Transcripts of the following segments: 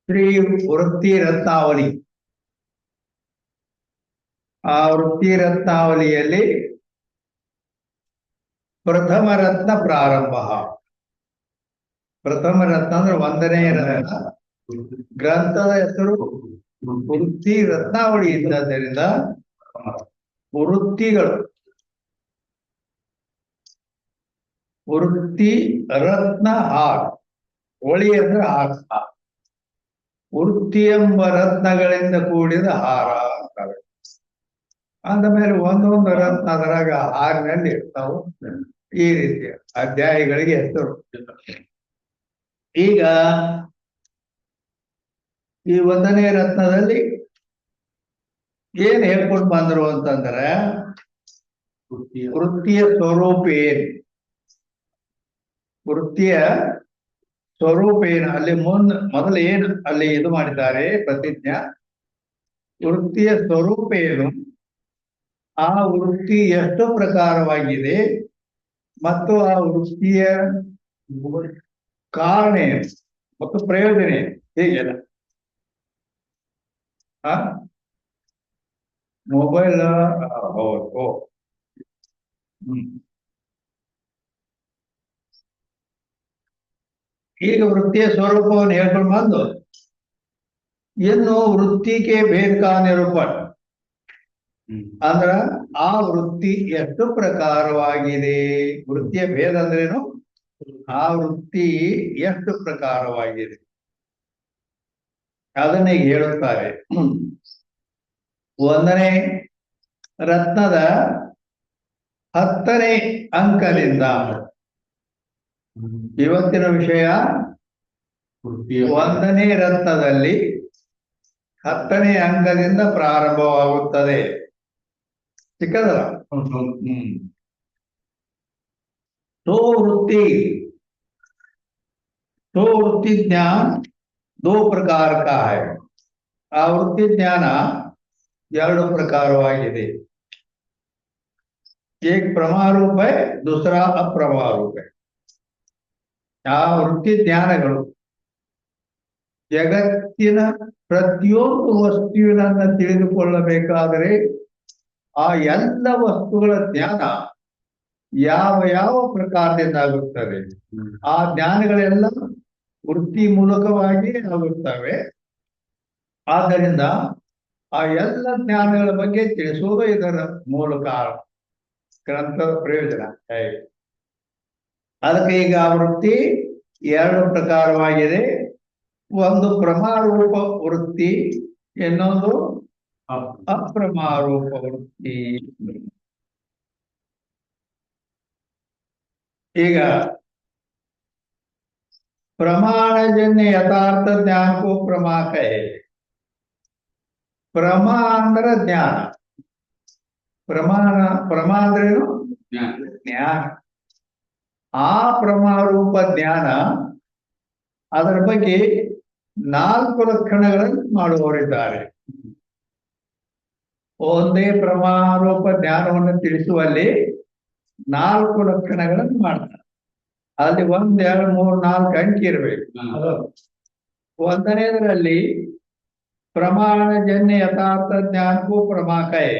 ಶ್ರೀ ವೃತ್ತಿ ರತ್ನಾವಳಿ. ಆ ವೃತ್ತಿ ರತ್ನಾವಳಿಯಲ್ಲಿ ಪ್ರಥಮ ರತ್ನ ಪ್ರಾರಂಭ. ಪ್ರಥಮ ರತ್ನ ಅಂದ್ರೆ ಒಂದನೇ ರತ್ನ. ಗ್ರಂಥದ ಹೆಸರು ವೃತ್ತಿ ರತ್ನಾವಳಿ ಇದ್ದರಿಂದ ವೃತ್ತಿಗಳು ವೃತ್ತಿ ರತ್ನ ಹಾರ. ಒಳಿ ಅಂದ್ರೆ ಹಾರ. ವೃತ್ತಿ ಎಂಬ ರತ್ನಗಳಿಂದ ಕೂಡಿದ ಹಾರ ಅಂತಾರೆ. ಅಂದ ಮೇಲೆ ಒಂದೊಂದು ರತ್ನ ಅದರಾಗ ಹಾರಿನಲ್ಲಿ ಇರ್ತಾವು. ಈ ರೀತಿಯ ಅಧ್ಯಾಯಗಳಿಗೆ ಹೆಸರು. ಈಗ ಈ ಒಂದನೇ ರತ್ನದಲ್ಲಿ ಏನ್ ಹೇಳ್ಕೊಂಡು ಬಂದರು ಅಂತಂದ್ರೆ ವೃತ್ತಿಯ ಸ್ವರೂಪ ಏನು, ವೃತ್ತಿಯ ಸ್ವರೂಪ ಏನು, ಅಲ್ಲಿ ಮೊದಲು ಏನು ಅಲ್ಲಿ ಇದು ಮಾಡಿದ್ದಾರೆ ಪ್ರತಿಜ್ಞಾ. ವೃತ್ತಿಯ ಸ್ವರೂಪ ಏನು, ಆ ವೃತ್ತಿ ಎಷ್ಟು ಪ್ರಕಾರವಾಗಿದೆ ಮತ್ತು ಆ ವೃತ್ತಿಯ ಕಾರಣ ಏನು ಮತ್ತು ಪ್ರಯೋಜನ ಏನು, ಹೀಗೆಲ್ಲ. ಮೊಬೈಲ್ ಹೌದು. ಈಗ ವೃತ್ತಿಯ ಸ್ವರೂಪವನ್ನು ಹೇಳ್ಕೊಂಡು ಬಂದು ಇನ್ನು ವೃತ್ತಿಗೆ ಬೇಕಾ ನಿರೂಪಣ ಅಂದ್ರ ಆ ವೃತ್ತಿ ಎಷ್ಟು ಪ್ರಕಾರವಾಗಿದೆ. ವೃತ್ತಿಯ ಭೇದ ಅಂದ್ರೇನು, ಆ ವೃತ್ತಿ ಎಷ್ಟು ಪ್ರಕಾರವಾಗಿದೆ ಅದನ್ನ ಈಗ ಹೇಳುತ್ತಾರೆ. ಒಂದನೇ ರತ್ನದ 10ನೇ ಅಂಕದಿಂದ ಇವತ್ತಿನ ವಿಷಯ. ಒಂದನೇ ರತ್ನದಲ್ಲಿ 10ನೇ ಅಂಕದಿಂದ ಪ್ರಾರಂಭವಾಗುತ್ತದೆ. ಸಿಕ್ಕದಲ್ಲ. वृत्ति तो वृत्ति ज्ञान 2 प्रकार का है. आ वृत्ति ज्ञान 2 प्रकारवाಗಿದೆ. एक प्रमारूप है, दूसरा अप्रमारूप है. ಆ ವೃತ್ತಿ ಜ್ಞಾನಗಳು ಜಗತ್ತಿನ ಪ್ರತಿಯೊಂದು ವಸ್ತುವಿನನ್ನ ತಿಳಿದುಕೊಳ್ಳಬೇಕಾದರೆ ಆ ಎಲ್ಲ ವಸ್ತುಗಳ ಜ್ಞಾನ ಯಾವ ಯಾವ ಪ್ರಕಾರದಿಂದ ಆಗುತ್ತದೆ. ಆ ಜ್ಞಾನಗಳೆಲ್ಲ ವೃತ್ತಿ ಮೂಲಕವಾಗಿ ಆಗುತ್ತವೆ. ಆದ್ದರಿಂದ ಆ ಎಲ್ಲ ಜ್ಞಾನಗಳ ಬಗ್ಗೆ ತಿಳಿಸುವುದು ಇದರ ಮೂಲಕ ಗ್ರಂಥದ ಪ್ರಯೋಜನ. ಅದಕ್ಕೆ ಈಗ ಆ ವೃತ್ತಿ 2 ಪ್ರಕಾರವಾಗಿದೆ. ಒಂದು ಪ್ರಮಾರೂಪ ವೃತ್ತಿ, ಇನ್ನೊಂದು ಅಪ್ರಮಾರೂಪ ವೃತ್ತಿ. ಈಗ ಪ್ರಮಾಣಜನ್ಯ ಯಥಾರ್ಥ ಜ್ಞಾನಕ್ಕೂ ಪ್ರಮಾಕ है. ಪ್ರಮಾ ಅಂದ್ರೆ ಜ್ಞಾನ. ಪ್ರಮಾ ಅಂದ್ರೇನು, ಜ್ಞಾನ. ಆ ಪ್ರಮಾರೂಪ ಜ್ಞಾನ ಅದರ ಬಗ್ಗೆ 4 ಲಕ್ಷಣಗಳನ್ನು ಮಾಡುವವರಿದ್ದಾರೆ. ಒಂದೇ ಪ್ರಮಾರೂಪ ಜ್ಞಾನವನ್ನು ತಿಳಿಸುವಲ್ಲಿ 4 ಲಕ್ಷಣಗಳನ್ನು ಮಾಡ್ತಾರೆ. ಅಲ್ಲಿ 1, 2, 3, 4 ಅಂಕಿ ಇರಬೇಕು. ಒಂದನೇದರಲ್ಲಿ ಪ್ರಮಾಣಜನ್ಯ ಯಥಾರ್ಥ ಜ್ಞಾನಕ್ಕೂ ಪ್ರಮಾಕ है.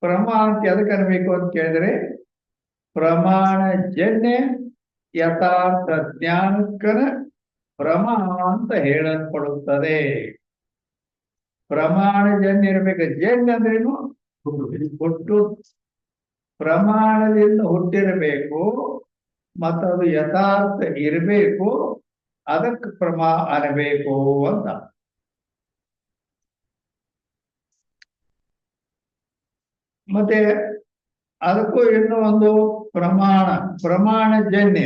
ಪ್ರಮಾ ಅಂತ ಎದಕ್ಕೆ ಅನ್ಬೇಕು ಅಂತ ಕೇಳಿದ್ರೆ, ಪ್ರಮಾಣಜನ್ಯ ಯಥಾರ್ಥ ಜ್ಞಾನಕ್ಕನ ಪ್ರಮಾ ಅಂತ ಹೇಳಲ್ಪಡುತ್ತದೆ. ಪ್ರಮಾಣಜನ್ಯ ಇರಬೇಕು. ಜನ್ಯ ಅಂದ್ರೇನು, ಹುಟ್ಟು. ಪ್ರಮಾಣದಿಂದ ಹುಟ್ಟಿರಬೇಕು ಮತ್ತು ಅದು ಯಥಾರ್ಥ ಇರಬೇಕು. ಅದಕ್ಕೆ ಪ್ರಮಾ ಅನ್ನಬೇಕು ಅಂತ. ಮತ್ತೆ ಅದಕ್ಕೂ ಇನ್ನೂ ಒಂದು ಪ್ರಮಾಣಜನ್ಯ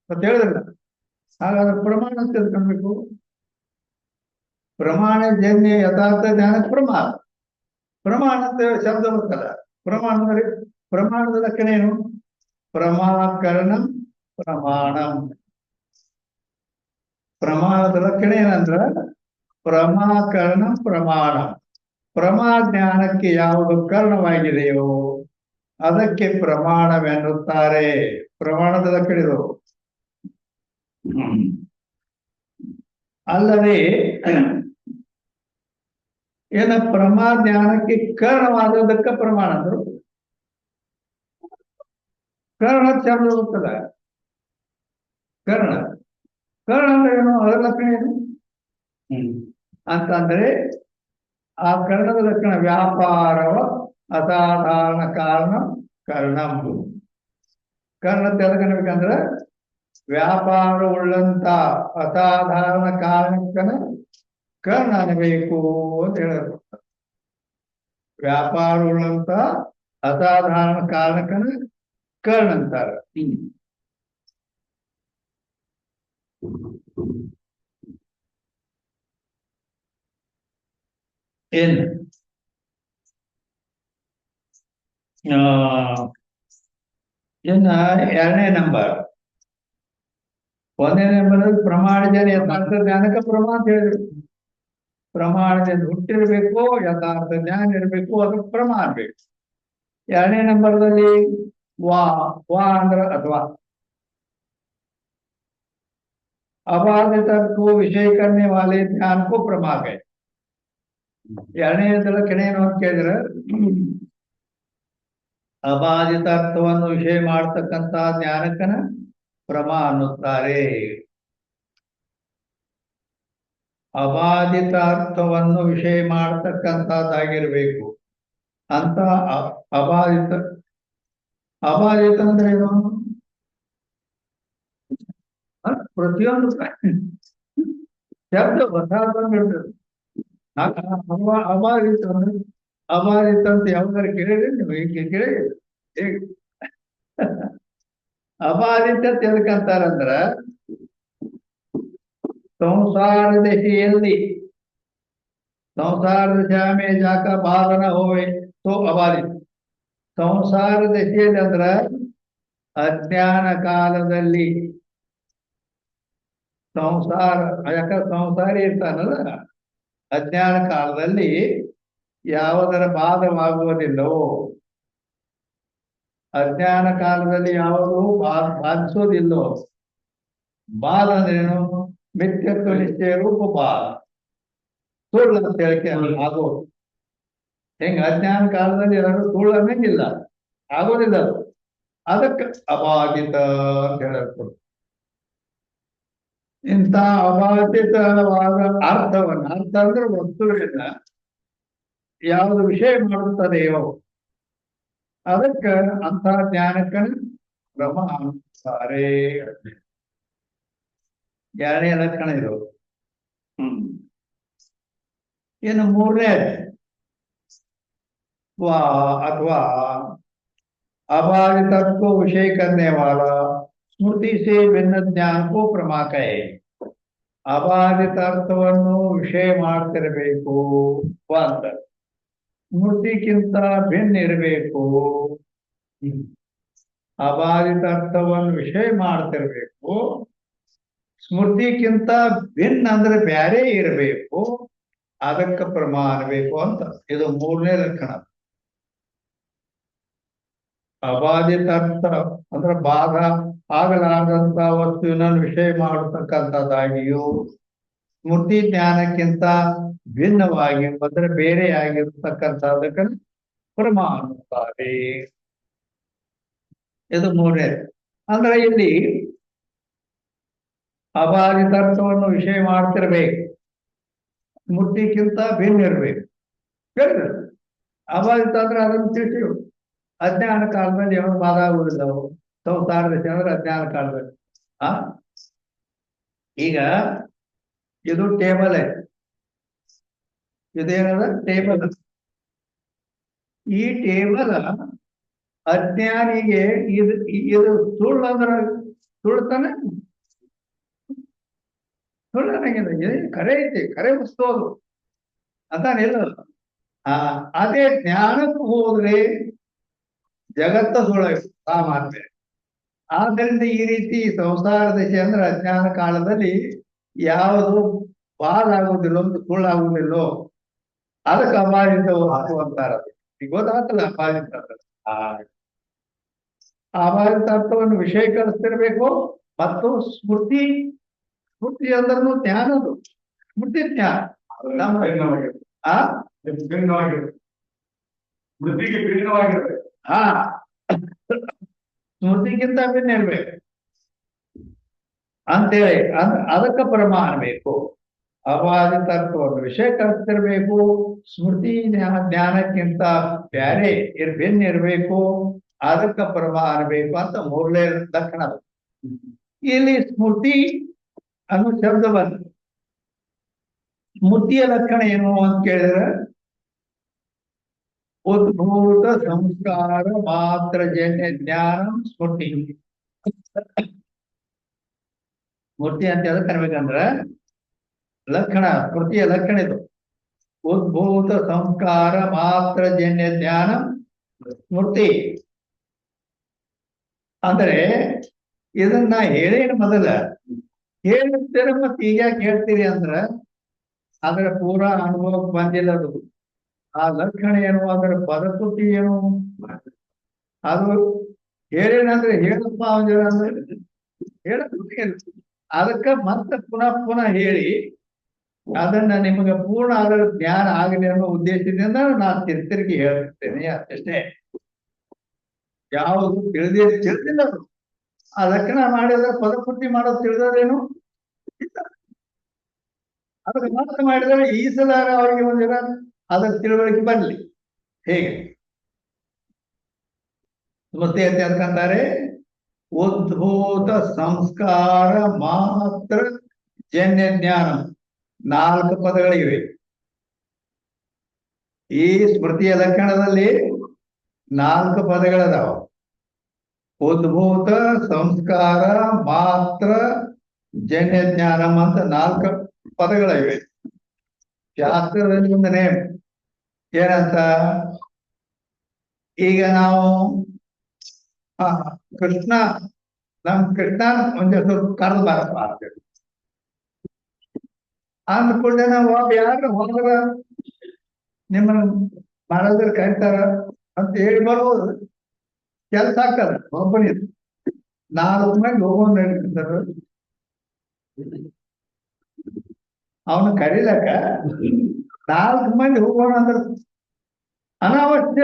ಅಂತ ಹೇಳಿದ್ರಲ್ಲ. ಹಾಗಾದ್ರೆ ಪ್ರಮಾಣ ಅಂತ ತಿಳ್ಕೊಳ್ಬೇಕು. ಪ್ರಮಾಣಜನ್ಯ ಯಥಾರ್ಥ ಜ್ಞಾನ ಪ್ರಮಾಣ ಅಂತ ಶಬ್ದ ಬರ್ತಲ್ಲ. ಪ್ರಮಾಣದ ಲಕ್ಷಣ ಏನು? ಪ್ರಮಾಕರಣ ಪ್ರಮಾಣಂ. ಪ್ರಮಾಣದ ಲಕ್ಷಣ ಏನಂದ್ರ ಪ್ರಮಾಕರಣ ಪ್ರಮಾಣ. ಪ್ರಮಾ ಜ್ಞಾನಕ್ಕೆ ಯಾವುದು ಕಾರಣವಾಗಿದೆಯೋ ಅದಕ್ಕೆ ಪ್ರಮಾಣವೆನ್ನುತ್ತಾರೆ. ಪ್ರಮಾಣದ ಲಕ್ಷಣಿದು ಅಲ್ಲದೆ ಏನ ಜ್ಞಾನಕ್ಕೆ ಕಾರಣವಾದದಕ್ಕೆ ಪ್ರಮಾಣ ಅಂದ್ರು. ಕರ್ಣ ಶಬ್ದ ಗೊತ್ತಲ್ಲ, ಕರ್ಣ ಕರ್ಣ ಅಂದ್ರೆ ಏನು, ಅದರ ಲಕ್ಷಣ ಏನು ಅಂತಂದ್ರೆ ಆ ಕರ್ಣದ ಲಕ್ಷಣ ವ್ಯಾಪಾರವ ಅಸಾಧಾರಣ ಕಾರಣ ಕರ್ಣಂ. ಕರ್ಣ ತೆಲಗನಬೇಕಂದ್ರೆ ವ್ಯಾಪಾರ ಉಳ್ಳಂತ ಅಸಾಧಾರಣ ಕಾರಣಕ್ಕನ ಕರ್ಣ ಅನ್ನಬೇಕು ಅಂತ ಹೇಳಬೇಕು. ವ್ಯಾಪಾರ ಉಳ್ಳಂತ ಅಸಾಧಾರಣ ಕಾರಣಕ್ಕನ ಕರ್ಣ ಅಂತಾರ. ಏನು ಇನ್ನ ಎರಡನೇ ನಂಬರ್, ಒಂದನೇ ನಂಬರ್ ಪ್ರಮಾಣ ಜನ ಯಥಾರ್ಥ ಜ್ಞಾನಕ್ಕೆ ಪ್ರಮಾಣ ಅಂತ ಹೇಳಿದ್ರು. ಪ್ರಮಾಣದಿಂದ ಹುಟ್ಟಿರ್ಬೇಕು, ಯಥಾರ್ಥ ಜ್ಞಾನ ಇರಬೇಕು, ಅದಕ್ಕೆ ಪ್ರಮಾಣ ಬೇಕು. ಎರಡನೇ ನಂಬರ್ದಲ್ಲಿ ವಾ ಅಂದ್ರ ಅಥವಾ अबाधित को विषय करने वाले ध्यान को प्रमा है. ಎರಡನೇ ಲಕ್ಷಣ ಏನು ಅಂತ ಕೇಳಿದ್ರೆ ಅಬಾಧಿತ ಅರ್ಥವನ್ನು ವಿಷಯ ಮಾಡತಕ್ಕಂತ ಜ್ಞಾನಕ್ಕನ ಪ್ರಮ ಅನ್ನುತ್ತಾರೆ. ಅಬಾಧಿತ ಅರ್ಥವನ್ನು ವಿಷಯ ಮಾಡತಕ್ಕಂತದ್ದಾಗಿರ್ಬೇಕು ಅಂತ ಅಬಾಧಿತ ಅಂದ್ರೆ ಏನು, ಪ್ರತಿಯೊಂದು ಶಬ್ದ ಹೊಸಾದಂಗಿರ್ತದೆ. ಅಬಾಧಿತ ಅಂದ್ರೆ ಅಬಾಧಿತ ಅಂತ ಯಾವ್ದಾರ ಕೇಳಿದ್ರೆ ನೀವು ಹೀಗೆ ಕೇಳಿ ಅಬಾಧಿತ ತಿಳ್ಕಂತಾರಂದ್ರ ಸಂಸಾರ ದಶೆಯಲ್ಲಿ ಸಂಸಾರ ದಶಾಮೆ ಜಾಕ ಬಾಧನ ಹೋವೆ ತೋ ಅಬಾಧಿತ. ಸಂಸಾರ ದಶೆಯಲ್ಲಿ ಅಂದ್ರ ಅಜ್ಞಾನ ಕಾಲದಲ್ಲಿ ಸಂಸಾರ ಸಂಸಾರಿ ಇರ್ತಾನಲ್ಲ, ಅಜ್ಞಾನ ಕಾಲದಲ್ಲಿ ಯಾವುದರ ಬಾಧವಾಗುವುದಿಲ್ಲವೋ, ಅಜ್ಞಾನ ಕಾಲದಲ್ಲಿ ಯಾವುದು ಬಾಧಿಸೋದಿಲ್ಲೋ. ಬಾಧ ಅಂದ್ರೇನು, ಮಿಥ್ಯತ್ವ ನಿಶ್ಚಯ ರೂಪ ಬಾಧ, ಸುಳ್ಳು ಅಂತ ಹೇಳಿಕೆ ಆಗೋದು. ಹೆಂಗ ಅಜ್ಞಾನ ಕಾಲದಲ್ಲಿ ಎಲ್ಲರೂ ಸುಳ್ಳು ಅನ್ನಂಗಿಲ್ಲ, ಆಗೋದಿಲ್ಲ ಅದು. ಅದಕ್ಕೆ ಅಬಾಧಿತ ಅಂತ ಹೇಳಬೇಕು. ಇಂಥ ಅಬಾಧಿತವಾದ ಅರ್ಥ ಅಂದ್ರೆ ವಸ್ತುವಿನ ಯಾವುದು ವಿಷಯ ಮಾಡುತ್ತದೆಯೋ ಅದಕ್ಕೆ ಅಂಥ ಜ್ಞಾನಕ್ಕ ಕ್ರಮ ಅಂತಾರೆ. ಎರಡನೇ ಲಕ್ಷಣ ಇದು. ಇನ್ನು ಮೂರನೇ अथवा अबाधित को विषय करने वाला स्मृति से भिन्न ज्ञान को प्रमा कहे. ಅಬಾಧಿತ ಅರ್ಥವನ್ನು ವಿಷಯ ಮಾಡ್ತಿರ್ಬೇಕು ಅಂತ, ಸ್ಮೃತಿಗಿಂತ ಭಿನ್ನ ಇರಬೇಕು. ಅಬಾಧಿತ ಅರ್ಥವನ್ನು ವಿಷಯ ಮಾಡ್ತಿರ್ಬೇಕು, ಸ್ಮೃತಿಗಿಂತ ಭಿನ್ನ ಅಂದ್ರೆ ಬ್ಯಾರೆ ಇರಬೇಕು, ಅದಕ್ಕೆ ಪ್ರಮಾಣ ಬೇಕು ಅಂತ. ಇದು ಮೂರನೇ ಲಕ್ಷಣ. ಅಬಾಧಿತ ಅರ್ಥ ಅಂದ್ರೆ ಬಾಧ ಆಗಲಾರದಂತ ವಸ್ತುವಿನ ವಿಷಯ ಮಾಡತಕ್ಕಂಥದ್ದಾಗಿಯೂ ಸ್ಮೃತಿ ಜ್ಞಾನಕ್ಕಿಂತ ಭಿನ್ನವಾಗಿ ಅಂದ್ರೆ ಬೇರೆ ಆಗಿರ್ತಕ್ಕಂಥದಕ್ಕೆ ಪ್ರಮಾಣ ಅನ್ನುತ್ತಾರೆ. ಇದು ಮೂರನೇ. ಅಂದ್ರೆ ಇಲ್ಲಿ ಅಬಾಧಿತ ಅರ್ಥವನ್ನು ವಿಷಯ ಮಾಡ್ತಿರ್ಬೇಕು, ಸ್ಮೃತಿಗಿಂತ ಭಿನ್ನ ಇರ್ಬೇಕು. ಹೇಳಿದ್ರು ಅಬಾಧಿತ ಅಂದ್ರೆ ಅದನ್ನು ತಿಳಿಸಿ. ಅಜ್ಞಾನ ಕಾಲದಲ್ಲಿ ಯಾವ ಬಾಧ ಆಗುವುದಿಲ್ಲ. ಸಂಸಾರ ದಶೆ ಅಂದ್ರೆ ಅಜ್ಞಾನ ಕಾಲದಲ್ಲಿ. ಈಗ ಇದು ಟೇಬಲ್, ಇದೇನದ ಟೇಬಲ್. ಈ ಟೇಬಲ್ ಅಜ್ಞಾನಿಗೆ ಇದು ಸುಳ್ಳು ಅಂದ್ರೆ ಸುಳ್ತಾನೆ, ಸುಳ್ಳನಾಗಿದೆ. ಕರೆ ಐತಿ, ಕರೆ ವಸ್ತು ಅದು ಅಂತಾನಿಲ್ಲ. ಅದೇ ಜ್ಞಾನಕ್ಕೆ ಹೋದ್ರೆ ಜಗತ್ತ ಸುಳ್ಳು ಸಾಮಾನ್ಯ. ಆದ್ದರಿಂದ ಈ ರೀತಿ ಸಂಸಾರ ದಶೆ ಅಂದ್ರೆ ಅಜ್ಞಾನ ಕಾಲದಲ್ಲಿ ಯಾವುದು ಬಾಧ ಆಗುವುದಿಲ್ಲೋ, ಸುಳ್ಳಾಗುವುದಿಲ್ಲೋ, ಅದಕ್ಕೆ ಅಬಾಧಿತ ಅಂತಾರ. ಈಗ ಗೊತ್ತಾಗ್ತಲ್ಲ ಅಬಾಧಿತ. ಅಬಾಧಿತ ಅರ್ಥವನ್ನು ವಿಷಯೀಕರಿಸ್ತಿರ್ಬೇಕು. ಮತ್ತು ಸ್ಮೃತಿ ಸ್ಮೃತಿ ಅಂದ್ರೂ ಜ್ಞಾನ, ಅದು ಸ್ಮೃತಿ ಜ್ಞಾನ ಆ ಸ್ಮೃತಿಗೆ ಭಿನ್ನವಾಗಿರ್ಬೇಕು. ಹಾ, ಸ್ಮೃತಿಗಿಂತ ಭಿನ್ನ ಇರ್ಬೇಕು ಅಂತೇಳಿ ಅದಕ್ಕೆ ಪ್ರಮಾಣ ಬೇಕು. ಅಬಾಧಿತ ಅರ್ಥವನ್ನು ವಿಷಯೀಕರಿಸ್ತಿರ್ಬೇಕು. ಸ್ಮೃತಿ ಜ್ಞಾನಕ್ಕಿಂತ ಬ್ಯಾರೆ ಭಿನ್ನ ಇರ್ಬೇಕು. ಅದಕ್ಕೆ ಪ್ರಮಾಣ ಬೇಕು ಅಂತ ಮೂರನೇ ಲಕ್ಷಣ. ಇಲ್ಲಿ ಸ್ಮೃತಿ ಅನ್ನೋ ಶಬ್ದ ಬಂತು. ಸ್ಮೃತಿಯ ಲಕ್ಷಣ ಏನು ಅಂತ ಕೇಳಿದ್ರೆ, ಉದ್ಭೂತ ಸಂಸ್ಕಾರ ಮಾತ್ರ ಜನ್ಯ ಜ್ಞಾನ ಸ್ಮೃತಿ. ಸ್ಮೃತಿ ಅಂತ ಅದಕ್ಕೆ ಅನ್ಬೇಕಂದ್ರ ಲಕ್ಷಣ, ಸ್ಮೃತಿಯ ಲಕ್ಷಣ ಇದು. ಉದ್ಭೂತ ಸಂಸ್ಕಾರ ಮಾತ್ರ ಜನ್ಯ ಜ್ಞಾನ ಸ್ಮೃತಿ ಅಂದ್ರೆ ಇದನ್ನ ಹೇಳೇನು ಮೊದಲ ಹೇಳ್ತೀರ, ಮತ್ತೆ ಈಗ ಯಾಕೆ ಹೇಳ್ತೀರಿ ಅಂದ್ರ ಅದರ ಪೂರಾ ಅನುಭವಕ್ಕೆ ಬಂದಿಲ್ಲ. ಅದು ಆ ಲಕ್ಷಣ ಏನು, ಅದರ ಪದಕೃತಿ ಏನು, ಅದು ಹೇಳೇನಂದ್ರೆ ಹೇಳಪ್ಪ ಅವನ ಅಂದ್ರೆ ಹೇಳ. ಅದಕ್ಕೆ ಮತ್ತೆ ಪುನಃ ಪುನಃ ಹೇಳಿ ಅದನ್ನ ನಿಮಗೆ ಪೂರ್ಣ ಅದರ ಜ್ಞಾನ ಆಗಲಿ ಅನ್ನೋ ಉದ್ದೇಶದಿಂದ ನಾನು ತಿರುಗಿ ಹೇಳ್ತೇನೆ ಅಷ್ಟೇ. ಯಾವುದು ತಿಳಿದಿಲ್ಲ ಅದು. ಆ ಲಕ್ಷಣ ಮಾಡಿದ್ರೆ ಪದಪೂರ್ತಿ ಮಾಡೋದು ತಿಳಿದೋದೇನು, ಅದಕ್ಕೆ ಮತ್ತೆ ಮಾಡಿದರೆ ಈ ಸಲ ಅವರಿಗೆ ಒಂದಿನ ಅದರ ತಿಳುವಳಿಕೆ ಬರಲಿ. ಹೇಗೆ ಸ್ಮೃತಿ ಅಂತ ಹೇಳ್ತಾರೆ, ಉದ್ಭೂತ ಸಂಸ್ಕಾರ ಮಾತ್ರ ಜನ್ಯ ಜ್ಞಾನ. 4 ಪದಗಳಿವೆ ಈ ಸ್ಮೃತಿಯ ಲಕ್ಷಣದಲ್ಲಿ. 4 ಪದಗಳದಾವ. ಉದ್ಭೂತ ಸಂಸ್ಕಾರ ಮಾತ್ರ ಜನ್ಯ ಜ್ಞಾನಂ ಅಂತ 4 ಪದಗಳಿವೆ. ಶಾಸ್ತ್ರದಲ್ಲಿ ಒಂದು ನೇಮ್ ಏನಂತ, ಈಗ ನಾವು ಕೃಷ್ಣ ಕೃಷ್ಣ ಒಂದ್ ಸ್ವಲ್ಪ ಕರೆದು ಬಾರಪ್ಪ ಅಂತೇಳಿ ಅಂದ್ಕೊಂಡೆ ನಾವು ಯಾರು ಹೋದ್ರ ನಿಮ್ಮನ್ನ ಮಹಾರಾಜರು ಕರೀತಾರ ಅಂತ ಹೇಳಿ ಬರ್ಬೋದು. ಕೆಲಸ ಆಗ್ತದ. ಒಬ್ಬನೇ 4 ಮಂದಿ ಹೋಗೋನ್ ನಡೀತಾರೆ. ಅವನು ಕರೀಲಕ್ಕ 4 ಮಂದಿ ಹೋಗೋಣ ಅಂದ್ರೆ ಅನಾವಶ್ಯ.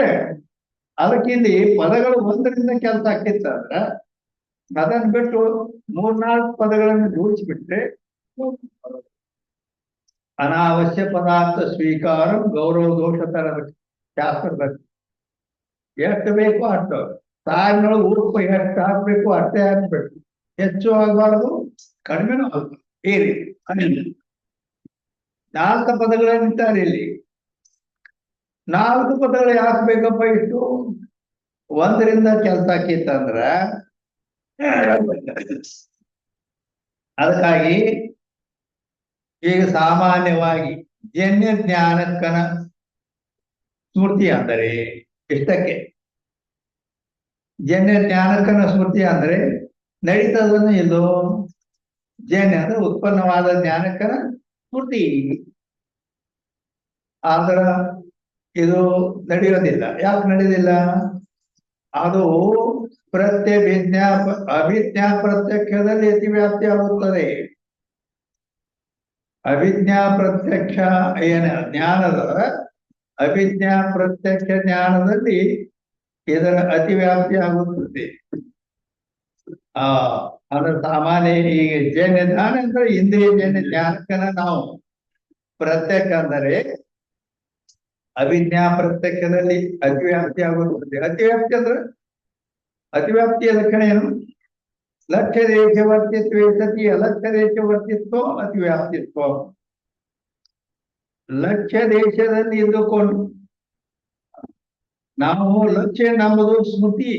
ಅದಕ್ಕೆ ಇಲ್ಲಿ ಪದಗಳು 1ರಿಂದ ಕೆಲಸ ಆಗ್ತಿತ್ತು ಅಂದ್ರ ಅದನ್ನ ಬಿಟ್ಟು 3-4 ಪದಗಳನ್ನು ಜೋಡಿಸ್ಬಿಟ್ರೆ ಅನಾವಶ್ಯ ಪದಾರ್ಥ ಸ್ವೀಕಾರ ಗೌರವ ದೋಷ ತರದ ಶಾಸ್ತ್ರದಲ್ಲಿ ಎಷ್ಟು ಬೇಕು ಅಷ್ಟು ಸಾರಿನೊಳಗೆ ಉಪ್ಪು ಎಷ್ಟು ಹಾಕ್ಬೇಕು ಅಷ್ಟೇ ಹಾಕ್ಬೇಕು. ಹೆಚ್ಚು ಆಗಬಾರ್ದು, ಕಡಿಮೆನೂ ಆಗಬಾರ್ದು. ಈ ರೀತಿ 4 ಪದಗಳೇನಿದ್ದಾರೆ ಇಲ್ಲಿ. 4 ಪದಗಳು ಯಾಕೆ ಬೇಕಪ್ಪ ಇಷ್ಟು? 1ರಿಂದ ಕೆಲಸ ಆಕಿತ್ತಂದ್ರ ಅದಕ್ಕಾಗಿ ಈಗ ಸಾಮಾನ್ಯವಾಗಿ ಜನ್ಯ ಜ್ಞಾನಕ್ಕನ ಸ್ಮೃತಿ ಅಂದರೆ ಇಷ್ಟಕ್ಕೆ. ಜನ್ಯ ಜ್ಞಾನಕ್ಕನ ಸ್ಮೃತಿ ಅಂದ್ರೆ ನಡೀತದನ್ನು ಇಲ್ಲೋ ಜನ್ಯ ಅಂದ್ರೆ ಉತ್ಪನ್ನವಾದ ಜ್ಞಾನಕ್ಕನ ಸ್ಮೃತಿ. ಆದ್ರ ಇದು ನಡೆಯೋದಿಲ್ಲ. ಯಾಕೆ ನಡೆಯೋದಿಲ್ಲ? ಅದು ಅಭಿಜ್ಞಾ ಪ್ರತ್ಯಕ್ಷದಲ್ಲಿ ಅತಿವ್ಯಾಪ್ತಿ ಆಗುತ್ತದೆ. ಅಭಿಜ್ಞಾ ಪ್ರತ್ಯಕ್ಷ ಜ್ಞಾನದ ಅಭಿಜ್ಞಾ ಪ್ರತ್ಯಕ್ಷ ಜ್ಞಾನದಲ್ಲಿ ಇದರ ಅತಿವ್ಯಾಪ್ತಿ ಆಗುತ್ತದೆ. ಅದರ ಸಾಮಾನ್ಯ ಈಗ ಜನ್ಯ ಜ್ಞಾನ ಅಂದ್ರೆ ಇಂದ್ರಿಯ ಜನ್ಯ ಜ್ಞಾನಕ್ಕನ ನಾವು ಪ್ರತ್ಯಕ್ಷ ಅಂದರೆ ಅಭಿಜ್ಞಾ ಪ್ರತ್ಯಕ್ಷದಲ್ಲಿ ಅತಿವ್ಯಾಪ್ತಿ ಆಗುತ್ತದೆ. ಅತಿವ್ಯಾಪ್ತಿ ಅಂದ್ರೆ ಅತಿವ್ಯಾಪ್ತಿಯ ಲಕ್ಷಣ ಏನು? ಲಕ್ಷ್ಯ ದೇಶ ವರ್ತಿತ್ವ ಸತಿ ಅಲಕ್ಷ್ಯ ದೇಶ ವರ್ತಿತ್ವ ಅತಿವ್ಯಾಪ್ತಿತ್ವ. ಲಕ್ಷ್ಯ ದೇಶದಲ್ಲಿ ಇದ್ದುಕೊಂಡು ನಾವು ಲಕ್ಷ್ಯ ನಮ್ಮದು ಸ್ಮೃತಿ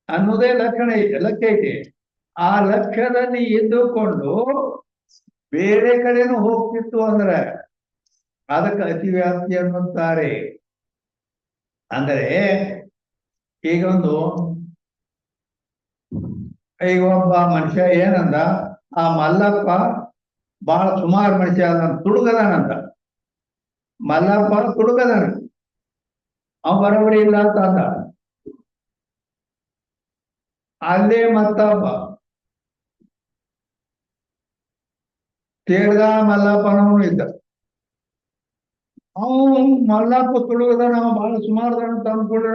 ಅನ್ನೋದೇ ಲಕ್ಷಣ ಐತೆ, ಲಕ್ಷ್ಯ ಐತೆ. ಆ ಲಕ್ಷ್ಯದಲ್ಲಿ ಇದ್ದುಕೊಂಡು ಬೇರೆ ಕಡೆನೂ ಹೋಗ್ತಿತ್ತು ಅಂದ್ರೆ ಅದಕ್ಕೆ ಅತಿವ್ಯಾಪ್ತಿ ಅನ್ನುತ್ತಾರೆ. ಅಂದರೆ ಈಗ ಒಬ್ಬ ಮನುಷ್ಯ ಏನಂದ, ಆ ಮಲ್ಲಪ್ಪ ಬಹಳ ಸುಮಾರು ಮನುಷ್ಯ ಅದಂತ, ತುಡುಗದಾನಂತ. ಮಲ್ಲಪ್ಪ ತುಡುಗದಾನ, ಅವ ಬರೋಬರಿ ಇಲ್ಲ ಅಂತ ಅಂದ. ಅಲ್ಲೇ ಮತ್ತೊಬ್ಬ ತೇರ್ದ ಮಲ್ಲಪ್ಪನವನು ಇದ್ದ. ಅವನು ಮಲ್ಲಪ್ಪ ತುಳುಗದ ನಾವು ಬಹಳ ಸುಮಾರು ಜನ ತಂದ್ಕೊಂಡ್ರೆ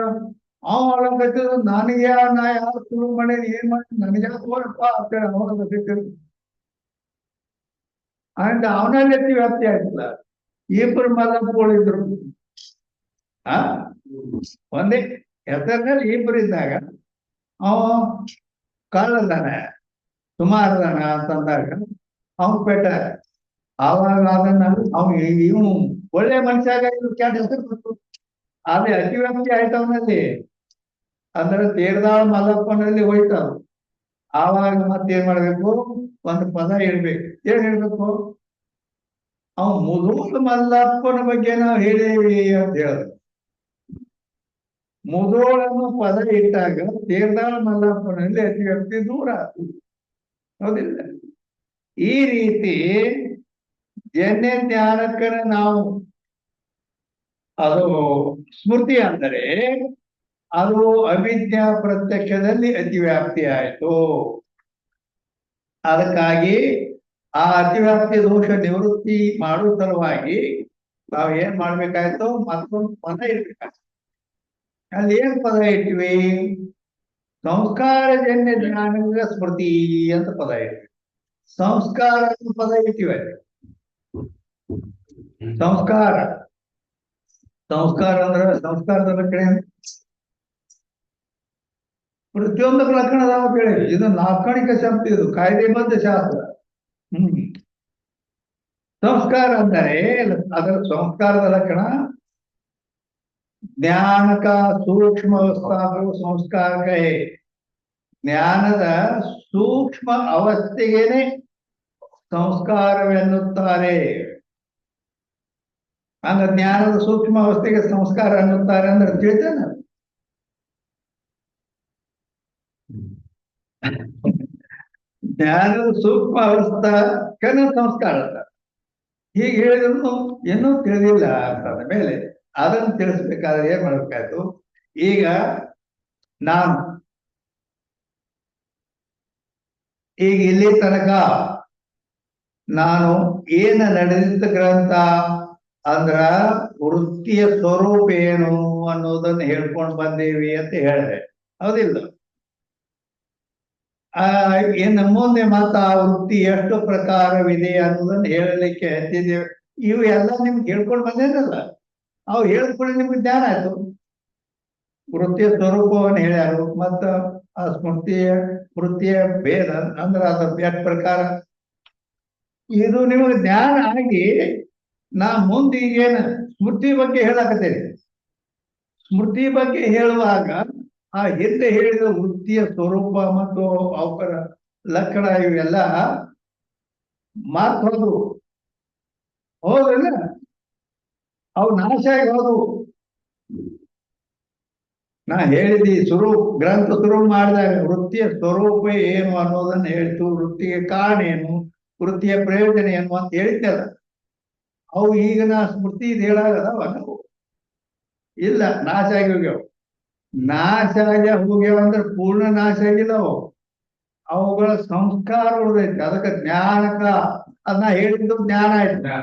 ಅವ ಒಳಗತ್ತಿದ ನನಗೆ ನಾ ಯಾರು ತುಳು ಮಾಡಿ ಏನ್ ಮಾಡಿ ನನಗೆ ಹೋಗಪ್ಪ ಅಂತೇಳಿ ಅವಾಗ ಗೊತ್ತಿತ್ತು. ಅಂಡ್ ಅವನಲ್ಲಿ ಎತ್ತಿ ವ್ಯಾಪ್ತಿ ಆಯ್ತಲ್ಲ. ಇಬ್ಬರು ಮಲ್ಲಪ್ಪಗಳು ಇದ್ರು. ಆ ಒಂದೇ ಹೆಸರಿನಲ್ಲಿ ಇಬ್ಬರು ಇದ್ದಾಗ ಅವ ಕಳ್ಳದಾನೆ ಸುಮಾರದಾನ ಅಂತಂದಾಗ ಅವನ್ ಪೇಟ ಆವಾಗ ಅದನ್ನ ಇವನು ಒಳ್ಳೆ ಮನುಷ್ಯಾಗ ಕೆಟ್ಟ ಹೆಸರು ಬಂತು. ಆದ್ರೆ ಅತಿವ್ಯಾಪ್ತಿ ಆಯ್ತು ಅವನಲ್ಲಿ. ಅಂದ್ರೆ ತೇರ್ದಾಳ ಮಲ್ಲಪ್ಪನಲ್ಲಿ ಹೋಯ್ತು. ಆವಾಗ ಮತ್ತೇನ್ ಮಾಡ್ಬೇಕು, ಒಂದು ಪದ ಇಡ್ಬೇಕು. ಏನ್ ಹೇಳ್ಬೇಕು, ಅವ್ ಮುದೋಳ ಮಲ್ಲಪ್ಪನ ಬಗ್ಗೆ ನಾವು ಹೇಳೇವಿ ಅಂತ ಹೇಳುದು. ಮುದೋಳನ್ನು ಪದ ಇಟ್ಟಾಗ ತೇರ್ದಾಳ ಮಲ್ಲಪ್ಪನಲ್ಲಿ ಅತಿವ್ಯಾಪ್ತಿ ದೂರ. ಹೌದಿಲ್ಲ? ಈ ರೀತಿ ಜನ್ಯ ಜ್ಞಾನಕ್ಕನ ನಾವು ಅದು ಸ್ಮೃತಿ ಅಂದರೆ ಅದು ಅವಿದ್ಯಾ ಪ್ರತ್ಯಕ್ಷದಲ್ಲಿ ಅತಿವ್ಯಾಪ್ತಿ ಆಯಿತು. ಅದಕ್ಕಾಗಿ ಆ ಅತಿವ್ಯಾಪ್ತಿ ದೋಷ ನಿವೃತ್ತಿ ಮಾಡುವ ಸಲುವಾಗಿ ನಾವು ಏನ್ ಮಾಡ್ಬೇಕಾಯ್ತು, ಮತ್ತೊಂದು ಪದ ಇರ್ಬೇಕಾಯ್ತು. ಅಲ್ಲಿ ಏನ್ ಪದ ಇಟ್ವಿ, ಸಂಸ್ಕಾರಜನ್ಯ ಜ್ಞಾನದ ಸ್ಮೃತಿ ಅಂತ ಪದ ಇಟ್ವಿ. ಸಂಸ್ಕಾರ ಪದ ಇಟ್ಟಿವೆ. ಸಂಸ್ಕಾರ ಅಂದ್ರೆ ಸಂಸ್ಕಾರದ ಲಕ್ಷಣ ಪ್ರತಿಯೊಂದಕ್ಕೆ ಲಕ್ಷಣ ಅದಾವ ಕೇಳಿ. ಇದು ಲಾಕ್ಷಣಿಕ ಶಬ್ದ, ಇದು ಕಾಯ್ದೆಬದ್ಧ ಶಾಸ್ತ್ರ. ಸಂಸ್ಕಾರ ಅಂದರೆ ಅದರ ಸಂಸ್ಕಾರದ ಲಕ್ಷಣ ಜ್ಞಾನಕ ಸೂಕ್ಷ್ಮ ಅವಸ್ಥಾಗಳು ಸಂಸ್ಕಾರಕ. ಜ್ಞಾನದ ಸೂಕ್ಷ್ಮ ಅವಸ್ಥೆಗೇನೆ ಸಂಸ್ಕಾರವೆನ್ನುತ್ತಾರೆ. ಅಂದ್ರೆ ಜ್ಞಾನದ ಸೂಕ್ಷ್ಮ ಅವಸ್ಥೆಗೆ ಸಂಸ್ಕಾರ ಅನ್ನುತ್ತಾರೆ ಅಂದ್ರೆ ತಿಳಿತೇನೆ. ಜ್ಞಾನದ ಸೂಕ್ಷ್ಮ ಅವಸ್ಥೆಗೆ ಸಂಸ್ಕಾರ ಅಂತ ಹೀಗೆ ಹೇಳಿದ್ರು ಇನ್ನೂ ತಿಳಿದಿಲ್ಲ ಅಂತಂದ ಮೇಲೆ ಅದನ್ನು ತಿಳಿಸ್ಬೇಕಾದ್ರೆ ಏನ್ ಮಾಡ್ಬೇಕಾಯ್ತು. ಈಗ ಇಲ್ಲಿ ತನಕ ನಾನು ಏನ ನಡೆದಿದ್ದ ಗ್ರಂಥ ಅಂದ್ರ ವೃತ್ತಿಯ ಸ್ವರೂಪ ಏನು ಅನ್ನೋದನ್ನ ಹೇಳ್ಕೊಂಡು ಬಂದೇವಿ ಅಂತ ಹೇಳಿದೆ. ಹೌದಿಲ್ಲ? ಇನ್ನು ಮುಂದೆ ಮತ್ತ ಆ ವೃತ್ತಿ ಎಷ್ಟು ಪ್ರಕಾರವಿದೆ ಅನ್ನೋದನ್ನ ಹೇಳಲಿಕ್ಕೆ ಹತ್ತಿದ್ದೇವೆ. ಇವು ಎಲ್ಲ ನಿಮ್ಗೆ ಹೇಳ್ಕೊಂಡು ಬಂದೇನಲ್ಲ, ಅವು ಹೇಳ್ಕೊಂಡು ನಿಮ್ಗೆ ಜ್ಞಾನ ಆಯ್ತು. ವೃತ್ತಿಯ ಸ್ವರೂಪವನ್ನು ಹೇಳ್ಯಾರು, ಮತ್ತ ಆ ವೃತ್ತಿಯ ಭೇದ ಅಂದ್ರೆ ಅದ್ರ ಎಷ್ಟು ಪ್ರಕಾರ ಇದು ನಿಮಗೆ ಜ್ಞಾನ ಆಗಿ ನಾ ಮುಂದೆ ಈಗೇನು ಸ್ಮೃತಿ ಬಗ್ಗೆ ಹೇಳಕತ್ತೇನೆ. ಸ್ಮೃತಿ ಬಗ್ಗೆ ಹೇಳುವಾಗ ಆ ಹಿಂದೆ ಹೇಳಿದ ವೃತ್ತಿಯ ಸ್ವರೂಪ ಮತ್ತು ಅವರ ಲಕ್ಷಣ ಇವೆಲ್ಲ ಮಾತು ಹೋದವು. ಹೌದಲ್ಲ? ಅವು ನಾಶ ಆಗಿ ಹೋದವು. ನಾ ಹೇಳಿದಿ ಗ್ರಂಥ ಶುರು ಮಾಡಿದಾಗ ವೃತ್ತಿಯ ಸ್ವರೂಪ ಏನು ಅನ್ನೋದನ್ನ ಹೇಳ್ತು, ವೃತ್ತಿಗೆ ಕಾರಣ ಏನು, ವೃತ್ತಿಯ ಪ್ರಯೋಜನ ಏನು ಅಂತ ಹೇಳಿದ್ದಲ್ಲ. ಅವು ಈಗ ನಾ ಸ್ಮೃತಿ ಹೇಳಾಗದವ ನಾವು ಇಲ್ಲ, ನಾಶ ಆಗಿ ಹೋಗ್ಯಾವ. ನಾಶ ಆಗಿ ಹೋಗ್ಯಾವ ಅಂದ್ರೆ ಪೂರ್ಣ ನಾಶ ಆಗಿಲ್ಲವು. ಅವುಗಳ ಸಂಸ್ಕಾರ ಉಳಿದೈತಿ. ಅದಕ್ಕೆ ಜ್ಞಾನಕ ಅದನ್ನ ಹೇಳಿದ್ದು ಜ್ಞಾನ ಆಯ್ತು.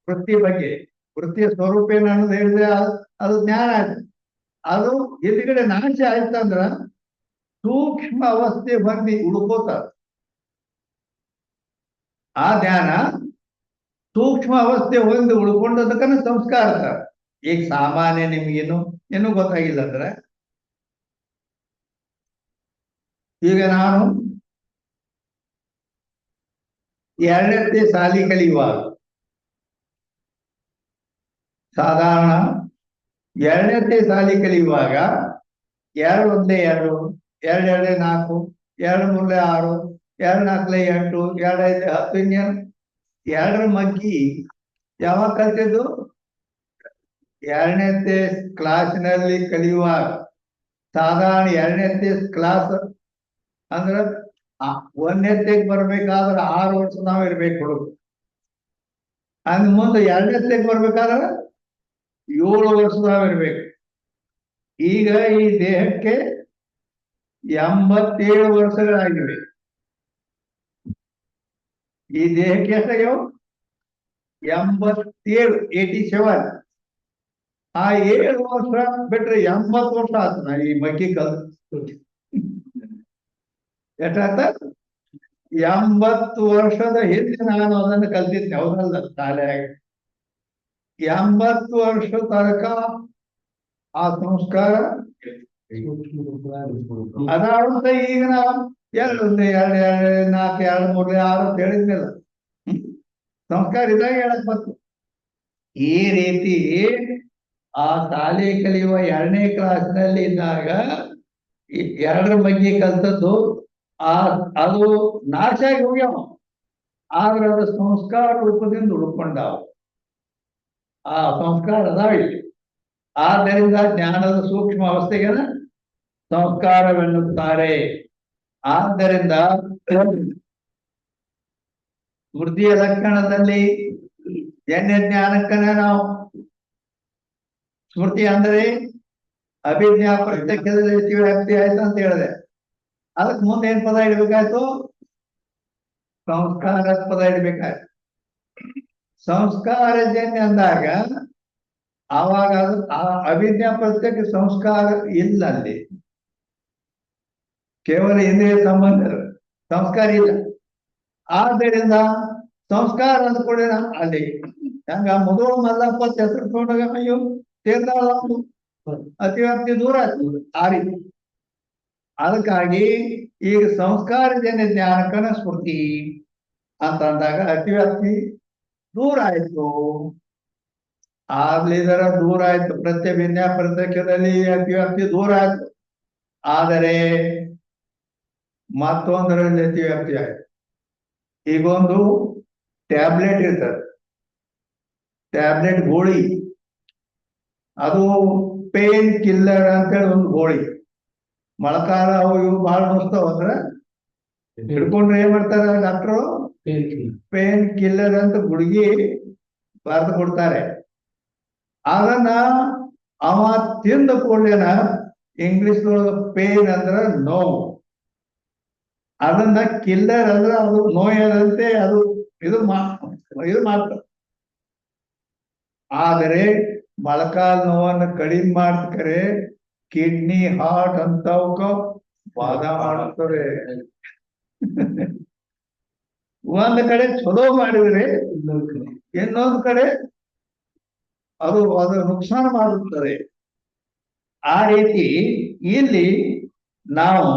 ವೃತ್ತಿ ಬಗ್ಗೆ ವೃತ್ತಿಯ ಸ್ವರೂಪ ಏನು ಅನ್ನೋದು ಹೇಳಿದ್ರೆ ಅದು ಜ್ಞಾನ ಆಯ್ತು. ಅದು ಎಲ್ಲಿಗಡೆ ನಾಶ ಆಯ್ತಂದ್ರ ಸೂಕ್ಷ್ಮ ಅವಸ್ಥೆ ಬಂದು ಉಳ್ಕೋತ. ಆ ಜ್ಞಾನ ಸೂಕ್ಷ್ಮ ಅವಸ್ಥೆ ಹೊಂದಿ ಉಳ್ಕೊಂಡದಕ್ಕನ ಸಂಸ್ಕಾರ. ಈಗ ಸಾಮಾನ್ಯ ನಿಮ್ಗೇನು ಗೊತ್ತಾಗಿಲ್ಲ ಅಂದ್ರೆ, ಈಗ ನಾನು 2ನೇ ಸಾಲಿ ಕಲಿಯುವಾಗ ಸಾಧಾರಣ 2ನೇ ಸಾಲಿ ಕಲಿಯುವಾಗ 2 × 1 = 2, 2 × 2 = 4, 2 × 3 = 6, 2 × 4 = 8, 2 × 5 = 10. ಇನ್ನೇನು 2ರ ಮಗ್ಗಿ ಯಾವಾಗ ಕಲ್ತಿದ್ದು? 2ನೇ ಕ್ಲಾಸಿನಲ್ಲಿ ಕಲಿಯುವಾಗ. ಸಾಧಾರಣ 2ನೇ ಕ್ಲಾಸ್ ಅಂದ್ರೆ 1ನೇಗೆ ಬರ್ಬೇಕಾದ್ರೆ 6 ವರ್ಷ ನಾವು ಇರ್ಬೇಕು ಹುಡುಗ. ಅಂದ ಮುಂದೆ 2ನೇಗೆ ಬರ್ಬೇಕಾದ್ರೆ 7 ವರ್ಷ ನಾವು ಇರ್ಬೇಕು. ಈಗ ಈ ದೇಹಕ್ಕೆ 87 ವರ್ಷಗಳಾಗಿವೆ. ಈ ದೇಹಕ್ಕೆ ಎಷ್ಟಾಗ್ಯಾವ? 87. ಆ 7 ವರ್ಷ ಬಿಟ್ರೆ 80 ವರ್ಷ ಆತು ನಾ ಈ ಮಗ್ಗಿ ಕಲ್ತು. ಎಷ್ಟಾತ? 80 ವರ್ಷದ ಹಿಂದೆ ನಾನು ಅದನ್ನು ಕಲ್ತಿದ್ದೆ. ಹೌದಲ್ಲ ಶಾಲೆಯಾಗ 80 ವರ್ಷ ತನಕ ಆ ಸಂಸ್ಕಾರ ಅದಾವಂತ. ಈಗ ನಾವು 2, 4, 2, 3, 6 ಅಂತ ಹೇಳಿದ್ನಲ್ಲ. ಸಂಸ್ಕಾರ ಇದ್ದಾಗ ಹೇಳಕ್ ಬಂತು. ಈ ರೀತಿ ಆ ಶಾಲೆ ಕಲಿಯುವ 2ನೇ ಕ್ಲಾಸ್ನಲ್ಲಿ ಇದ್ದಾಗ 2ರ ಬಗ್ಗೆ ಕಲ್ತದ್ದು ಅದು ನಾಶ ಆಗಿ ಹೋಗ್ಯಾವ. ಆದ್ರೆ ಅದು ಸಂಸ್ಕಾರ ರೂಪದಿಂದ ಉಳ್ಕೊಂಡಾವ. ಆ ಸಂಸ್ಕಾರ ಅದಾವ ಇಲ್ಲಿ. ಆದ್ದರಿಂದ ಜ್ಞಾನದ ಸೂಕ್ಷ್ಮ ಅವಸ್ಥೆಗೆ ಸಂಸ್ಕಾರವೆನ್ನುತ್ತಾರೆ. ಆದ್ದರಿಂದ ಸ್ಮೃತಿಯ ಲಕ್ಷಣದಲ್ಲಿ ಜನ್ಯ ಜ್ಞಾನಕ್ಕನ ನಾವು ಸ್ಮೃತಿ ಅಂದರೆ ಅಭಿಜ್ಞಾ ಪ್ರತ್ಯಕ್ಷದಲ್ಲಿ ವ್ಯಾಪ್ತಿ ಆಯ್ತು ಅಂತ ಹೇಳಿದೆ. ಅದಕ್ಕೆ ಮುಂದೆ ಏನ್ ಪದ ಇಡ್ಬೇಕಾಯ್ತು? ಸಂಸ್ಕಾರ ಪದ ಇಡ್ಬೇಕಾಯ್ತು. ಸಂಸ್ಕಾರ ಜನ್ಯ ಅಂದಾಗ ಆವಾಗ ಆ ಅಭಿಜ್ಞಾ ಪ್ರತ್ಯಕ್ಷ ಸಂಸ್ಕಾರ ಇಲ್ಲ ಅಲ್ಲಿ. ಕೇವಲ ಇಂದ್ರಿಯ ಸಂಬಂಧ ಸಂಸ್ಕಾರ ಇಲ್ಲ. ಆದ್ದರಿಂದ ಸಂಸ್ಕಾರ ಅಂದ್ಕೊಳ್ಳಿ ಅಲ್ಲಿ ಹಂಗ ಮೊದಲು ಮಲ್ಲಪ್ಪ ಹೆಸರು ತಗೊಂಡಾಗ ಅಯ್ಯೋ ತೀರ್ದಾಳ ಅತಿವ್ಯಾಪ್ತಿ ದೂರ ಆಯ್ತು ಆ ರೀತಿ. ಅದಕ್ಕಾಗಿ ಈಗ ಸಂಸ್ಕಾರ ಜನ್ಯ ಜ್ಞಾನಕ್ಕನ ಸ್ಮೃತಿ ಅಂತ ಅಂದಾಗ ಅತಿವ್ಯಾಪ್ತಿ ದೂರ ಆಯ್ತು. ಆಗ್ಲಿದರ ದೂರ ಆಯ್ತು. ಪ್ರತ್ಯಭಿಜ್ಞಾ ಪ್ರತ್ಯಕ್ಷದಲ್ಲಿ ಅತಿವ್ಯಾಪ್ತಿ ದೂರ ಆಯ್ತು. ಆದರೆ ಮತ್ತೊಂದರಲ್ಲಿ ಅತಿವ್ಯಾಪ್ತಿ ಆಯ್ತು. ಈಗೊಂದು ಟ್ಯಾಬ್ಲೆಟ್ ಇರ್ತದೆ, ಟ್ಯಾಬ್ಲೆಟ್ ಗೋಳಿ. ಅದು ಪೇನ್ ಕಿಲ್ಲರ್ ಅಂತೇಳಿ ಒಂದು ಗೋಳಿ. ಮೊಳಕಾಲ ಅವು ಇವು ಬಹಳ ನುಸ್ತಾವ ಅಂದ್ರೆ ಹಿಡ್ಕೊಂಡ್ರೆ ಏನ್ ಮಾಡ್ತಾರೆ ಡಾಕ್ಟ್ರು? ಪೇನ್ ಕಿಲ್ಲರ್ ಅಂತ ಗುಳಿಗೆ ಬರೆದು ಕೊಡ್ತಾರೆ. ಅದನ್ನ ಅವ ತಿಂದ ಕೂಡಲೇನ ಇಂಗ್ಲಿಷ್ ಪೇನ್ ಅಂದ್ರ ನೋವು, ಅದನ್ನ ಕಿಲ್ಲರ್ ಅಂದ್ರೆ ಅದು ನೋಯದಂತೆ ಅದು ಇದು ಮಾಡ್ತಾರೆ. ಆದರೆ ಮೊಳಕಾಲ್ ನೋವನ್ನು ಕಡಿಮೆ ಮಾಡ್ತಾರೆ. ಕಿಡ್ನಿ ಹಾರ್ಟ್ ಅಂತವಕ್ಕ ವಾದ ಮಾಡ್ತಾರೆ. ಒಂದ್ ಕಡೆ ಚಲೋ ಮಾಡಿದ್ರೆ ಇನ್ನೊಂದು ಕಡೆ ಅದು ನುಕ್ಸಾನ ಮಾಡುತ್ತದೆ. ಆ ರೀತಿ ಇಲ್ಲಿ ನಾವು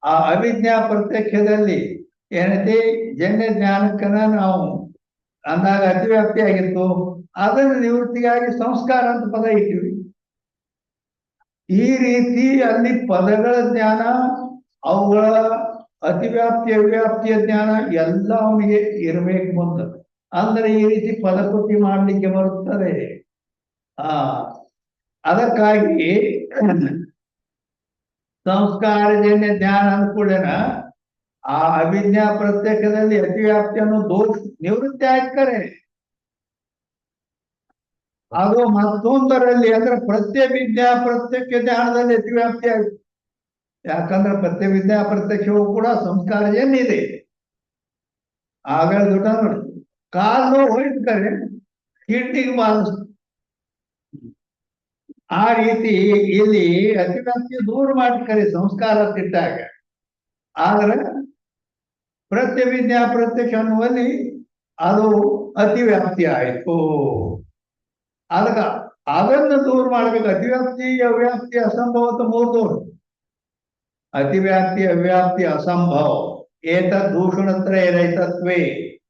ಆ ಅಭಿಜ್ಞಾ ಪ್ರತ್ಯಕ್ಷದಲ್ಲಿ ಏನೈತಿ ಜನ್ಯ ಜ್ಞಾನಕ್ಕನ ನಾವು ಅಂದಾಗ ಅತಿವ್ಯಾಪ್ತಿ ಆಗಿತ್ತು. ಅದರ ನಿವೃತ್ತಿಗಾಗಿ ಸಂಸ್ಕಾರ ಅಂತ ಪದ ಇಟ್ಟಿವಿ. ಈ ರೀತಿ ಅಲ್ಲಿ ಪದಗಳ ಜ್ಞಾನ, ಅವುಗಳ ಅತಿವ್ಯಾಪ್ತಿ ಅವ್ಯಾಪ್ತಿಯ ಜ್ಞಾನ ಎಲ್ಲ ಅವನಿಗೆ ಇರಬೇಕು ಮುಂದೆ. ಅಂದ್ರೆ ಈ ರೀತಿ ಪದಕೃತಿ ಮಾಡಲಿಕ್ಕೆ ಬರುತ್ತದೆ. ಅದಕ್ಕಾಗಿ ಸಂಸ್ಕಾರಜನ್ಯ ಜ್ಞಾನ ಅಂದ್ಕೂಡೇನ ಆ ಅಭಿಜ್ಞಾ ಪ್ರತ್ಯಕ್ಷದಲ್ಲಿ ಅತಿವ್ಯಾಪ್ತಿಯನ್ನು ದೋಷ ನಿವೃತ್ತಿ ಆಗ್ತಾರೆ. ಅದು ಮತ್ತೊಂದರಲ್ಲಿ ಅಂದ್ರೆ ಪ್ರತ್ಯಭಿಜ್ಞಾ ಪ್ರತ್ಯಕ್ಷ ಜ್ಞಾನದಲ್ಲಿ ಅತಿವ್ಯಾಪ್ತಿ ಆಗುತ್ತೆ. ಯಾಕಂದ್ರೆ ಪ್ರತ್ಯಭಿಜ್ಞಾ ಪ್ರತ್ಯಕ್ಷವೂ ಕೂಡ ಸಂಸ್ಕಾರಜನ್ಯ ಇದೆ. ಆಗ ದುಡ್ಡ ನೋಡಿ ಕಾಲು ಹೋಯ್ತಾರೆ, ಕಿಡ್ನಿಗೆ ಬಾರಿಸ್ತಾರೆ. ಆ ರೀತಿ ಇಲ್ಲಿ ಅತಿವ್ಯಾಪ್ತಿ ದೂರ ಮಾಡ್ತಾರೆ ಸಂಸ್ಕಾರ ತಿಟ್ಟಾಗ. ಆದ್ರೆ ಪ್ರತ್ಯಭಿಜ್ಞಾ ಪ್ರತ್ಯಕ್ಷ ಅನ್ನುವಲ್ಲಿ ಅದು ಅತಿವ್ಯಾಪ್ತಿ ಆಯ್ತು. ಅದಕ್ಕ ಅದನ್ನು ದೂರ ಮಾಡ್ಬೇಕು. ಅತಿವ್ಯಾಪ್ತಿ ಅವ್ಯಾಪ್ತಿ ಅಸಂಭವದ 3 ದೂರ. ಅತಿವ್ಯಾಪ್ತಿ ಅವ್ಯಾಪ್ತಿ ಅಸಂಭವ ಏತದ್ ದೂಷಣತ್ರಯ ರಹಿತತ್ವೇ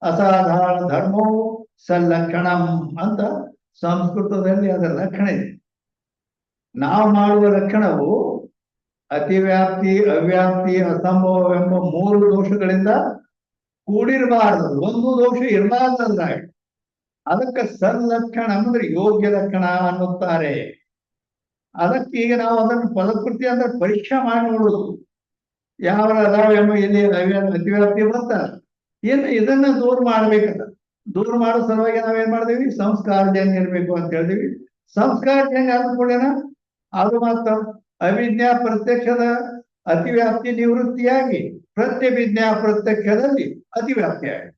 ಅಸಾಧಾರಣ ಧರ್ಮವು ಸಲ್ಲಕ್ಷಣಂ ಅಂತ ಸಂಸ್ಕೃತದಲ್ಲಿ ಅದರ ಲಕ್ಷಣ ಇದೆ. ನಾವು ಮಾಡುವ ಲಕ್ಷಣವು ಅತಿವ್ಯಾಪ್ತಿ ಅವ್ಯಾಪ್ತಿ ಅಸಂಭವವೆಂಬ 3 ದೋಷಗಳಿಂದ ಕೂಡಿರಬಾರದು. ಒಂದು ದೋಷ ಇರಬಾರ್ದಂದಾಗ ಅದಕ್ಕೆ ಸಲ್ಲಕ್ಷಣ ಅಂದ್ರೆ ಯೋಗ್ಯ ಲಕ್ಷಣ ಅನ್ನುತ್ತಾರೆ. ಅದಕ್ಕೆ ಈಗ ನಾವು ಅದನ್ನು ಪದಕೃತಿ ಅಂದ್ರೆ ಪರೀಕ್ಷೆ ಮಾಡಿ ನೋಡುದು. ಯಾವ ಅದಾವ ಎಲ್ಲಿ ಅತಿವ್ಯಾಪ್ತಿ ಬರ್ತಾರ, ಏನು ಇದನ್ನ ದೂರ ಮಾಡ್ಬೇಕಂತ. ದೂರ ಮಾಡೋ ಸಲುವಾಗಿ ನಾವೇನ್ ಮಾಡಿದೀವಿ? ಸಂಸ್ಕಾರಜನ್ಯ ಇರ್ಬೇಕು ಅಂತ ಹೇಳಿದೀವಿ. ಸಂಸ್ಕಾರಜನ್ಯ ಅಂದ್ಕೊಳ್ಳೇನ ಅದು ಮಾತ್ರ ಅವಿದ್ಯಾ ಪ್ರತ್ಯಕ್ಷದ ಅತಿವ್ಯಾಪ್ತಿ ನಿವೃತ್ತಿಯಾಗಿ ಪ್ರತ್ಯಭಿಜ್ಞಾ ಪ್ರತ್ಯಕ್ಷದಲ್ಲಿ ಅತಿವ್ಯಾಪ್ತಿಯಾಗಿ.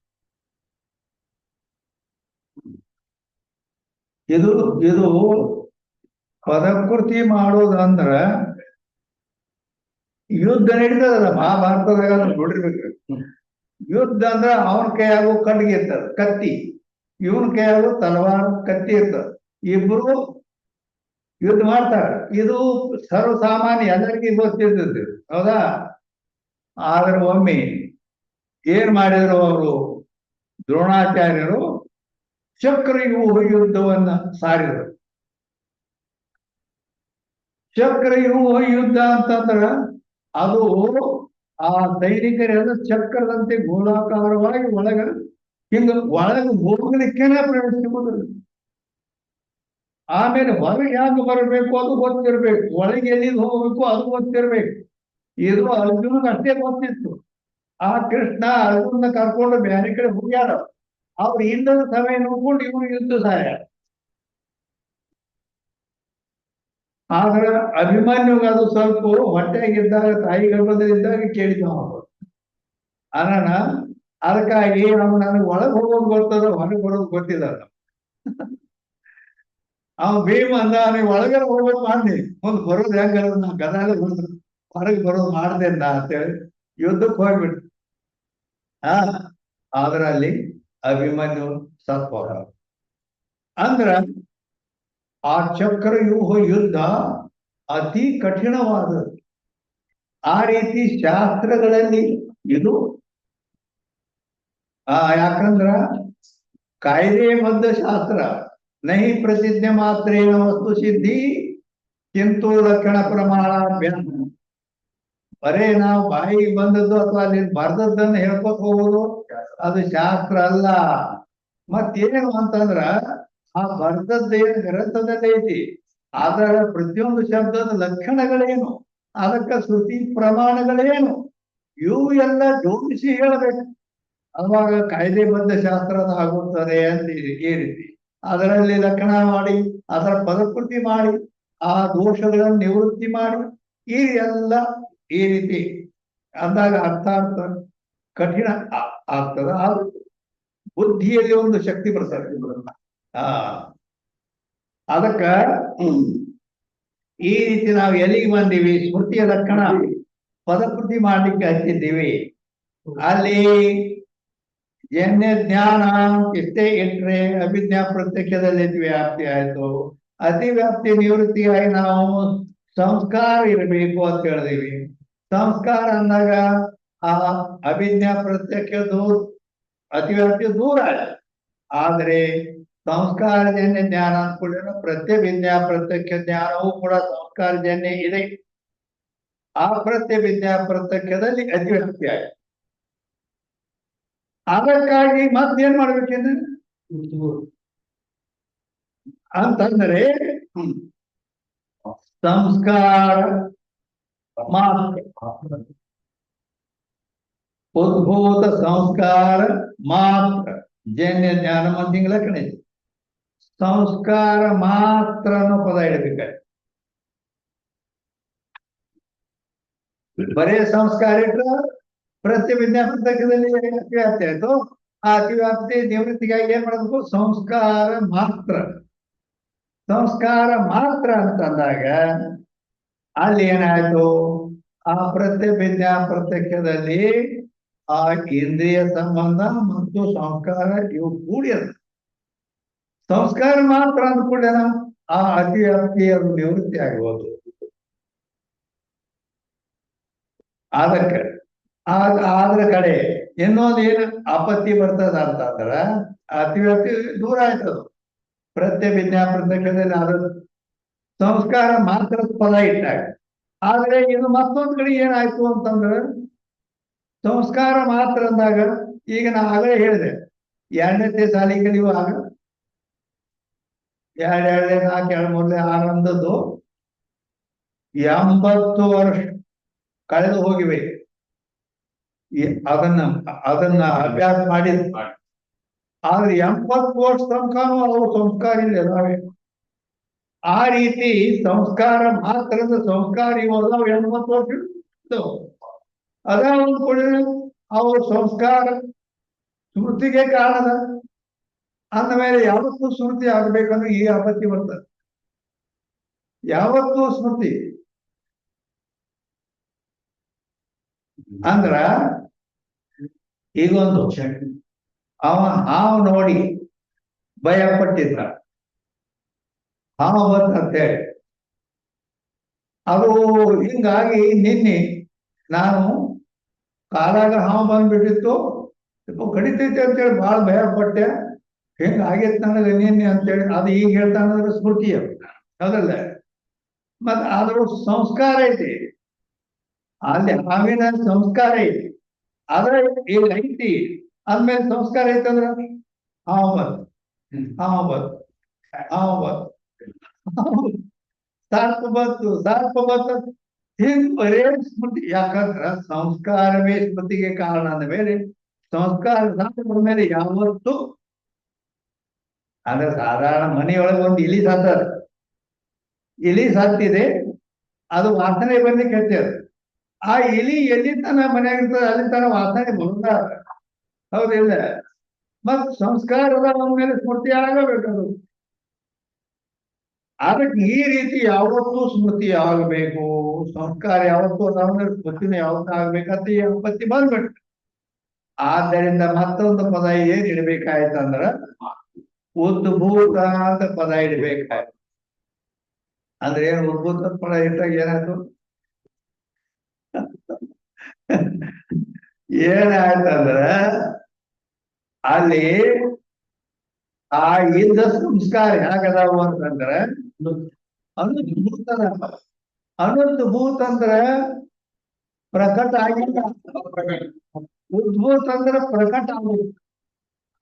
ಇದು ಇದು ಪದಕೃತಿ ಮಾಡೋದಂದ್ರ ಯುದ್ಧ ನಡೀತದಲ್ಲ, ಮಹಾಭಾರತದಾಗ ನೋಡಿರ್ಬೇಕು. ಯುದ್ಧ ಅಂದ್ರ ಅವನ ಕೈಯಾಗು ಕಡ್ಗಿ ಇರ್ತದ, ಕತ್ತಿ, ಇವನ್ ಕೈಯಾಗು ತಲವಾರ್ ಕತ್ತಿ ಇರ್ತದ, ಇಬ್ರು ಯುದ್ಧ ಮಾಡ್ತಾರ. ಇದು ಸರ್ವಸಾಮಾನ್ಯ, ಎಲ್ಲರಿಗೂ ಗೊತ್ತಿರ್ತದೆ, ಹೌದಾ? ಆದ್ರೆ ಒಮ್ಮೆ ಏನ್ ಮಾಡಿದ್ರು ಅವರು ದ್ರೋಣಾಚಾರ್ಯರು, ಚಕ್ರವ್ಯೂಹ ಯುದ್ಧವನ್ನ ಸಾರಿದರು. ಚಕ್ರವ್ಯೂಹ ಯುದ್ಧ ಅಂತಂದ್ರ ಅದು ಆ ಸೈನಿಕರೆಲ್ಲ ಚಕ್ರದಂತೆ ಗೋಲಾಕಾರವಾಗಿ ಒಳಗ ಹೋಗ್ಲಿಕ್ಕೇನೆ ಪ್ರವೇಶಿಸುವುದಿಲ್ಲ. ಆಮೇಲೆ ಹೊರಗೆ ಯಾಕೆ ಬರಬೇಕು ಅದು ಗೊತ್ತಿರ್ಬೇಕು, ಒಳಗೆ ಎಲ್ಲಿಂದ ಹೋಗ್ಬೇಕು ಅದು ಗೊತ್ತಿರ್ಬೇಕು. ಇದು ಅರ್ಜುನಗೆ ಅಷ್ಟೇ ಗೊತ್ತಿತ್ತು. ಆ ಕೃಷ್ಣ ಅರ್ಜುನ ಕರ್ಕೊಂಡು ಬೇರೆ ಕಡೆ ಹೋಗ್ಯಾರ. ಅವ್ರು ಇಲ್ಲದ ಸಮಯ ನೋಡ್ಕೊಂಡು ಇವ್ರು ಯುದ್ಧ ಸಹಾಯ. ಆದ್ರೆ ಅಭಿಮನ್ಯುಗೆ ಅದು ಸ್ವಲ್ಪ ಹೊಟ್ಟೆಗಿದ್ದಾಗ, ತಾಯಿ ಗರ್ಭದಲ್ಲಿದ್ದಾಗ ಕೇಳಿದ್ದ ಅನನ. ಅದಕ್ಕಾಗಿ ಅವ್ನು ನನಗೆ ಒಳಗೆ ಹೋಗೋದು ಗೊತ್ತದ, ಹೊರಗೆ ಬರೋದು ಗೊತ್ತಿಲ್ಲ. ಅವ್ನು ಭೀಮ ಅಂದ, ನೀವು ಒಳಗಡೆ ಹೋಗೋದು ಮಾಡಿ, ಮುಂದೆ ಬರೋದು ಹೆಂಗ ನಾ ಗದಾಲ ಬಂದ್ರು, ಹೊರಗೆ ಬರೋದು ಮಾಡ್ದೆ ಅಂತೇಳಿ ಯುದ್ಧಕ್ಕೆ ಹೋಗ್ಬಿಟ್ಟು ಆದ್ರ ಅಲ್ಲಿ ಅಭಿಮನ್ಯು ಸತ್ವರ. ಅಂದ್ರ ಆ ಚಕ್ರವ್ಯೂಹ ಯುದ್ಧ ಅತಿ ಕಠಿಣವಾದದ್ದು. ಆ ರೀತಿ ಶಾಸ್ತ್ರಗಳಲ್ಲಿ ಇದು ಯಾಕಂದ್ರ ಕಾಯ್ದೆಬದ್ಧ ಶಾಸ್ತ್ರ. ನಹಿ ಪ್ರಸಿದ್ಧ ಮಾತ್ರೇನ ವಸ್ತು ಸಿದ್ಧಿ ಕಿಂತು ಲಕ್ಷಣ ಪ್ರಮಾಣ. ಬರೇ ನಾವು ಬಾಯಿಗೆ ಬಂದದ್ದು ಅಥವಾ ಅಲ್ಲಿ ಬರ್ದದ್ದನ್ನು ಹೇಳ್ಕೊತ ಹೋಗುದು ಅದು ಶಾಸ್ತ್ರ ಅಲ್ಲ. ಮತ್ತೇನು ಅಂತಂದ್ರ ಆ ಬರ್ದದ್ದೇನು ಗ್ರಂಥದಲ್ಲೇ ಐತಿ, ಅದರ ಪ್ರತಿಯೊಂದು ಶಬ್ದದ ಲಕ್ಷಣಗಳೇನು, ಅದಕ್ಕೆ ಶ್ರುತಿ ಪ್ರಮಾಣಗಳೇನು, ಇವು ಎಲ್ಲ ಜೋಡಿಸಿ ಹೇಳಬೇಕು. ಅವಾಗ ಕಾಯ್ದೆಬದ್ಧ ಶಾಸ್ತ್ರದ ಆಗುತ್ತದೆ ಅಂತ ಈ ರೀತಿ ಅದರಲ್ಲಿ ಲಕ್ಷಣ ಮಾಡಿ, ಅದರ ಪದಕೃತಿ ಮಾಡಿ, ಆ ದೋಷಗಳನ್ನು ನಿವೃತ್ತಿ ಮಾಡಿ, ಈ ಎಲ್ಲ ಈ ರೀತಿ ಅಂದಾಗ ಅರ್ಥಾರ್ಥ ಕಠಿಣ ಆಗ್ತದ. ಅದು ಬುದ್ಧಿಯಲ್ಲಿ ಒಂದು ಶಕ್ತಿ ಬರ್ತದೆ. ಅದಕ್ಕ ಈ ರೀತಿ ನಾವು ಎಲ್ಲಿಗೆ ಬಂದೀವಿ, ಸ್ಮೃತಿಯ ಲಕ್ಷಣ ಪದಕೃತಿ ಮಾಡ್ಲಿಕ್ಕೆ ಹಚ್ಚಿದ್ದೀವಿ. ಅಲ್ಲಿ ಜನ್ಯ ಜ್ಞಾನ ಇಷ್ಟೇ ಇಟ್ರೆ ಅಭಿಜ್ಞಾ ಪ್ರತ್ಯಕ್ಷದಲ್ಲಿ ವ್ಯಾಪ್ತಿ ಆಯ್ತು. ಅತಿವ್ಯಾಪ್ತಿ ನಿವೃತ್ತಿಯಾಗಿ ನಾವು ಸಂಸ್ಕಾರ ಇರಬೇಕು ಅಂತ ಹೇಳಿದೀವಿ. ಸಂಸ್ಕಾರ ಅಂದಾಗ ಆ ಅಭಿಜ್ಞಾ ಪ್ರತ್ಯಕ್ಷ ಅತಿವ್ಯಾಪ್ತಿ ದೂರ ಆಯ್ತು. ಆದ್ರೆ ಸಂಸ್ಕಾರಜನ್ಯ ಜ್ಞಾನ ಅಂದ್ಕೊಳ್ಳಿ, ಪ್ರತ್ಯಭಿಜ್ಞಾ ಪ್ರತ್ಯಕ್ಷ ಜ್ಞಾನವೂ ಕೂಡ ಸಂಸ್ಕಾರಜನ್ಯ ಇದೆ. ಆ ಪ್ರತ್ಯಭಿಜ್ಞಾ ಪ್ರತ್ಯಕ್ಷದಲ್ಲಿ ಅತಿವ್ಯಾಪ್ತಿ ಆಯ್ತು. ಅದಕ್ಕಾಗಿ ಮತ್ತೇನ್ ಮಾಡ್ಬೇಕೇನು ಅಂತಂದ್ರೆ ಸಂಸ್ಕಾರ ಮಾತ್ರ, ಉದ್ಭೂತ ಸಂಸ್ಕಾರ ಮಾತ್ರ ಜನ್ಯ ಜ್ಞಾನ ಮಂದಿಗಳ ಕಣೆ. ಸಂಸ್ಕಾರ ಮಾತ್ರ ಅನ್ನೋ ಪದ ಇಡಬೇಕಾಯ್ತು. ಬರೇ ಸಂಸ್ಕಾರ ಇಟ್ರ ಪ್ರತ್ಯಭಿಜ್ಞಾ ಪ್ರತ್ಯಕ್ಷದಲ್ಲಿ ಅತಿವ್ಯಾಪ್ತಿ ಆಯ್ತು. ಆ ಅತಿವ್ಯಾಪ್ತಿ ನಿವೃತ್ತಿಗಾಗಿ ಏನ್ ಮಾಡಬೇಕು, ಸಂಸ್ಕಾರ ಮಾತ್ರ. ಸಂಸ್ಕಾರ ಮಾತ್ರ ಅಂತಂದಾಗ ಅಲ್ಲಿ ಏನಾಯ್ತು, ಆ ಪ್ರತ್ಯಭಿಜ್ಞಾ ಪ್ರತ್ಯಕ್ಷದಲ್ಲಿ ಆ ಇಂದ್ರಿಯ ಸಂಬಂಧ ಮತ್ತು ಸಂಸ್ಕಾರ ಇವು ಕೂಡಿ ಅದ. ಸಂಸ್ಕಾರ ಮಾತ್ರ ಅಂದ್ಕೊಂಡೇನ ಆ ಅತಿವ್ಯಾಪ್ತಿ ಅದು ನಿವೃತ್ತಿ ಆಗ್ಬೋದು. ಅದಕ್ಕೆ ಆದ್ರ ಕಡೆ ಇನ್ನೊಂದು ಏನು ಆಪತ್ತಿ ಬರ್ತದ ಅಂತಂದ್ರ ಅತಿವ್ಯಾಪ್ತಿ ದೂರ ಆಯ್ತದ. ಪ್ರತ್ಯಭಿಜ್ಞಾ ಪ್ರತ್ಯಕ್ಷದಲ್ಲಿ ಅದು ಸಂಸ್ಕಾರ ಮಾತ್ರ ಪದ ಇಟ್ಟಾಗ. ಆದ್ರೆ ಇದು ಮತ್ತೊಂದ್ ಕಡೆ ಏನಾಯ್ತು ಅಂತಂದ್ರೆ ಸಂಸ್ಕಾರ ಮಾತ್ರ ಅಂದಾಗ ಈಗ ನಾ ಆಗಲೇ ಹೇಳಿದೆ, 2ನೇ ಸಾಲಿ ಕಲಿಯುವಾಗ 2 4 3 6 ಅಂದದ್ದು 80 ವರ್ಷ ಕಳೆದು ಹೋಗಿವೆ. ಅದನ್ನ ಅಭ್ಯಾಸ ಮಾಡಿದ್. ಆದ್ರೆ 80 ವರ್ಷ ತನಕನೂ ಅವು ಸಂಸ್ಕಾರ ಇಲ್ಲ ನಾವೇ. ಆ ರೀತಿ ಸಂಸ್ಕಾರ ಮಾತ್ರದ ಸಂಸ್ಕಾರ ಇವಾಗ 80 ವರ್ಷ ಇದು ಅದ ಒಂದು ಕೂಡ ಅವ್ರ ಸಂಸ್ಕಾರ ಸ್ಮೃತಿಗೆ ಕಾರಣದ ಅಂದಮೇಲೆ ಯಾವತ್ತೂ ಸ್ಮೃತಿ ಆಗ್ಬೇಕಂದ್ರೆ ಈ ಆಪತ್ತಿ ಬರ್ತದೆ. ಯಾವತ್ತೂ ಸ್ಮೃತಿ ಅಂದ್ರ ಈಗೊಂದು ಅವ ಹಾವು ನೋಡಿ ಭಯ ಪಟ್ಟಿದ್ದ, ಹಾವು ಬಂತಂತೇಳಿ. ಅದು ಹಿಂಗಾಗಿ ನಿನ್ನೆ ನಾನು ಕಾಲಾಗ ಹಾವು ಬಂದ್ಬಿಟ್ಟಿತ್ತು, ಕಡಿತೈತೆ ಅಂತೇಳಿ ಬಹಳ ಭಯ ಪಟ್ಟೆ. ಹಿಂಗ ಆಗೈತೆ ನನಗೆ ನಿನ್ನೆ ಅಂತೇಳಿ ಅದು ಈಗ ಹೇಳ್ತಾನಂದ್ರೆ ಸ್ಮೃತಿ ಅದು, ಹೌದಲ್ಲ? ಮತ್ ಅದ್ರ ಸಂಸ್ಕಾರ ಐತಿ, ಅಲ್ಲಿ ಹಾವಿನ ಸಂಸ್ಕಾರ ಐತಿ, ಅದ್ರ ಈಗ ಐತಿ ಅಂದ್ಮೇಲೆ ಸಂಸ್ಕಾರ ಐತಂದ್ರ ಹಾವು ಬಂತು, ಹಾವು ಬಂತು, ಹಾವು ಬಂತು, ಸರ್ಪ ಬಂತು ಹಿಂಗ್ ಬರೇ ಸ್ಮೃತಿ. ಯಾಕಂದ್ರ ಸಂಸ್ಕಾರವೇ ಸ್ಮೃತಿಗೆ ಕಾರಣ ಅಂದ ಮೇಲೆ ಸಂಸ್ಕಾರ ಮೇಲೆ ಯಾವತ್ತು ಅಂದ್ರೆ ಸಾಧಾರಣ ಮನೆಯೊಳಗೆ ಒಂದು ಇಲಿ ಸತ್ತದ, ಇಲಿ ಸತ್ತಿದೆ, ಅದು ವಾಸನೆ ಬರ್ಲಿಕ್ಕೆ ಹಚ್ಚಾರ. ಆ ಇಲಿ ಎಲ್ಲಿ ತನ ಮನೆಯಾಗ ಇರ್ತದೆ ಅಲ್ಲಿ ತನ ವಾಸನೆ ಬರುದ, ಹೌದಿಲ್ಲ? ಮತ್ ಸಂಸ್ಕಾರದ ಮೇಲೆ ಸ್ಮೃತಿ ಆಗಬೇಕದು. ಅದಕ್ಕೆ ಈ ರೀತಿ ಯಾವತ್ತೂ ಸ್ಮೃತಿ ಆಗಬೇಕು, ಸಂಸ್ಕಾರ ಯಾವತ್ತೂ ಅದಾವ, ಸ್ಮೃತಿನ ಯಾವತ್ತೂ ಆಗ್ಬೇಕಂತ ಈ ಆಪತ್ತಿ ಬಂದ್ಬಿಟ್ಟು. ಆದ್ದರಿಂದ ಮತ್ತೊಂದು ಪದ ಏನ್ ಇಡ್ಬೇಕಾಯ್ತಂದ್ರ ಉದ್ಭೂತ ಅಂತ ಪದ ಇಡ್ಬೇಕಾಯ್ತು. ಅಂದ್ರೆ ಏನ್ ಉದ್ಭೂತ ಪದ ಇಟ್ಟಾಗ ಏನಾಯ್ತು? ಏನಾಯ್ತಂದ್ರ ಅಲ್ಲಿ ಆ ಇದ್ದ ಸಂಸ್ಕಾರ ಹೇಗದಾವು ಅಂತಂದ್ರ ಅನುದ್ಭೂತದ. ಅನುದ್ಭೂತ ಅಂದ್ರ ಪ್ರಕಟ ಆಗಿಲ್ಲ, ಉದ್ಭೂತ ಅಂದ್ರ ಪ್ರಕಟ ಆಗುದು.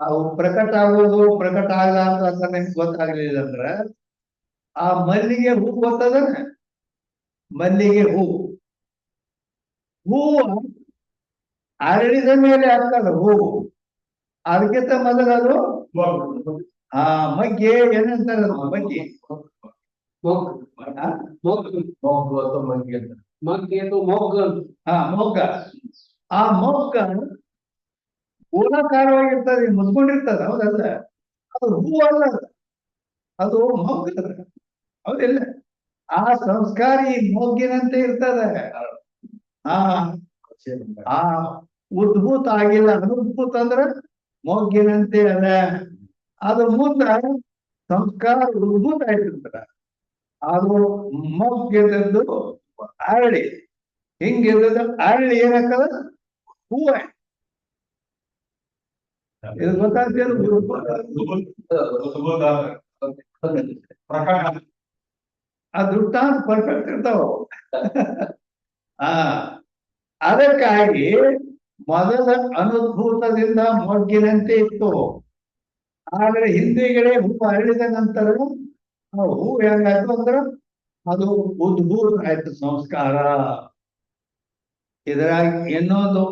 ಅವು ಪ್ರಕಟ ಆಗೋದು ಪ್ರಕಟ ಆಗಲ್ಲ ಅಂತ ನಿಮ್ಗೆ ಗೊತ್ತಾಗ್ಲಿಲ್ಲ ಅಂದ್ರ ಆ ಮಲ್ಲಿಗೆ ಹೂ ಗೊತ್ತದನ? ಮಲ್ಲಿಗೆ ಹೂ ಅರಳಿದ ಮೇಲೆ ಆಗ್ತದ ಹೂ. ಅದಕ್ಕಿಂತ ಮೊದಲದು ಮಗ್ಗೆ ಏನಂತಾರ, ಮಗ್ಗೆ ಮೊಗ್ಗ. ಆ ಮೊಗ್ಗ ಗೋಳಾಕಾರವಾಗಿರ್ತದೆ, ಮುದ್ಕೊಂಡಿರ್ತದ, ಹೌದಲ್ಲ? ಅದು ಹೂ ಅಲ್ಲ, ಅದು ಮೊಗ್ಗ, ಹೌದಿಲ್ಲ? ಆ ಸಂಸ್ಕಾರಿ ಮೊಗ್ಗಿನಂತೆ ಇರ್ತದೆ. ಆ ಉದ್ಭೂತ ಆಗಿಲ್ಲ. ಅನುದ್ಭೂತ ಅಂದ್ರ ಮೊಗ್ಗಿನಂತೆ ಅದ. ಅದು ಮುಂದ ಸಂಸ್ಕಾರ ಉದ್ಭೂತ ಆಗಿರ್ತದ. ಅದು ಮೊಗ್ಗಿದ್ದದ್ದು ಅರಳಿ, ಹಿಂಗಿದ್ದದ್ದು ಅರಳಿ ಏನಾಗ್ತದ? ಹೂವ. ಇದು ಗೊತ್ತಾಗ್ತಿಲ್ಲ? ಅದು ಪರ್ಫೆಕ್ಟ್ ಇರ್ತಾವ. ಅದಕ್ಕಾಗಿ ಮೊದಲ ಅನುದ್ಭೂತದಿಂದ ಮೊಗ್ಗಿನಂತೆ ಇತ್ತು. ಆದ್ರೆ ಹಿಂದೆಗಡೆ ಹೂ ಅರಳಿದ ನಂತರ ಹೂ ಹೆಂಗಾಯ್ತು ಅಂದ್ರ ಅದು ಉದ್ಭೂತ ಆಯ್ತು ಸಂಸ್ಕಾರ. ಇದರಾಗಿ ಇನ್ನೊಂದು,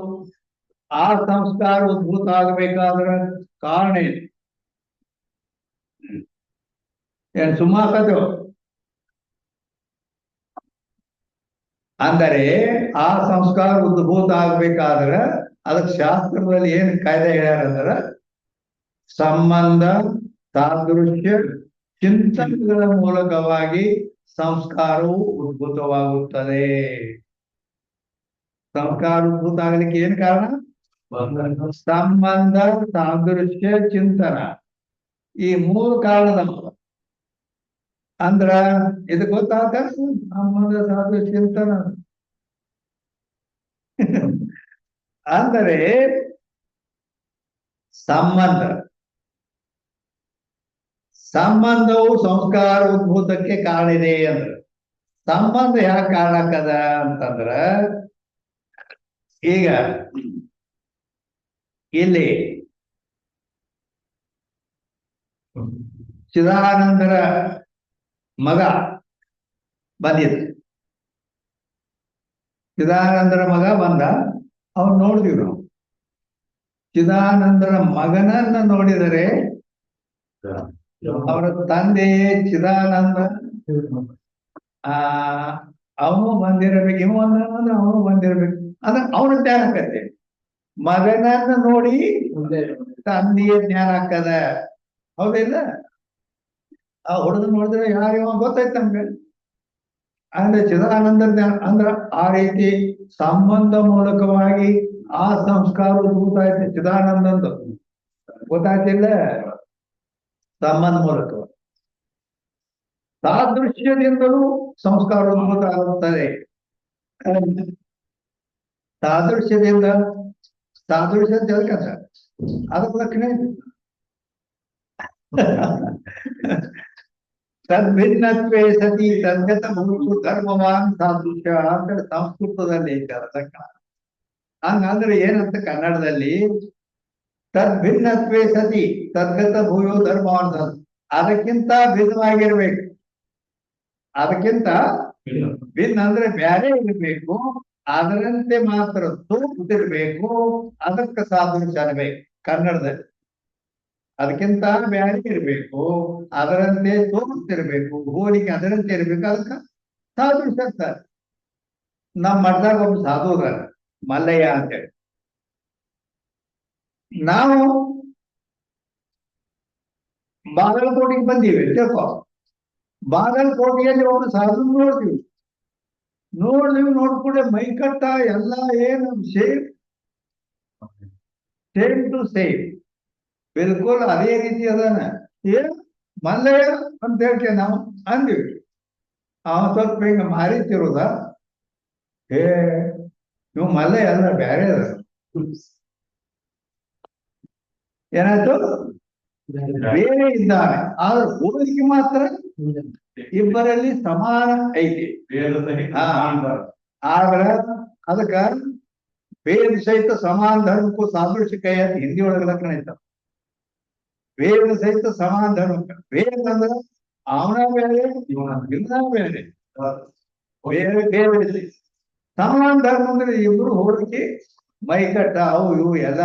ಆ ಸಂಸ್ಕಾರ ಉದ್ಭೂತ ಆಗಬೇಕಾದ್ರ ಕಾರಣ ಏನ್ ಸುಮ್ಮಾಕದು? ಅಂದರೆ ಆ ಸಂಸ್ಕಾರ ಉದ್ಭೂತ ಆಗ್ಬೇಕಾದ್ರ ಅದಕ್ಕೆ ಶಾಸ್ತ್ರದಲ್ಲಿ ಏನ್ ಕಾಯ್ದೆ ಹೇಳ್ಯಾರಂದ್ರ ಸಂಬಂಧ ಸಾದೃಶ್ಯ ಚಿಂತನೆಗಳ ಮೂಲಕವಾಗಿ ಸಂಸ್ಕಾರವು ಉದ್ಭೂತವಾಗುತ್ತದೆ. ಸಂಸ್ಕಾರ ಉದ್ಭೂತ ಆಗ್ಲಿಕ್ಕೆ ಏನ್ ಕಾರಣ? ಸಂಬಂಧ ಸಾದೃಶ್ಯ ಚಿಂತನ, ಈ ಮೂರು ಕಾರಣದ. ಅಂದ್ರ ಇದು ಗೊತ್ತಾಗ ಸಂಬಂಧ ಸಾದೃಶ್ಯ ಚಿಂತನ ಅಂದರೆ ಸಂಬಂಧವು ಸಂಸ್ಕಾರ ಉದ್ಭೂತಕ್ಕೆ ಕಾರಣ ಇದೆ ಅಂದ್ರೆ ಸಂಬಂಧ ಯಾಕೆ ಕಾರಣ ಆಕದ ಅಂತಂದ್ರ, ಈಗ ಇಲ್ಲಿ ಚಿದಾನಂದರ ಮಗ ಬಂದಿದ್ದ. ಚಿದಾನಂದರ ಮಗ ಬಂದ, ಅವನು ನೋಡಿದ್ವಿ ನಾವು. ಚಿದಾನಂದರ ಮಗನನ್ನ ನೋಡಿದರೆ ಅವರ ತಂದೆಯೇ ಚಿದಾನಂದ ಅವನು ಬಂದಿರಬೇಕು, ಇವ ಅಂದ್ರೆ ಅವನು ಬಂದಿರ್ಬೇಕು ಅಂದ್ರೆ ಅವನ ಜ್ಞಾನ ಆಕತ್ತೆ. ಮಗನನ್ನ ನೋಡಿ ತಂದೆಯ ಜ್ಞಾನ ಆಕ್ಕದ. ಹೌದಿಲ್ಲ? ಆ ಹುಡುಗ ನೋಡಿದ್ರೆ ಯಾರಿವ ಗೊತ್ತಾಯ್ತು ನಮ್ಗೆ. ಅಂದ್ರೆ ಚಿದಾನಂದ ಜ್ಞಾನ ಅಂದ್ರ ಆ ರೀತಿ ಸಂಬಂಧ ಮೂಲಕವಾಗಿ ಆ ಸಂಸ್ಕಾರ ಉದ್ಭೂತ ಆಯ್ತು ಚಿದಾನಂದಂದು. ಗೊತ್ತಾಯ್ತಿಲ್ಲ? ಸಂಬಂಧ ಮೂಲಕ ಸಾದೃಶ್ಯದಿಂದಲೂ ಸಂಸ್ಕಾರ ಉದ್ಭೂತ ಆಗುತ್ತದೆ. ಸಾದೃಶ್ಯದಿಂದ ಸಾದೃಶ್ಯ ಅಂತ ಹೇಳ್ಕಂತ ಅದಕ್ಕೆ ಲಕ್ಷಣ ಇದೆ. ತದ್ಭಿನ್ನತ್ವೇ ಸತಿ ತದ್ಗತ ಭೂತು ಧರ್ಮವಾನ್ ಸಾದೃಶ್ಯ ಅಂತ ಸಂಸ್ಕೃತದಲ್ಲಿ ಐತೆ ಲಕ್ಷಣ. ಹಂಗಂದ್ರೆ ಏನಂತ ಕನ್ನಡದಲ್ಲಿ ತದ್ಭಿನ್ನತ್ವೇ ಸತಿ ತದ್ಗತ ಭೂಯೋ ಧರ್ಮವಾನ್ ಅದಕ್ಕಿಂತ ಭಿನ್ನವಾಗಿರ್ಬೇಕು. ಅದಕ್ಕಿಂತ ಭಿನ್ನ ಅಂದ್ರೆ ಬ್ಯಾರೆ ಇರಬೇಕು, ಅದರಂತೆ ಮಾತ್ರ ತೋರ್ತಿರ್ಬೇಕು. ಅದಕ್ಕೆ ಸಾದೃಶ್ಯ ಅನ್ಬೇಕು ಕನ್ನಡದಲ್ಲಿ. ಅದಕ್ಕಿಂತ ಬ್ಯಾರೆ ಇರ್ಬೇಕು, ಅದರಂತೆ ತೋರಿಸ್ತಿರ್ಬೇಕು, ಹೋಲಿಕೆ ಅದರಂತೆ ಇರ್ಬೇಕು, ಅದಕ್ಕೆ ಸಾದೃಶ್ಯ ಅಂತಾರೆ. ನಮ್ಮ ಮಠದಾಗ ಒಬ್ಬ ಸಾಧು ಅದಾರ, ಮಲ್ಲಯ್ಯ ಅಂತೇಳಿ. ನಾವು ಬಾಗಲಕೋಟೆಗೆ ಬಂದೀವಿ ತಿಳ್ಕೊ. ಬಾಗಲಕೋಟೆಯಲ್ಲಿ ಒಬ್ಬ ಸಾಧು ನೋಡ್ತೀವಿ. ನೋಡ್ಕೊಂಡೆ ಮೈಕಟ್ಟ ಎಲ್ಲ ಏನು ಸೇಮ್ ಟು ಸೇಮ್, ಬಿಲ್ಕುಲ್ ಅದೇ ರೀತಿ ಅದಾನ. ಏನ್ ಮಲ್ಲಯ್ಯ ಅಂತ ಹೇಳ್ತೇವೆ ನಾವು ಅಂದಿವಿ. ಸ್ವಲ್ಪ ಹಿಂಗ ಮಾರಿತಿರೋದ, ನೀವು ಮಲ್ಲಯ್ಯ ಅಲ್ಲ ಬ್ಯಾರೆ ಅದ. ಏನಾಯ್ತು? ಬೇರೆ ಇದ್ದಾನೆ, ಆದ್ರೆ ಹೋಲಿಕೆ ಮಾತ್ರ ಇಬ್ಬರಲ್ಲಿ ಸಮಾನ ಐತಿ. ಆದ್ರ ಅದಕ್ಕ ವೇದ ಸಹಿತ ಸಮಾನ ಧರ್ಮಕ್ಕೂ ಸಾದೃಶ್ಯ ಕೈ ಅಂತ ಹಿಂದಿ ಒಳಗೆ ಲಕ್ಷಣ ಐತ. ವೇದ ಸಹಿತ ಸಮಾನ ಧರ್ಮಕ್ಕ ವೇದ ಅಂದ್ರ ಅವನ ಬೇರೆ ಇವನ ಬೇರೆ, ಬೇರೆ ಬೇರೆ. ಸಮಾನ ಧರ್ಮ ಅಂದ್ರೆ ಇಬ್ರು ಹೋಲಿಕೆ ಮೈಕಟ್ಟ ಅವು ಇವು ಎಲ್ಲ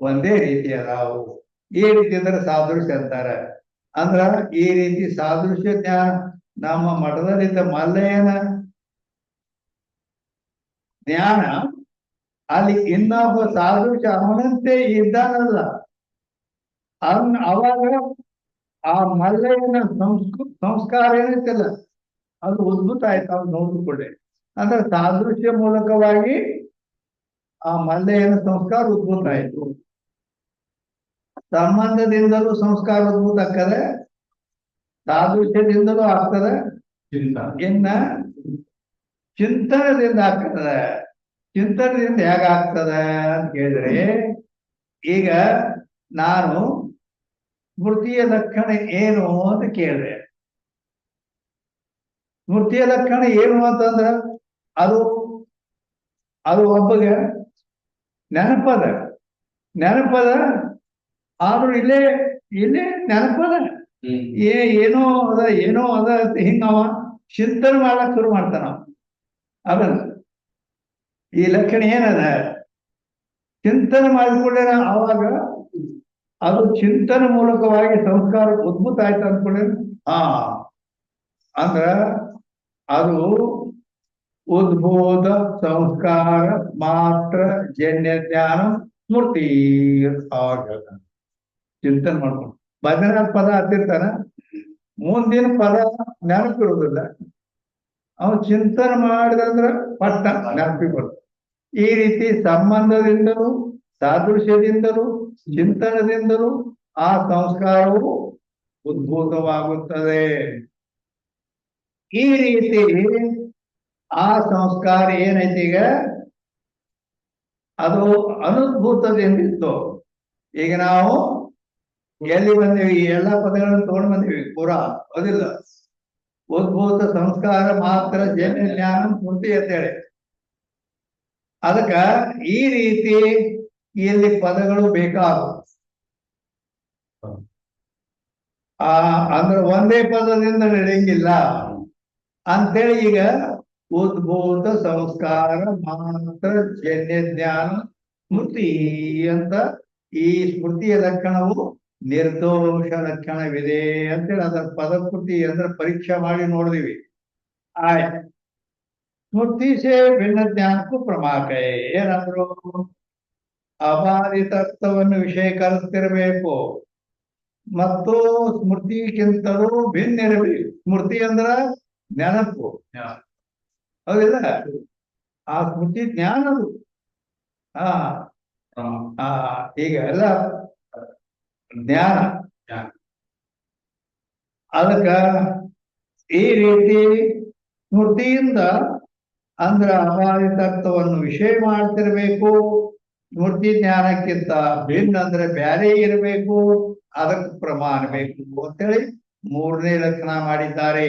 ಒಂದೇ ರೀತಿ ಅದಾವು. ಈ ರೀತಿ ಅಂದ್ರೆ ಸಾದೃಶ್ಯ ಅಂತಾರ. ಅಂದ್ರ ಈ ರೀತಿ ಸಾದೃಶ್ಯ ಜ್ಞಾನ ನಮ್ಮ ಮಠದಲ್ಲಿದ್ದ ಮಲ್ಲಯ್ಯನ ಜ್ಞಾನ ಅಲ್ಲಿ ಇನ್ನೊಬ್ಬ ಸಾದೃಶ್ಯ ಅವನಂತೆ ಇದ್ದಾನಲ್ಲ, ಅವಾಗ ಆ ಮಲ್ಲಯ್ಯನ ಸಂಸ್ಕಾರ ಏನೈತಲ್ಲ ಅದು ಉದ್ಭುತ ಆಯ್ತು. ಅವ್ನು ನೋಡಿಕೊಂಡೆ ಅಂದ್ರೆ ಸಾದೃಶ್ಯ ಮೂಲಕವಾಗಿ ಆ ಮಲ್ಲಯ್ಯನ ಸಂಸ್ಕಾರ ಉದ್ಭುತ ಆಯ್ತು. ಸಂಬಂಧದಿಂದಲೂ ಸಂಸ್ಕಾರ ಉದ್ಭುತ ಆಗ್ತದೆ, ಸಾದೃಶ್ಯದಿಂದಲೂ ಆಗ್ತದೆ, ಇನ್ನ ಚಿಂತನದಿಂದ ಆಗ್ತದೆ. ಚಿಂತನದಿಂದ ಹೇಗಾಗ್ತದೆ ಅಂತ ಕೇಳಿದ್ರೆ, ಈಗ ನಾನು ಸ್ಮೃತಿಯ ಲಕ್ಷಣ ಏನು ಅಂತ ಕೇಳಿದೆ. ಸ್ಮೃತಿಯ ಲಕ್ಷಣ ಏನು ಅಂತಂದ್ರ ಅದು ಅದು ಒಬ್ಬಗೆ ನೆನಪದ ಆದ್ರೂ ಇಲ್ಲೇ ನೆನಪದ. ಏನೋ ಅದ ಹಿಂಗ ಅವ ಚಿಂತನೆ ಮಾಡ್ಲಕ್ ಶುರು ಮಾಡ್ತಾನ. ಅದನ್ನ ಈ ಲಕ್ಷಣ ಏನದ ಚಿಂತನೆ ಮಾಡಿಕೊಂಡ್ರೆ ಅವಾಗ ಅದು ಚಿಂತನೆ ಮೂಲಕವಾಗಿ ಸಂಸ್ಕಾರ ಉದ್ಭುತ ಆಯ್ತು ಅಂದ್ಕೊಂಡ್ರೆ ಅಂದ್ರ ಅದು ಉದ್ಭೂತ ಸಂಸ್ಕಾರ ಮಾತ್ರ ಜನ್ಯ ಜ್ಞಾನ ಸ್ಮೃತಿ ಆಗ ಚಿಂತನೆ ಮಾಡ್ಕೊಂಡು ಭಜನ ಪದ ಹತ್ತಿರ್ತಾನ, ಮುಂದಿನ ಪದ ನೆನಪಿರುವುದಿಲ್ಲ. ಅವ ಚಿಂತನೆ ಮಾಡಿದಂದ್ರ ಪಟ್ಟ ನೆನಪಿಗೆ ಬರ್ತದೆ. ಈ ರೀತಿ ಸಂಬಂಧದಿಂದಲೂ ಸಾದೃಶ್ಯದಿಂದಲೂ ಚಿಂತನದಿಂದಲೂ ಆ ಸಂಸ್ಕಾರವು ಉದ್ಭೂತವಾಗುತ್ತದೆ. ಈ ರೀತಿ ಆ ಸಂಸ್ಕಾರ ಏನೈತಿ ಈಗ ಅದು ಅನುದ್ಭೂತದಿಂದಿತ್ತು. ಈಗ ನಾವು ಎಲ್ಲಿ ಬಂದೇವಿ? ಈ ಎಲ್ಲಾ ಪದಗಳನ್ನು ತಗೊಂಡು ಬಂದೀವಿ ಪೂರಾ, ಅದಿಲ್ಲ ಉದ್ಭೂತ ಸಂಸ್ಕಾರ ಮಾತ್ರ ಜನ್ಯ ಜ್ಞಾನ ಸ್ಮೃತಿ ಅಂತೇಳಿ. ಅದಕ್ಕ ಈ ರೀತಿ ಇಲ್ಲಿ ಪದಗಳು ಬೇಕಾಗು. ಅಂದ್ರೆ ಒಂದೇ ಪದದಿಂದ ನಡೆಯಂಗಿಲ್ಲ ಅಂತೇಳಿ ಈಗ ಉದ್ಭೂತ ಸಂಸ್ಕಾರ ಮಾತ್ರ ಜನ್ಯ ಜ್ಞಾನ ಸ್ಮೃತಿ ಅಂತ ಈ ಸ್ಮೃತಿಯ ಲಕ್ಷಣವು ನಿರ್ದೋಷ ಲಕ್ಷಣವಿದೆ ಅಂತೇಳಿ ಅದರ ಪದಕೃತಿ ಅಂದ್ರೆ ಪರೀಕ್ಷೆ ಮಾಡಿ ನೋಡಿದಿವಿ. ಆಯ್ತು, ಸ್ಮೃತಿ ಸೇ ಭಿನ್ನ ಜ್ಞಾನಕ್ಕೂ ಪ್ರಮಾಕ ಏನಂದ್ರು ಅಬಾಧಿತತ್ವವನ್ನು ವಿಷಯೀಕರಿಸ್ತಿರ್ಬೇಕು ಮತ್ತು ಸ್ಮೃತಿಗಿಂತಲೂ ಭಿನ್ನ ಇರಬೇಕು. ಸ್ಮೃತಿ ಅಂದ್ರ ನೆನಪು, ಹೌದಿಲ್ಲ? ಆ ಸ್ಮೃತಿ ಜ್ಞಾನದು. ಹಾ ಈಗ ಎಲ್ಲ ಜ್ಞಾನ. ಅದಕ್ಕ ಈ ರೀತಿ ಸ್ಮೃತಿಯಿಂದ ಅಂದ್ರ ಅಬಾಧಿತತ್ವವನ್ನು ವಿಷಯ ಮಾಡ್ತಿರ್ಬೇಕು. ಸ್ಮೃತಿ ಜ್ಞಾನಕ್ಕಿಂತ ಭಿನ್ನ ಅಂದ್ರೆ ಬ್ಯಾರೆ ಇರಬೇಕು, ಅದಕ್ಕೆ ಪ್ರಮಾಣ ಬೇಕು ಅಂತೇಳಿ ಮೂರನೇ ಲಕ್ಷಣ ಮಾಡಿದ್ದಾರೆ.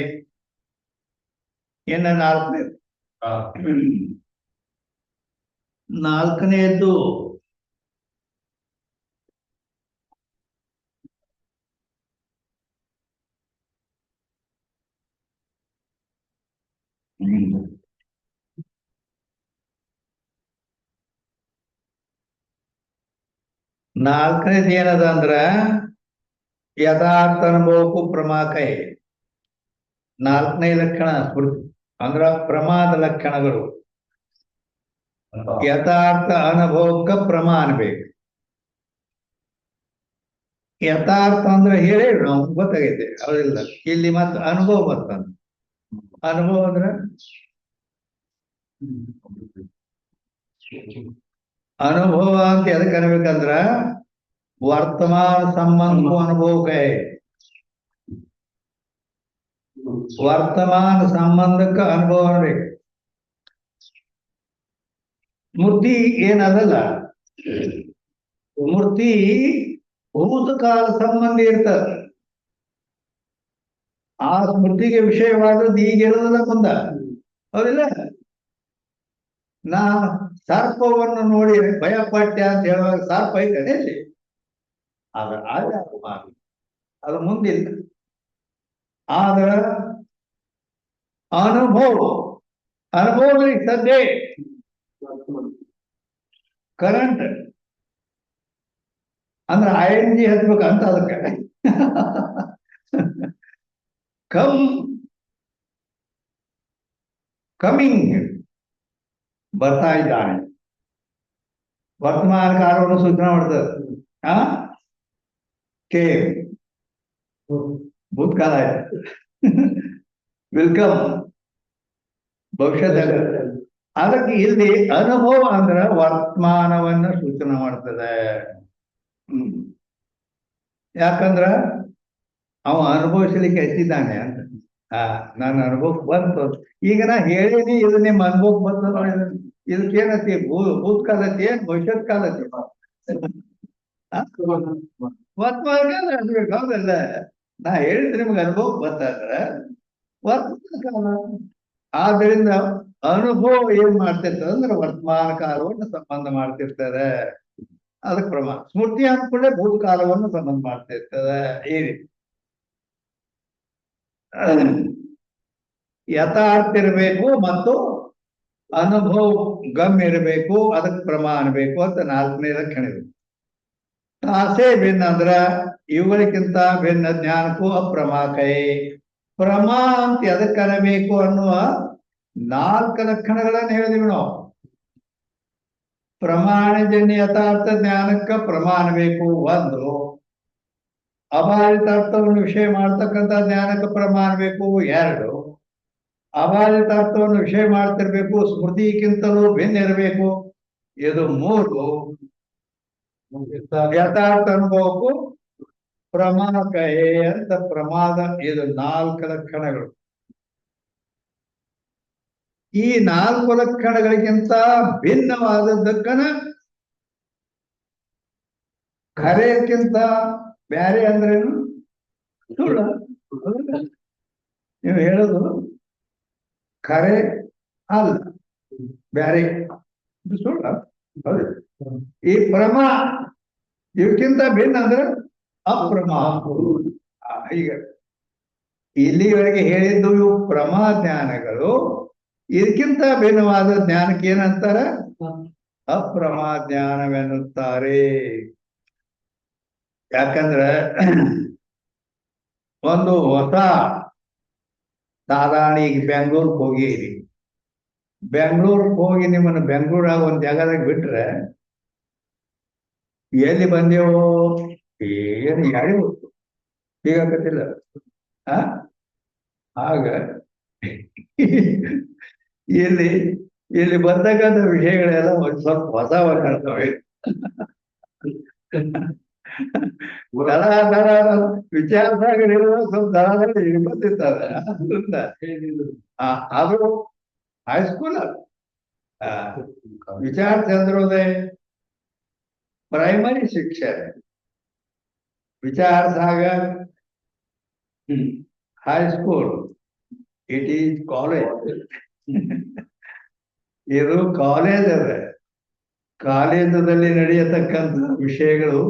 ಇನ್ನು ನಾಲ್ಕನೆಯದ್ದು ನಾಲ್ಕನೇದು ಏನದ ಅಂದ್ರ ಯಥಾರ್ಥ ಅನುಭವಕ್ಕೂ ಪ್ರಮಾಕ. ನಾಲ್ಕನೇ ಲಕ್ಷಣ ಸ್ಮೃತಿ ಅಂದ್ರ ಪ್ರಮಾದ ಲಕ್ಷಣಗಳು. ಯಥಾರ್ಥ ಅನುಭವಕ್ಕ ಪ್ರಮಾಣ ಬೇಕು. ಯಥಾರ್ಥ ಅಂದ್ರೆ ಹೇಳಿ ನಾವು ಗೊತ್ತಾಗೈತೆ, ಹೌದಿಲ್ಲ? ಇಲ್ಲಿ ಮತ್ತ ಅನುಭವ ಬರ್ತಂದ. ಅನುಭವ ಅಂದ್ರ ಅನುಭವ ಅಂತ ಎದಕ್ಕೆ ಅನ್ಬೇಕಂದ್ರ ವರ್ತಮಾನ ಸಂಬಂಧಕ್ಕೂ ಅನುಭವಕ್ಕೆ, ವರ್ತಮಾನ ಸಂಬಂಧಕ್ಕೆ ಅನುಭವ ಅನ್ಬೇಕು. ಸ್ಮೃತಿ ಏನದಲ್ಲ, ಸ್ಮೃತಿ ಭೂತಕಾಲ ಸಂಬಂಧ ಇರ್ತದ. ಆ ಸ್ಮೃತಿಗೆ ವಿಷಯವಾದದ್ದು ಈಗ ಇರೋದಿಲ್ಲ, ಮುಂದ, ಹೌದಿಲ್ಲ? ನಾ ಸರ್ಪವನ್ನು ನೋಡಿ ಭಯಪಟ್ಟೆ ಅಂತ ಹೇಳುವಾಗ ಸರ್ಪ ಐತದೆ ಅಲ್ಲಿ, ಅದು ಮುಂದಿಲ್ಲ. ಆದ್ರ ಅನುಭವ ಸದ್ಯ ಕರೆಂಟ್ ಅಂದ್ರೆ ING ಹತ್ಬೇಕಂತ ಅದಕ್ಕೆ ಕಮಿಂಗ್ ಬರ್ತಾ ಇದ್ದಾನೆ. ವರ್ತಮಾನ ಕಾಲವನ್ನು ಸೂಚನೆ ಮಾಡ್ತದೆ. ಭೂತಕಾಲ ಆಯ್ತು, ವೆಲ್ಕಮ್ ಭವಿಷ್ಯದಾಗ. ಅದಕ್ಕೆ ಇಲ್ಲಿ ಅನುಭವ ಅಂದ್ರ ವರ್ತಮಾನವನ್ನ ಸೂಚನೆ ಮಾಡ್ತದೆ. ಯಾಕಂದ್ರ ಅವ ಅನುಭವಿಸ್ಲಿಕ್ಕೆ ಹಚ್ಚಿದ್ದಾನೆ ಅಂತ. ನನ್ನ ಅನುಭವಕ್ಕೆ ಬಂತು. ಈಗ ನಾ ಹೇಳೀನಿ, ಇದು ನಿಮ್ಮ ಅನುಭವಕ್ಕೆ ಬಂತ. ಇದಕ್ಕೇನತಿ ಭೂತಕಾಲತಿ ಏನ್ ಭವಿಷ್ಯತ್ ಕಾಲತಿ? ವರ್ತಮಾನ ಕಾಲ ಅನ್ಬೇಕು, ಹೌದಲ್ಲ? ನಾ ಹೇಳಿದ್ರೆ ನಿಮ್ಗೆ ಅನುಭವಕ್ಕೆ ಬಂತಾದ್ರ ವರ್ತಮಾನ ಕಾಲ. ಆದ್ದರಿಂದ ಅನುಭವ ಏನ್ ಮಾಡ್ತಿರ್ತದೆ ಅಂದ್ರೆ ವರ್ತಮಾನ ಕಾಲವನ್ನು ಸಂಬಂಧ ಮಾಡ್ತಿರ್ತಾರೆ. ಅದಕ್ಕೆ ಪ್ರಮಾಣ. ಸ್ಮೃತಿ ಅಂದ್ಕೊಂಡೆ ಭೂತಕಾಲವನ್ನು ಸಂಬಂಧ ಮಾಡ್ತಿರ್ತದೆ. ಈ ರೀತಿ ಯಥಾರ್ಥ ಇರಬೇಕು ಮತ್ತು ಅನುಭವ ಗಮ್ಯ ಇರಬೇಕು, ಅದಕ್ಕೆ ಪ್ರಮಾಣ ಬೇಕು ಅಂತ ನಾಲ್ಕನೇ ಲಕ್ಷಣ ಇದೆ. ತಾಸೇ ಭಿನ್ನ ಅಂದ್ರ ಇವುಗಳಿಗಿಂತ ಭಿನ್ನ ಜ್ಞಾನಕ್ಕೂ ಅಪ್ರಮಾಕೈ. ಪ್ರಮಾ ಅಂತ ಎದಕ್ಕೆ ಅನ್ನಬೇಕು ಅನ್ನುವ 4 ಲಕ್ಷಣಗಳನ್ನು ಹೇಳಿದೀವಿ ನಾವು. ಪ್ರಮಾಣಜನ್ಯ ಯಥಾರ್ಥ ಜ್ಞಾನಕ್ಕ ಪ್ರಮಾಣ ಬೇಕು 1. ಅಬಾಧಿತ ಅರ್ಥವನ್ನು ವಿಷಯ ಮಾಡ್ತಕ್ಕಂಥ ಜ್ಞಾನಕ್ಕೆ ಪ್ರಮಾಣ ಬೇಕು 2. ಅಬಾಧಿತ ಅರ್ಥವನ್ನು ವಿಷಯ ಮಾಡ್ತಿರ್ಬೇಕು, ಸ್ಮೃತಿಗಿಂತಲೂ ಭಿನ್ನ ಇರಬೇಕು, ಇದು 3. ಯಥಾರ್ಥ ಅನುಭವಕ್ಕೂ ಪ್ರಮಾಕಯೇ ಅಂತ ಪ್ರಮಾದ. ಇದು 4 ಲಕ್ಷಣಗಳು. ಈ 4 ಲಕ್ಷಣಗಳಿಗಿಂತ ಭಿನ್ನವಾದದ್ದಕ್ಕನ ಖರೆಯಕ್ಕಿಂತ ಬ್ಯಾರೆ ಅಂದ್ರೇನು? ಸುಳ್ಳು. ನೀವು ಹೇಳೋದು ಖರೆ ಅಲ್ಲ, ಬ್ಯಾರೆ, ಸುಳ್ಳ. ಈ ಪ್ರಮಾ ಇವಕ್ಕಿಂತ ಭಿನ್ನ ಅಂದ್ರೆ ಅಪ್ರಮಾ. ಈಗ ಇಲ್ಲಿವರೆಗೆ ಹೇಳಿದ್ದು ಇವು ಪ್ರಮಾ ಜ್ಞಾನಗಳು. ಇದಕ್ಕಿಂತ ಭಿನ್ನವಾದ ಜ್ಞಾನಕ್ಕೆ ಏನಂತಾರ? ಅಪ್ರಮಾ ಜ್ಞಾನವೆನ್ನುತ್ತಾರೆ. ಯಾಕಂದ್ರೆ ಒಂದು ಹೊಸ ಸಾಧಾರಣ ಈಗ ಬೆಂಗಳೂರಿಗೆ ಹೋಗಿರಿ, ಬೆಂಗಳೂರಿಗೆ ಹೋಗಿ ನಿಮ್ಮನ್ನು ಬೆಂಗಳೂರಾಗ ಒಂದ್ ಜಾಗದಾಗ ಬಿಟ್ರೆ ಎಲ್ಲಿ ಬಂದೇವೋ ಏನು ಯಾರಿ ಗೊತ್ತು ಹೀಗಾಗತ್ತಿಲ್ಲ ಆ ಆಗ ಇಲ್ಲಿ ಇಲ್ಲಿ ಬರ್ತಕ್ಕಂಥ ವಿಷಯಗಳೆಲ್ಲ ಒಂದ್ ಸ್ವಲ್ಪ ಹೊಸವಾಗಿ ಕಾಣ್ತವೆ. ದರ ದರ ವಿಚಾರಸಾಗರ ಸ್ವಲ್ಪ ದರದಲ್ಲಿ ಬಂದಿರ್ತಾರೆ. ಅದರಿಂದ ಅದು ಹೈಸ್ಕೂಲ್ ವಿಚಾರ ಚಂದ್ರೋದಯ प्राइमरी शिक्षण, Vichar Sagar high school, it is college. ಇದು ಕಾಲೇಜ್ ಅದ. ಕಾಲೇಜದಲ್ಲಿ ನಡೆಯತಕ್ಕಂಥ ವಿಷಯಗಳು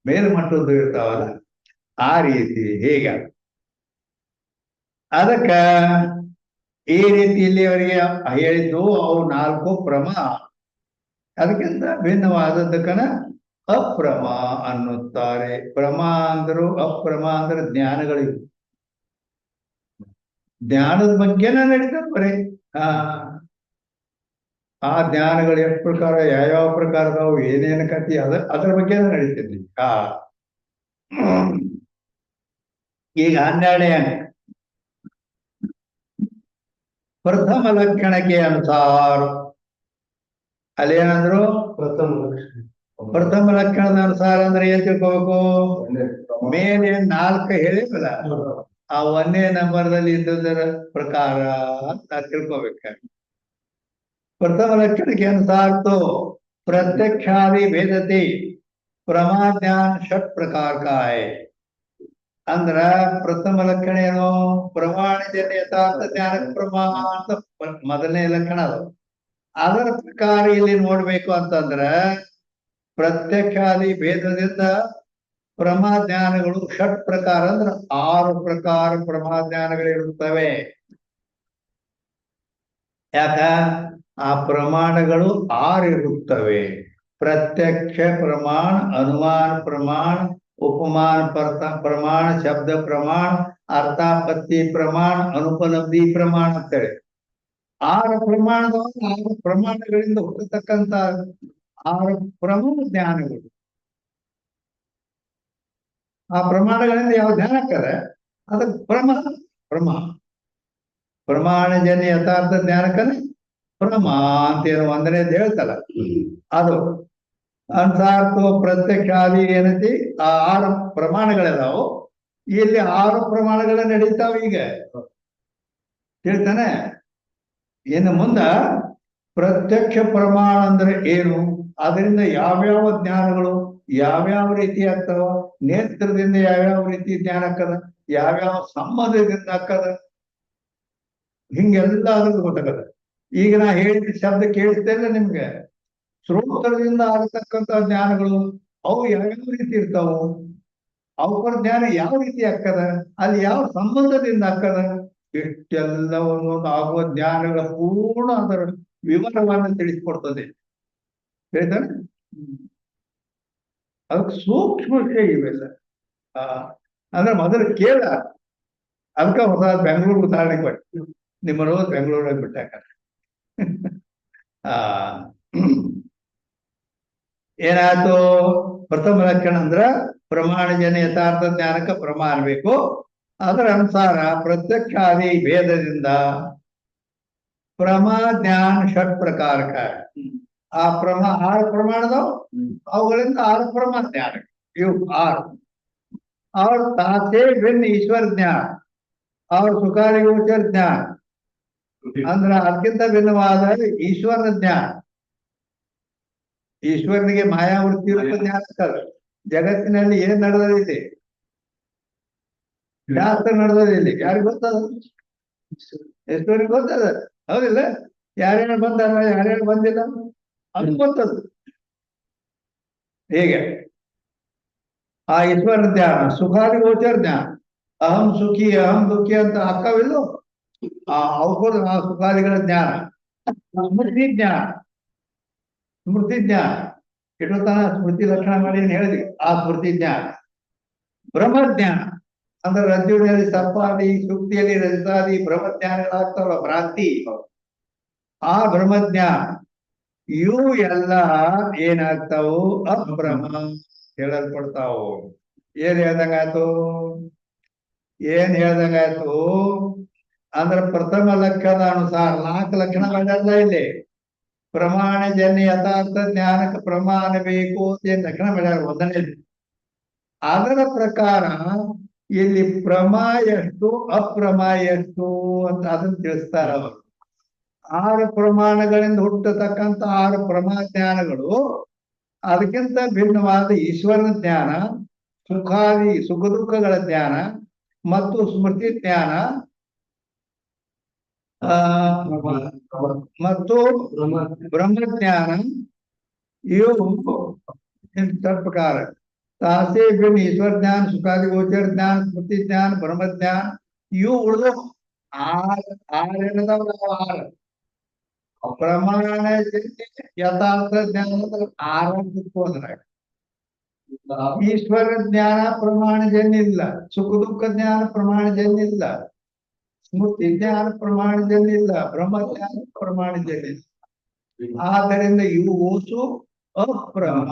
ಮೇಲ್ಮಟ್ಟದ್ದು ಇರ್ತಾವಲ್ಲ, ಆ ರೀತಿ ಹೇಗ ಅದಕ್ಕ ಈ ರೀತಿ ಇಲ್ಲಿವರೆಗೆ ಹೇಳಿದ್ದು ಅವು 4 ಪ್ರಮಾ. ಅದಕ್ಕಿಂತ ಭಿನ್ನವಾದದ್ದಕ್ಕನ ಅಪ್ರಮ ಅನ್ನುತ್ತಾರೆ. ಪ್ರಮ ಅಂದ್ರು ಅಪ್ರಮ ಅಂದ್ರೆ ಜ್ಞಾನಗಳಿವು. ಜ್ಞಾನದ ಬಗ್ಗೆನ ನಡೀತದೆ ಬರೀ. ಆ ಜ್ಞಾನಗಳು ಎಷ್ಟು ಪ್ರಕಾರ, ಯಾವ್ಯಾವ ಪ್ರಕಾರದವು, ಏನೇನು ಕತಿ ಅದ್ರ ಬಗ್ಗೆನ ನಡೀತಿದ್ವಿ. ಈಗ 12ನೇ ಅಂಕ ಪ್ರಥಮ ಲಕ್ಷಣಕ್ಕೆ ಅನುಸಾರ. ಅಲ್ಲೇನಂದ್ರು ಪ್ರಥಮ ಲಕ್ಷಣದ ಅನುಸಾರ ಅಂದ್ರೆ ಏನ್ ತಿಳ್ಕೋಬೇಕು? ಮೇಲೆ 4 ಹೇಳಿವಲ್ಲ, ಆ 1ನೇ ನಂಬರ್ದಲ್ಲಿ ಇದ್ದದರ ಪ್ರಕಾರ ಅಂತ ತಿಳ್ಕೋಬೇಕ. ಪ್ರಥಮ ಲಕ್ಷಣಕ್ಕೆ ಅನುಸಾರ ಪ್ರತ್ಯಕ್ಷಾದಿ ಭೇದತೆ प्रमा ज्ञान षट प्रकार का है. अंदर प्रथम लक्षण ಏನು? ಪ್ರಮಾಣಜನ್ಯ ಯಥಾರ್ಥ ಜ್ಞಾನ ಪ್ರಮಾಣ ಮೊದಲನೇ ಲಕ್ಷಣ ಅದು. ಅದರ ಪ್ರಕಾರ ಇಲ್ಲಿ ನೋಡ್ಬೇಕು ಅಂತಂದ್ರೆ ಪ್ರತ್ಯಕ್ಷಾದಿ ಭೇದದಿಂದ ಪ್ರಮಾ ಜ್ಞಾನಗಳು ಷಟ್ ಪ್ರಕಾರ ಅಂದ್ರೆ 6 ಪ್ರಕಾರ ಪ್ರಮಾ ಜ್ಞಾನಗಳಿರುತ್ತವೆ. ಯಾಕ? ಆ ಪ್ರಮಾಣಗಳು 6 ಇರುತ್ತವೆ. प्रत्यक्ष प्रमाण, अनुमान प्रमाण, उपमान प्रमाण, शब्द प्रमाण, अर्थापत्ति प्रमाण, अनुपलब्धि प्रमाण ಅಂತೇಳಿ 6 ಪ್ರಮಾಣದವರು 6 ಪ್ರಮಾಣಗಳಿಂದ ಹುಟ್ಟತಕ್ಕಂತ 6 ಪ್ರಮುಖ ಜ್ಞಾನಗಳು. ಆ ಪ್ರಮಾಣಗಳಿಂದ ಯಾವ ಜ್ಞಾನ ಆಗ್ತದೆ ಅದಕ್ಕೆ ಪ್ರಮಾಣಜನ್ಯ ಯಥಾರ್ಥ ಜ್ಞಾನಕ್ಕನೆ ಪ್ರಮಾ ಅಂತೇನು ಒಂದನೇದು ಹೇಳ್ತಲ್ಲ ಅದು. ಅನ್ಸಾರ್ಥೋ ಪ್ರತ್ಯಕ್ಷಾದಿ ಏನತಿ ಆ 6 ಪ್ರಮಾಣಗಳಿದಾವು. ಇಲ್ಲಿ 6 ಪ್ರಮಾಣಗಳ ನಡೀತಾವ. ಈಗ ಹೇಳ್ತಾನೆ ಇನ್ನು ಮುಂದ ಪ್ರತ್ಯಕ್ಷ ಪ್ರಮಾಣ ಅಂದ್ರೆ ಏನು, ಅದರಿಂದ ಯಾವ್ಯಾವ ಜ್ಞಾನಗಳು ಯಾವ್ಯಾವ ರೀತಿ ಆಗ್ತಾವ, ನೇತ್ರದಿಂದ ಯಾವ್ಯಾವ ರೀತಿ ಜ್ಞಾನ ಆಗ್ತದ, ಯಾವ್ಯಾವ ಸಂಬಂಧದಿಂದ ಆಗ್ತದ, ಹಿಂಗೆಲ್ಲ ಅದ್ರದ್ದು ಗೊತ್ತಾಗದ. ಈಗ ನಾ ಹೇಳಿದ ಶಬ್ದ ಕೇಳಿಸ್ತೇನೆ ನಿಮ್ಗೆ. ಶ್ರೋತ್ರದಿಂದ ಆಗತಕ್ಕಂತ ಜ್ಞಾನಗಳು ಅವು ಯಾವ್ಯಾವ ರೀತಿ ಇರ್ತಾವು, ಅವರ ಜ್ಞಾನ ಯಾವ ರೀತಿ ಆಗ್ತದ, ಅಲ್ಲಿ ಯಾವ ಸಂಬಂಧದಿಂದ ಆಗ್ತದ, ಇಷ್ಟೆಲ್ಲ ಒಂದೊಂದು ಆಗುವ ಜ್ಞಾನಗಳ ಪೂರ್ಣ ಅದರ ವಿವರವನ್ನು ತಿಳಿಸ್ಕೊಡ್ತದೆ. ಹೇಳ್ತಾನೆ ಅದಕ್ಕೆ ಸೂಕ್ಷ್ಮ ವಿಷಯ ಇವೆಲ್ಲ. ಅಂದ್ರೆ ಮೊದಲು ಕೇಳ. ಅದಕ್ಕೆ ಹೊಸ ಬೆಂಗಳೂರು ಉದಾಹರಣೆ ಕೊಟ್ಟು ನಿಮ್ಮನ್ನು ಬೆಂಗಳೂರಾಗ ಬಿಟ್ಟಾಕ ಏನಾಯ್ತು? ಪ್ರಥಮ ಲಕ್ಷಣ ಅಂದ್ರ ಪ್ರಮಾಣಜನ್ಯ ಯಥಾರ್ಥ ಜ್ಞಾನಕ್ಕೆ ಪ್ರಮಾಣ ಬೇಕು. ಅದರ ಅನುಸಾರ ಪ್ರತ್ಯಕ್ಷಾದಿ ಭೇದದಿಂದ ಪ್ರಮಾ ಜ್ಞಾನ ಷಟ್ ಪ್ರಕಾರಕ. ಆ 6 ಪ್ರಮಾಣದವು, ಅವುಗಳಿಂದ 6 ಪ್ರಮಾಣ ಜ್ಞಾನ. ಇವು 6 और तासे भिन्न ईश्वर ज्ञान और सुखाದಿ ಗೋಚರ ಜ್ಞಾನ ಅಂದ್ರೆ ಅದಕ್ಕಿಂತ ಭಿನ್ನವಾದ ಈಶ್ವರನ ಜ್ಞಾನ. ಈಶ್ವರನಿಗೆ ಮಾಯಾವೃತ್ತಿ ರೂಪ ಜ್ಞಾನ ಆಗ್ತದೆ. ಜಗತ್ತಿನಲ್ಲಿ ಏನ್ ನಡೆದಿದೆ, ಶಾಸ್ತ್ರ ನಡೆದಿಲ್ಲ, ಯಾರಿಗೆ ಗೊತ್ತದ? ಈಶ್ವರನಿಗೆ ಗೊತ್ತದ, ಹೌದಿಲ್ಲ? ಯಾರ್ಯಾರು ಬಂದಾರ ಯಾರ್ಯಾರು ಬಂದಿಲ್ಲ ಅದು ಗೊತ್ತದ. ಹೇಗೆ ಆ ಈಶ್ವರ ಜ್ಞಾನ, ಸುಖಾದಿ ಗೋಚರ ಜ್ಞಾನ, ಅಹಂ ಸುಖಿ ಅಹಂ ದುಃಖಿ ಅಂತ ಅಕ್ಕವಿಲ್ಲೋ ಅವಕ್ಕೂ ಆ ಸುಖಾದಿಗಳ ಜ್ಞಾನ. ಸ್ಮೃತಿ ಜ್ಞಾನ, ಸ್ಮೃತಿ ಜ್ಞಾನ ಇಟ್ಟುತ್ತಾನ ಸ್ಮೃತಿ ಲಕ್ಷಣ ಮಾಡಿ ಹೇಳಿದ್ವಿ. ಆ ಸ್ಮೃತಿ ಜ್ಞಾನ. ಬ್ರಹ್ಮಜ್ಞಾನ ಅಂದ್ರೆ ರಜ್ಜುವಿನಲ್ಲಿ ಸರ್ಪಾದಿ, ಸುಕ್ತಿಯಲ್ಲಿ ರಜತಾದಿ ಬ್ರಹ್ಮಜ್ಞಾನಗಳಾಗ್ತಾವಲ್ಲ, ಭ್ರಾಂತಿ. ಆ ಬ್ರಹ್ಮಜ್ಞಾನ ಇವು ಎಲ್ಲ ಏನಾಗ್ತಾವು ಅಭ್ರಮ ಹೇಳಲ್ಪಡ್ತಾವು. ಏನ್ ಹೇಳ್ದಂಗಾಯ್ತು ಅಂದ್ರೆ ಪ್ರಥಮ ಲಕ್ಷದ ಅನುಸಾರ 4 ಲಕ್ಷಣಗಳೆಲ್ಲ ಇಲ್ಲಿ ಪ್ರಮಾಣ ಜನ್ಯ ಯಥಾರ್ಥ ಜ್ಞಾನಕ್ಕೆ ಪ್ರಮಾಣ ಬೇಕು ಅಂತ ಲಕ್ಷಣ ಮಾಡ್ಯಾರ. ಒಂದನೇ ಅದರ ಪ್ರಕಾರ ಇಲ್ಲಿ ಪ್ರಮಾ ಎಷ್ಟು ಅಪ್ರಮ ಎಷ್ಟು ಅಂತ ಅದನ್ನ ತಿಳಿಸ್ತಾರ ಅವರು. 6 ಪ್ರಮಾಣಗಳಿಂದ ಹುಟ್ಟತಕ್ಕಂತ 6 ಪ್ರಮಾ ಜ್ಞಾನಗಳು, ಅದಕ್ಕಿಂತ ಭಿನ್ನವಾದ ಈಶ್ವರನ ಜ್ಞಾನ, ಸುಖ ದುಃಖಗಳ ಜ್ಞಾನ ಮತ್ತು ಸ್ಮೃತಿ ಜ್ಞಾನ ಮತ್ತು ಬ್ರಹ್ಮಜ್ಞಾನ ಇವು ಪ್ರಕಾರ ತಾಸೆ ಭಿನ್ನ ಈಶ್ವರ ಜ್ಞಾನ, ಸುಖಾದಿ ಗೋಚರ ಜ್ಞಾನ, ಸ್ಮೃತಿ ಜ್ಞಾನ, ಬ್ರಹ್ಮಜ್ಞಾನ ಇವು ಉಳಿದ 6 ಪ್ರಮಾಣ ಯಥಾರ್ಥ ಜ್ಞಾನ 6 ಈಶ್ವರ ಜ್ಞಾನ ಪ್ರಮಾಣಜನ್ಯ ಇಲ್ಲ, ಸುಖ ದುಃಖ ಜ್ಞಾನ ಪ್ರಮಾಣಜನ್ಯ ಇಲ್ಲ, ಸ್ಮೃತಿ ಜ್ಞಾನ ಪ್ರಮಾಣಜನ್ಯ ಇಲ್ಲ, ಬ್ರಹ್ಮಜ್ಞಾನ ಪ್ರಮಾಣಜನ್ಯ ಇಲ್ಲ. ಆದ್ದರಿಂದ ಇವು ಓಸು ಅಪ್ರಮ.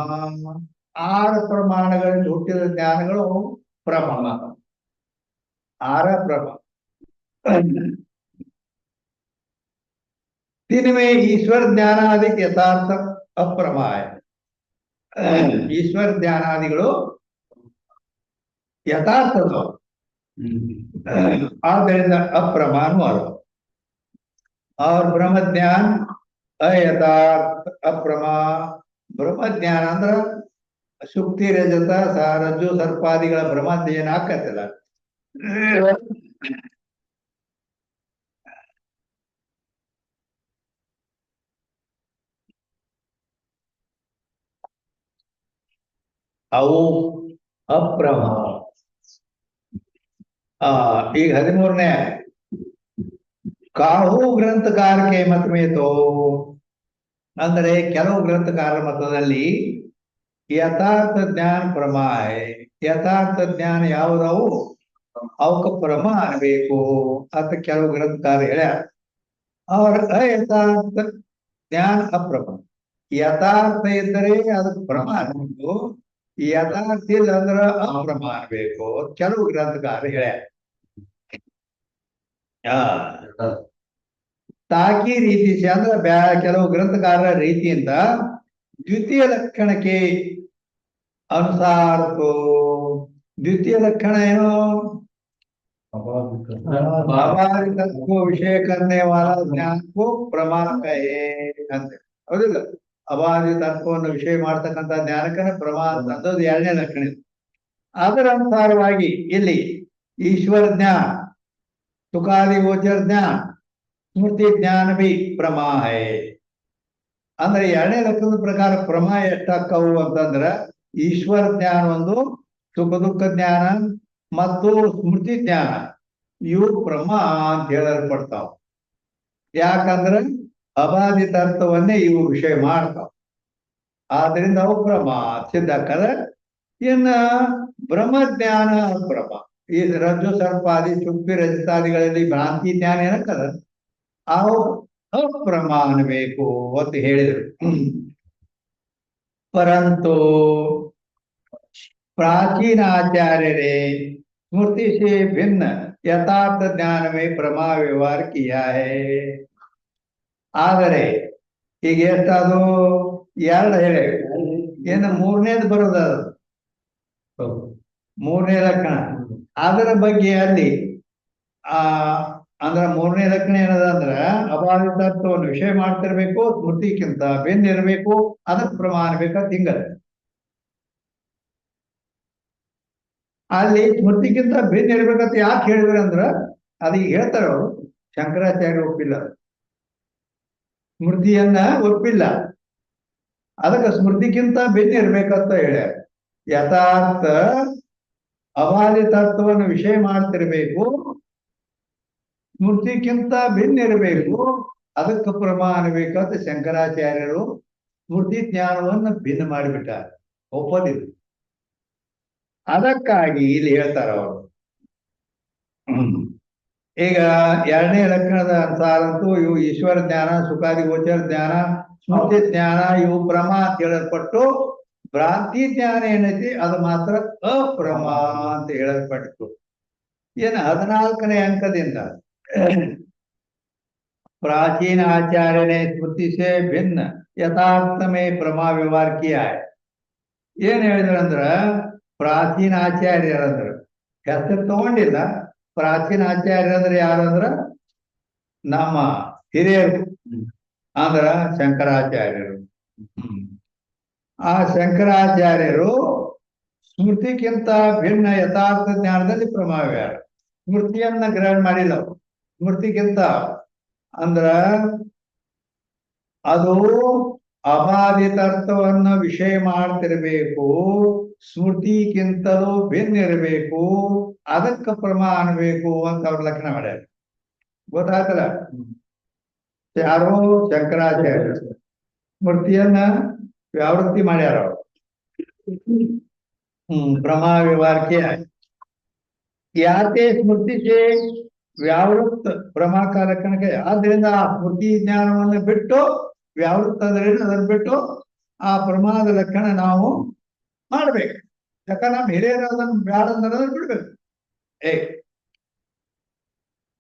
6 ಪ್ರಮಾಣಗಳಿಂದ ಹುಟ್ಟಿದ ಜ್ಞಾನಗಳು ಪ್ರಮಾಣ. 6 ಪ್ರಮಾಣ. तिनमें ईश्वर ज्ञानादि यथार्थ अप्रमाय. ईश्वर ज्ञानादिಗಳು ಯಥಾರ್ಥದ ಆದ್ದರಿಂದ ಅಪ್ರಮಾಣ ಅಲ್ಲ. और ब्रह्म ज्ञान अयथार्थ अप्रमा. ಬ್ರಹ್ಮ ಜ್ಞಾನ ಅಂದ್ರ ಶುಕ್ತಿ ರಜತ ರಜ್ಜು ಸರ್ಪಾದಿಗಳ ಭ್ರಮ ಏನ್ ಹಾಕತ್ತಲ್ಲ, ಅವು ಅಪ್ರಮ. ಈಗ 13ನೇ ಕಾಹು ಗ್ರಂಥಕಾರಕ್ಕೆ ಮತಮೇತೋ ಅಂದರೆ ಕೆಲವು ಗ್ರಂಥಕಾರರ ಮತದಲ್ಲಿ ಯಥಾರ್ಥ ಜ್ಞಾನ ಪ್ರಮಾಯ. ಯಥಾರ್ಥ ಜ್ಞಾನ ಯಾವುದವು ಅವಕ್ಕೆ ಪ್ರಮ ಅನ್ಬೇಕು ಅಂತ ಕೆಲವು ಗ್ರಂಥಕಾರ ಹೇಳ್ಯಾರ. ಅವ್ರ ಅಯಥಾರ್ಥ ಜ್ಞಾನ ಅಪ್ರಮ. ಯಥಾರ್ಥ ಇದ್ದರೆ ಅದಕ್ಕೆ ಪ್ರಮ ಅನ್ಬೇಕು, ಯಥಾರ್ಥ ಇಲ್ಲ ಅಂದ್ರ ಅಪ್ರಮ ಅನ್ಬೇಕು ಕೆಲವು ಗ್ರಂಥಕಾರ ಹೇಳ್ಯಾರ. ತಾಕಿ ರೀತಿ ಅಂದ್ರೆ ಕೆಲವು ಗ್ರಂಥಕಾರರ ರೀತಿಯಿಂದ ದ್ವಿತೀಯ ಲಕ್ಷಣಕ್ಕೆ ಅನುಸಾರಕ್ಕೂ. ದ್ವಿತೀಯ ಲಕ್ಷಣ ಏನು? ಅಬಾಧಿತಕ್ಕೂ ವಿಷಯ ಕರ್ನೆ ವಾಲ ಜ್ಞಾನಕ್ಕೂ ಪ್ರಮಾಣ ಅಂತ ಹೌದಿಲ್ಲ. ಅಬಾಧಿ ತತ್ವವನ್ನು ವಿಷಯ ಮಾಡ್ತಕ್ಕಂಥ ಜ್ಞಾನಕ್ಕನ ಪ್ರಮಾಣ ಅನ್ನೋದು 2ನೇ ಲಕ್ಷಣ. ಅದರ ಅನುಸಾರವಾಗಿ ಇಲ್ಲಿ ಈಶ್ವರ ಜ್ಞಾನ, ಸುಖಾದಿ ಗೋಚರ ಜ್ಞಾನ, ಸ್ಮೃತಿ ಜ್ಞಾನ ಬಿ ಪ್ರಮಾ ಹೈ. ಅಂದ್ರೆ 2ನೇ ಲಕ್ಷಣದ ಪ್ರಕಾರ ಪ್ರಮ ಎಷ್ಟಾಕ್ಕವು ಅಂತಂದ್ರ ಈಶ್ವರ ಜ್ಞಾನ ಒಂದು, ಸುಖ ದುಃಖ ಜ್ಞಾನ ಮತ್ತು ಸ್ಮೃತಿ ಜ್ಞಾನ ಇವು ಪ್ರಮ ಅಂತ ಹೇಳಲ್ಪಡ್ತಾವ. ಯಾಕಂದ್ರೆ ಅಬಾಧಿತ ಅರ್ಥವನ್ನೇ ಇವು ವಿಷಯ ಮಾಡ್ತಾವ. ಆದ್ರಿಂದ ಅವು ಪ್ರಮ ಸಿದ್ಧಕ್ಕದ. ಇನ್ನ ಬ್ರಹ್ಮಜ್ಞಾನ ಅಪ್ರಮ. ಈ ರಜ್ಜು ಸರ್ಪಾದಿ ಶುಕ್ತಿ ರಜತಾದಿಗಳಲ್ಲಿ ಭ್ರಾಂತಿ ಜ್ಞಾನ ಏನಕ್ಕದ ಅವು ಅಪ್ರಮ ಅನ್ಬೇಕು ಅಂತ ಹೇಳಿದರು. ಪರಂತು प्राचीनाचार्य स्मृति से भिन्न यथार्थ ज्ञान में प्रमा व्यवहार किया है. ಆದರೆ ಈಗ ಎಷ್ಟದು 2 ಹೇಳಿ ಏನು 3ನೇದು ಬರೋದು, 3ನೇ ಲಕ್ಷಣ. ಅದರ ಬಗ್ಗೆ ಅಲ್ಲಿ ಅಂದ್ರ 3ನೇ ಲಕ್ಷಣ ಏನದ ಅಂದ್ರ ಅಬಾಧಿತ ತತ್ವವನ್ನು ವಿಷಯ ಮಾಡ್ತಿರ್ಬೇಕು, ಸ್ಮೃತಿಕ್ಕಿಂತ ಭಿನ್ನ ಇರಬೇಕು, ಅದಕ್ಕೆ ಪ್ರಮಾಣ ಬೇಕಂತ ಹಿಂಗದ. ಅಲ್ಲಿ ಸ್ಮೃತಿಗಿಂತ ಭಿನ್ನ ಇರ್ಬೇಕಂತ ಯಾಕೆ ಹೇಳಿದ್ರು ಅಂದ್ರ ಅದೀಗ ಹೇಳ್ತಾರ ಅವರು. ಶಂಕರಾಚಾರ್ಯ ಒಪ್ಪಿಲ್ಲ, ಸ್ಮೃತಿಯನ್ನ ಒಪ್ಪಿಲ್ಲ, ಅದಕ್ಕೆ ಸ್ಮೃತಿಗಿಂತ ಭಿನ್ನ ಇರ್ಬೇಕಂತ ಹೇಳ್ಯಾರ. ಯಥಾರ್ಥ ಅಬಾಧಿ ತತ್ವವನ್ನು ವಿಷಯ ಮಾಡ್ತಿರ್ಬೇಕು, ಸ್ಮೃತಿಗಿಂತ ಭಿನ್ನ ಇರಬೇಕು, ಅದಕ್ಕೆ ಪ್ರಮಾಣ ಬೇಕಂತ ಶಂಕರಾಚಾರ್ಯರು ಸ್ಮೃತಿ ಜ್ಞಾನವನ್ನು ಭಿನ್ನ ಮಾಡಿಬಿಟ್ಟಾರೆ, ಒಪ್ಪದಿಲ್ಲ. ಅದಕ್ಕಾಗಿ ಇಲ್ಲಿ ಹೇಳ್ತಾರ ಅವರು ಈಗ ಎರಡನೇ ಲಕ್ಷಣದ ಅನುಸಾರ ಅಂತೂ ಇವು ಈಶ್ವರ ಜ್ಞಾನ, ಸುಖಾದಿ ಗೋಚರ ಜ್ಞಾನ, ಸ್ಮೃತಿ ಜ್ಞಾನ ಇವು ಭ್ರಮ ಅಂತ ಹೇಳಲ್ಪಟ್ಟು, ಭ್ರಾಂತಿ ಜ್ಞಾನ ಏನೈತಿ ಅದು ಮಾತ್ರ ಅಪ್ರಮ ಅಂತ ಹೇಳಲ್ಪಟ್ಟಿತು. ಏನು 14ನೇ ಅಂಕದಿಂದ प्राचीन आचार्य ने स्मृति से भिन्न यथार्थ में प्रमा व्यवहार किया है. ಏನ್ ಹೇಳಿದ್ರಂದ್ರ ಪ್ರಾಚೀನ ಆಚಾರ್ಯರಂದ್ರ ಹೆಸರು ತಗೊಂಡಿಲ್ಲ. ಪ್ರಾಚೀನ ಆಚಾರ್ಯರಂದ್ರೆ ಯಾರಂದ್ರ ನಮ್ಮ ಹಿರಿಯರು ಅಂದ್ರ ಶಂಕರಾಚಾರ್ಯರು. ಆ ಶಂಕರಾಚಾರ್ಯರು ಸ್ಮೃತಿಗಿಂತ ಭಿನ್ನ ಯಥಾರ್ಥ ಜ್ಞಾನದಲ್ಲಿ ಪ್ರಮಾವ್ಯಾರ. ಸ್ಮೃತಿಯನ್ನ ಗ್ರಹಣ ಮಾಡಿಲ್ಲ ಅವರು. ಸ್ಮೃತಿಗಿಂತ ಅಂದ್ರ ಅದು ಅಬಾಧಿತಾರ್ಥವನ್ನ ವಿಷಯ ಮಾಡ್ತಿರ್ಬೇಕು, ಸ್ಮೃತಿಗಿಂತಲೂ ಭಿನ್ನ ಇರಬೇಕು, ಅದಕ್ಕೆ ಪ್ರಮಾ ಅನ್ಬೇಕು ಅಂತ ಅವ್ರ ಲಕ್ಷಣ ಮಾಡ್ಯಾರ. ಗೊತ್ತಾಯ್ತಲ್ಲ? ಯಾರೋ ಶಂಕರಾಚಾರ್ಯ ಸ್ಮೃತಿಯನ್ನ ವ್ಯಾವೃತ್ತಿ ಮಾಡ್ಯಾರ ಅವರು. प्रमा व्यवहार किया है. ಯಾತೆ ಸ್ಮೃತಿಗೆ ವ್ಯಾವೃತ್ತ ಪ್ರಮಾ ಕಾಲಕಣಕ್ಕೆ. ಆದ್ರಿಂದ ಆ ಸ್ಮೃತಿ ಜ್ಞಾನವನ್ನು ಬಿಟ್ಟು ವ್ಯಾವೃತ್ತ ಅಂದ್ರೆ ಅದನ್ನು ಬಿಟ್ಟು ಆ ಪ್ರಮಾದ ಲಕ್ಷಣ ನಾವು ಮಾಡ್ಬೇಕು. ಯಾಕಂದ್ರೆ ನಮ್ಮ ಹಿರಿಯರು ಅದನ್ನು ಬ್ಯಾಡ ಅಂದ್ರೆ ಬಿಡ್ಬೇಕು.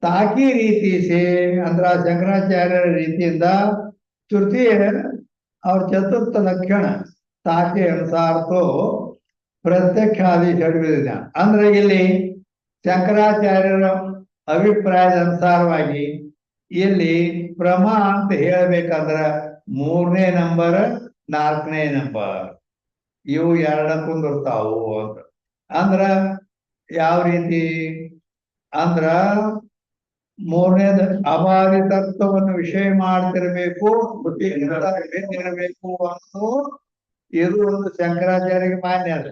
ತಾಕಿ ರೀತಿ ಸೇ ಅಂದ್ರ ಶಂಕರಾಚಾರ್ಯರ ರೀತಿಯಿಂದ ತೃತೀಯ ಅವ್ರ ಚತುರ್ಥ ಲಕ್ಷಣ ತಾಕಿ ಅನುಸಾರತೋ ಪ್ರತ್ಯಕ್ಷಾದಿ ಷಡ್ವಿಧ. ಅಂದ್ರೆ ಇಲ್ಲಿ ಶಂಕರಾಚಾರ್ಯರ ಅಭಿಪ್ರಾಯದ ಅನುಸಾರವಾಗಿ ಇಲ್ಲಿ ಪ್ರಮಾ ಅಂತ ಹೇಳ್ಬೇಕಂದ್ರ 3ನೇ ನಂಬರ್ 4ನೇ ನಂಬರ್ ಇವು ಎರಡ ಕುಂದಿರ್ತಾವು ಅಂತ. ಅಂದ್ರ ಯಾವ ರೀತಿ ಅಂದ್ರ 3ನೇದ ಅಬಾಧಿ ತತ್ವವನ್ನು ವಿಷಯ ಮಾಡ್ತಿರ್ಬೇಕು, ಇರಬೇಕು ಅನ್ನೋ ಇದು ಒಂದು ಶಂಕರಾಚಾರ್ಯರಿಗೆ ಮಾನ್ಯ ಅದ.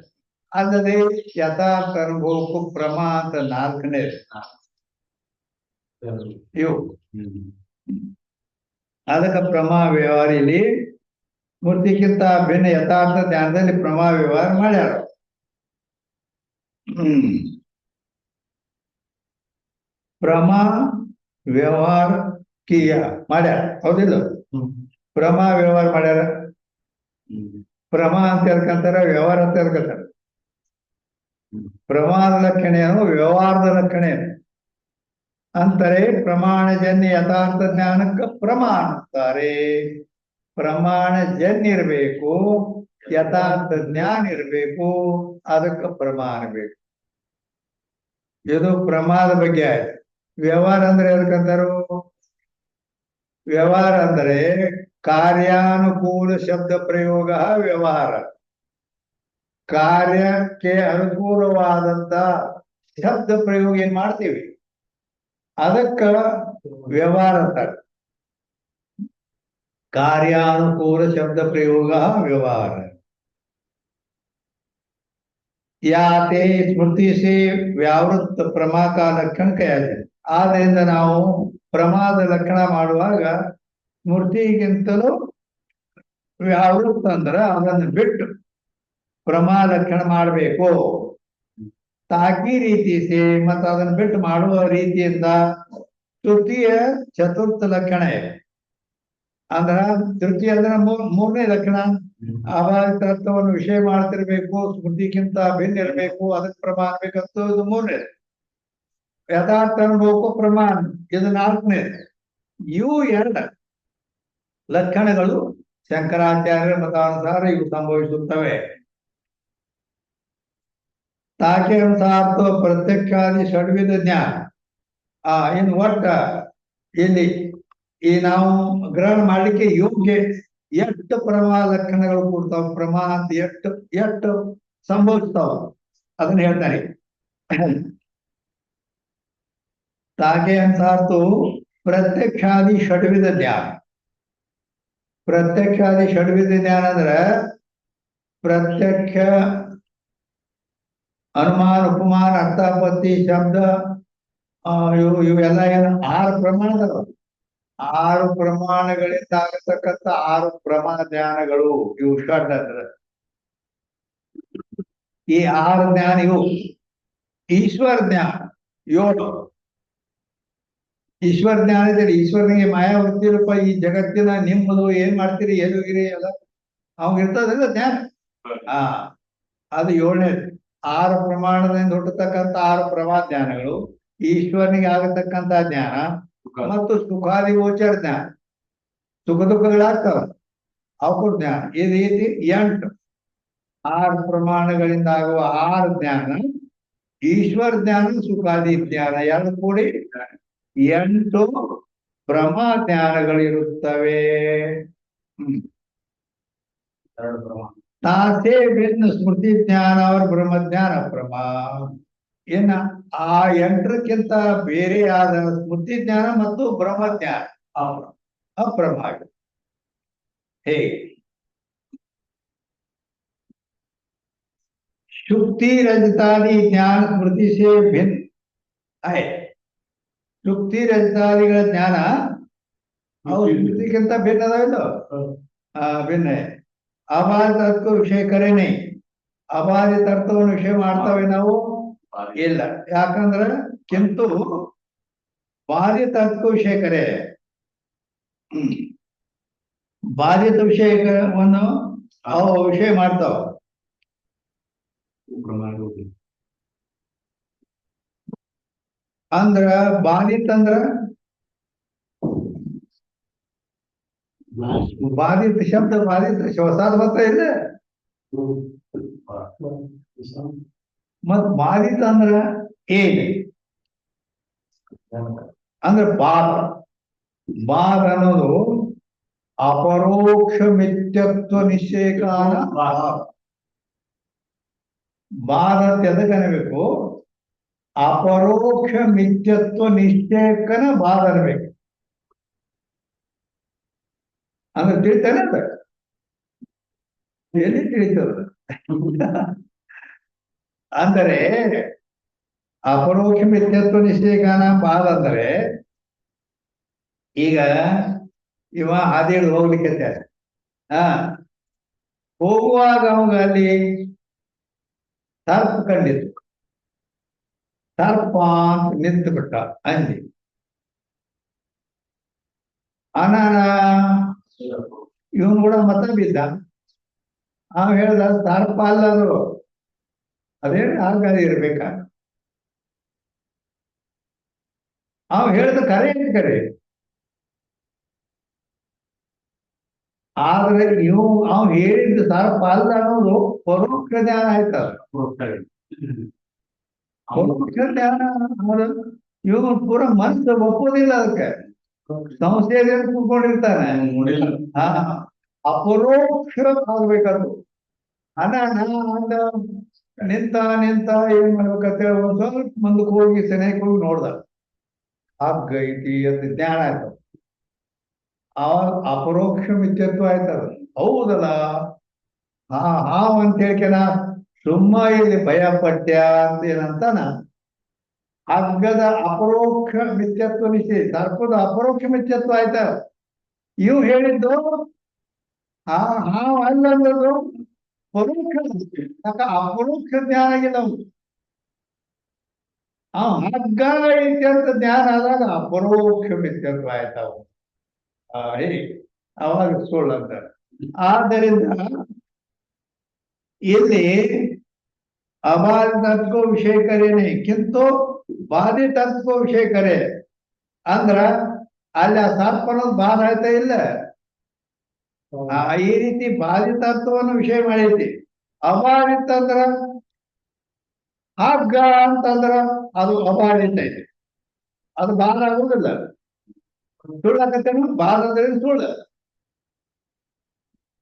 ಅಲ್ಲದೆ ಯಥಾರ್ಥ ಅನುಭವಕ್ಕೂ ಪ್ರಮಾ ಅಂತ 4ನೇ ಇವು. ಅದಕ್ಕೆ ಪ್ರಮಾ ವ್ಯವಹಾರ ಇಲ್ಲಿ ಸ್ಮೃತಿಗಿಂತ ಭಿನ್ನ ಯಥಾರ್ಥ ಜ್ಞಾನದಲ್ಲಿ ಪ್ರಮಾ ವ್ಯವಹಾರ ಮಾಡ್ಯಾರ. ಪ್ರಮಾ ವ್ಯವಹಾರ ಕಿಯ ಮಾಡ್ಯಾರ, ಹೌದಿಲ್ಲ? ಪ್ರಮಾ ವ್ಯವಹಾರ ಮಾಡ್ಯಾರ. ಪ್ರಮಾ ಅಂತ ಹೇಳ್ಕಂತಾರ, ವ್ಯವಹಾರ ಅಂತ ಹೇಳ್ಕಂತಾರ. ಪ್ರಮಾದ ಲಕ್ಷಣ ಏನು, ವ್ಯವಹಾರದ ಲಕ್ಷಣ ಏನು ಅಂತಾರೆ. ಪ್ರಮಾಣಜನ್ಯ ಯಥಾರ್ಥ ಜ್ಞಾನಕ್ಕೆ ಪ್ರಮಾ ಅನ್ನುತ್ತಾರೆ. ಪ್ರಮಾಣಜನ್ಯ ಇರಬೇಕು, ಯಥಾರ್ಥ ಜ್ಞಾನ ಇರಬೇಕು, ಅದಕ್ಕೆ ಪ್ರಮಾ ಅನ್ಬೇಕು. ಇದು ಪ್ರಮಾದ ಬಗ್ಗೆ ಆಯ್ತು. ವ್ಯವಹಾರ ಅಂದ್ರೆ ಹೇಳ್ಕಂತಾರು, ವ್ಯವಹಾರ ಅಂದರೆ ಕಾರ್ಯಾನುಕೂಲ ಶಬ್ದ ಪ್ರಯೋಗ ವ್ಯವಹಾರ. ಕಾರ್ಯಕ್ಕೆ ಅನುಕೂಲವಾದಂತ ಶಬ್ದ ಪ್ರಯೋಗ ಏನ್ ಮಾಡ್ತೀವಿ ಅದಕ್ಕ ವ್ಯವಹಾರ ಅಂತಾರೆ. ಕಾರ್ಯಾನುಕೂಲ ಶಬ್ದ ಪ್ರಯೋಗ ವ್ಯವಹಾರ. ಯಾತೆ ಸ್ಮೃತಿ ಸೇ ವ್ಯಾವೃತ್ತ ಪ್ರಮಾ ಕಾ ಲಕ್ಷಣ ಕಯಾದೆ. ಆದ್ರಿಂದ ನಾವು ಪ್ರಮಾದ ಲಕ್ಷಣ ಮಾಡುವಾಗ ಸ್ಮೃತಿಗಿಂತಲೂ ವ್ಯಾವೃತ್ತ ಅಂದ್ರ ಅದನ್ನು ಬಿಟ್ಟು ಪ್ರಮಾ ಲಕ್ಷಣ ಮಾಡಬೇಕು. ತಾಕಿ ರೀತಿ ಸೇ ಮತ್ತು ಅದನ್ನು ಬಿಟ್ಟು ಮಾಡುವ ರೀತಿಯಿಂದ ತೃತೀಯ ಚತುರ್ಥ ಲಕ್ಷಣ ಅಂದ್ರ ತೃತೀಯ ಅಂದ್ರೆ 3ನೇ ಲಕ್ಷಣ. ಅಬಾಧಿ ತತ್ವವನ್ನು ವಿಷಯ ಮಾಡ್ತಿರ್ಬೇಕು, ಸ್ಮೃತಿಗಿಂತ ಭಿನ್ನ ಇರಬೇಕು, ಅದಕ್ಕೆ ಪ್ರಮಾ ಅನ್ಬೇಕಂತ ಇದು 3ನೇ. ಯಥಾರ್ಥ ಅನುಭವಕ್ಕೂ ಪ್ರಮಾಣ ಇದು 4ನೇ. ಇವು 2 ಲಕ್ಷಣಗಳು ಶಂಕರಾಚಾರ್ಯರ ಮತಾನುಸಾರ ಇವು ಸಂಭವಿಸುತ್ತವೆ. ತಾಕೆ ಅನುಸಾರ ಪ್ರತ್ಯಕ್ಷಾದಿ ಷಡ್ವಿಧ ಜ್ಞಾನ. ಇನ್ನು ಒಟ್ಟ ಇಲ್ಲಿ ಈ ನಾವು ಗ್ರಹಣ ಮಾಡ್ಲಿಕ್ಕೆ ಯೋಗ್ಯ ಎಷ್ಟು ಪ್ರಮಾ ಲಕ್ಷಣಗಳು ಕೊಡ್ತಾವ, ಪ್ರಮಾ ಅಂತ ಎಷ್ಟು ಸಂಭವಿಸ್ತಾವ ಅದನ್ನ ಹೇಳ್ತಾರೆ. ತಾಕೆ ಅನುಸಾರ ಪ್ರತ್ಯಕ್ಷಾದಿ ಷಡ್ವಿಧ ಜ್ಞಾನ. ಪ್ರತ್ಯಕ್ಷಾದಿ ಷಡ್ವಿಧ ಜ್ಞಾನ ಅಂದ್ರೆ ಪ್ರತ್ಯಕ್ಷ, ಅನುಮಾನ, ಉಪಮಾನ, ಅರ್ಥಾಪತ್ತಿ, ಶಬ್ದ ಇವೆಲ್ಲ ಏನು 6 ಪ್ರಮಾಣಗಳು. 6 ಪ್ರಮಾಣಗಳಿಂದ ಆಗತಕ್ಕಂಥ 6 ಪ್ರಮಾಣ ಜ್ಞಾನಗಳು ಇವು ಷಡ್ ಅಂದ್ರೆ. ಈ 6 ಜ್ಞಾನ ಇವು. ಈಶ್ವರ ಜ್ಞಾನ 7. ಈಶ್ವರ ಜ್ಞಾನ ಇದೆ. ಈಶ್ವರನಿಗೆ ಮಾಯಾವೃತ್ತಿ ರೂಪ ಈ ಜಗತ್ತಿನ ನಿಮ್ಮದು ಏನ್ ಮಾಡ್ತೀರಿ ಎಲ್ಲಿ ಹೋಗಿರಿ ಎಲ್ಲ ಅವಾಗ ಇರ್ತದಿಲ್ಲ ಜ್ಞಾನ. ಆ ಅದು ಏಳನೇದು. 6 ಪ್ರಮಾಣದಿಂದ ಹುಟ್ಟತಕ್ಕಂಥ 6 ಪ್ರಮಾ ಜ್ಞಾನಗಳು, ಈಶ್ವರನಿಗೆ ಆಗತಕ್ಕಂತ ಜ್ಞಾನ ಮತ್ತು ಸುಖಾದಿ ಗೋಚರ ಜ್ಞಾನ, ಸುಖ ದುಃಖಗಳಾಗ್ತಾವ ಅವಕ್ಕೂ ಜ್ಞಾನ. ಈ ರೀತಿ 8 6 ಪ್ರಮಾಣಗಳಿಂದ ಆಗುವ 6 ಜ್ಞಾನ, ಈಶ್ವರ ಜ್ಞಾನ, ಸುಖಾದಿ ಜ್ಞಾನ ಎರಡು ಕೂಡಿ 8 ಬ್ರಹ್ಮ ಜ್ಞಾನಗಳಿರುತ್ತವೆ. ತಾಸೇ ಭಿನ್ನ ಸ್ಮೃತಿ ಜ್ಞಾನ ಅವ್ರ ಬ್ರಹ್ಮ ಜ್ಞಾನ ಪ್ರಮಾ. ಏನ ಆ 8ಕ್ಕಿಂತ ಬೇರೆಯಾದ ಸ್ಮೃತಿ ಜ್ಞಾನ ಮತ್ತು ಬ್ರಹ್ಮ ಜ್ಞಾನ ಅಪ್ರಮ. ಹೇಗೆ शुक्ति रजतादि ज्ञान स्मृति से भिन्न है. शुक्ति रजतादिಗಳ ಜ್ಞಾನ और स्मृति गिंत भिन्न अदाविल्लो भिन्न है. अबाधित अर्थ को विषय करे नहीं. अबाधित अर्थವನ್ನು ವಿಷಯ ಮಾಡ್ತಾವೆ ನಾವು ಇಲ್ಲ. ಯಾಕಂದ್ರೆ किंतु बाधित अर्थ को विषय करे. बाधित ವಿಷಯವನ್ನು ಅವು ವಿಷಯ ಮಾಡ್ತಾವ. ಅಂದ್ರ ಬಾಧಿತ ಅಂದ್ರ ಬಾಧಿತ ಶಬ್ದ ಬಾಧಿತ ಹೊಸಾದ್ ಬರ್ತಾ ಇದೆ. ಮತ್ ಬಾಧಿತ ಅಂದ್ರ ಏನ್ ಅಂದ್ರ ಬಾಧ ಅನ್ನೋದು ಅಪರೋಕ್ಷ ಮಿಥ್ಯತ್ವ ನಿಶ್ಚಯಕಾನ ಬಾಧ ಎದಕ್ಕನಬೇಕು? ಅಪರೋಕ್ಷ ಮಿಥ್ಯತ್ವ ನಿಶ್ಚಯಕ್ಕನ ಬಾಧ ಅನ್ಬೇಕು. ಅಂದ್ರೆ ತಿಳಿತಾನೆ ಅದ ಎಲ್ಲಿ ತಿಳಿತದ ಅಂದರೆ ಅಪರೋಕ್ಷ ಮಿಥ್ಯತ್ವ ನಿಶ್ಚಯಕಾನ ಬಾಧ ಅಂದರೆ ಈಗ ಇವ ಹಾದಿ ಹೋಗ್ಲಿಕ್ಕೆ ಹೋಗುವಾಗ ಅವಾಗ ಅಲ್ಲಿ ಸರ್ಪ ಕಂಡಿತ್ತು. ಸರ್ಪ ಅಂತ ನಿಂತು ಬಿಟ್ಟ ಅಂಜಿ. ಅನಾನ ಇವನು ಕೂಡ ಮತ ಬಿದ್ದ. ಅವ ಹೇಳ್ದ ಸರ್ಪ ಅಲ್ಲ ಅದು, ಅದೇ ಆಗ ಇರ್ಬೇಕ. ಅವ ಹೇಳ್ದ ಕರೆ ಕರೆ. ಆದ್ರೆ ನೀವು ಅವ್ ಹೇಳಿದ್ದು ಸರ್ಪ ಅಲ್ಲ ಅನ್ನೋದು ಪರೋಕ್ಷ ಜ್ಞಾನ ಆಯ್ತದ. ಪರೋಕ್ಷ ಜ್ಞಾನ ಇವನು ಪೂರ ಮನಸ್ಸು ಒಪ್ಪೋದಿಲ್ಲ. ಅದಕ್ಕೆ ಸಂಸ್ಥೆಯಲ್ಲಿ ಕೂತ್ಕೊಂಡಿರ್ತಾನೆ. ಅಪರೋಕ್ಷ ಆಗ್ಬೇಕದು. ಅಂದ ನಿಂತ ಏನ್ ಮಾಡ್ಬೇಕಂತ ಒಂದ್ ಸ್ವಲ್ಪ ಮುಂದಕ್ಕೆ ಹೋಗಿ ಸೆನೆಗೆ ಹೋಗಿ ನೋಡ್ದ. ಹಗ್ಗ ಐತಿ ಅಂತ ಜ್ಞಾನ ಆಯ್ತು. ಅಪರೋಕ್ಷ ಮಿಥ್ಯತ್ವ ಆಯ್ತದ. ಹೌದಲ್ಲ ಹಾವ್ ಅಂತ ಹೇಳ್ಕೆನ ಸುಮ್ಮ ಇಲ್ಲಿ ಭಯ ಪಟ್ಯ ಅಂತ ಏನಂತಾನ. ಹಗ್ಗದ ಅಪರೋಕ್ಷ ಮಿಥ್ಯತ್ವ ನಿಶ್ಚಯ, ಸರ್ಪದ ಅಪರೋಕ್ಷ ಮಿಥ್ಯತ್ವ ಆಯ್ತ. ಇವ್ ಹೇಳಿದ್ದು ಹಾವ್ ಅಲ್ಲ ಅನ್ನೋದು ಪರೋಕ್ಷ. ಅಪರೋಕ್ಷ ಜ್ಞಾನ ಆಗಿಲ್ಲ. ಹಗ್ಗ ಐತಿ ಅಂತ ಜ್ಞಾನ ಆದಾಗ ಅಪರೋಕ್ಷ ಮಿಥ್ಯತ್ವ ಆಯ್ತಾವ. ಅವಾಗ ಸುಳ್ಳು ಅಂತ. ಆದ್ದರಿಂದ ಇಲ್ಲಿ अबाधित अर्थ को विषय करे नहीं किंतु बाधित अर्थ को विषय करे. ಅಂದ್ರ ಅಲ್ಲಿ ಸರ್ಪ ಅನ್ನೋದು ಬಾಧ ಆಯ್ತಾ ಇಲ್ಲ. ಈ ರೀತಿ ಬಾಧಿತ ಅರ್ಥವನ್ನು ವಿಷಯ ಮಾಡೈತಿ. ಅಬಾಧಿತ ಅಂದ್ರ ಹಗ್ಗ ಅಂತಂದ್ರ ಅದು ಅಬಾಧಿತ ಐತಿ, ಅದು ಬಾಧ ಆಗುದಿಲ್ಲ. ಸುಳ್ಳಾಕತ್ತೇನು? ಬಾಧ ಅಂದ್ರೆ ಸುಳ್ಳು.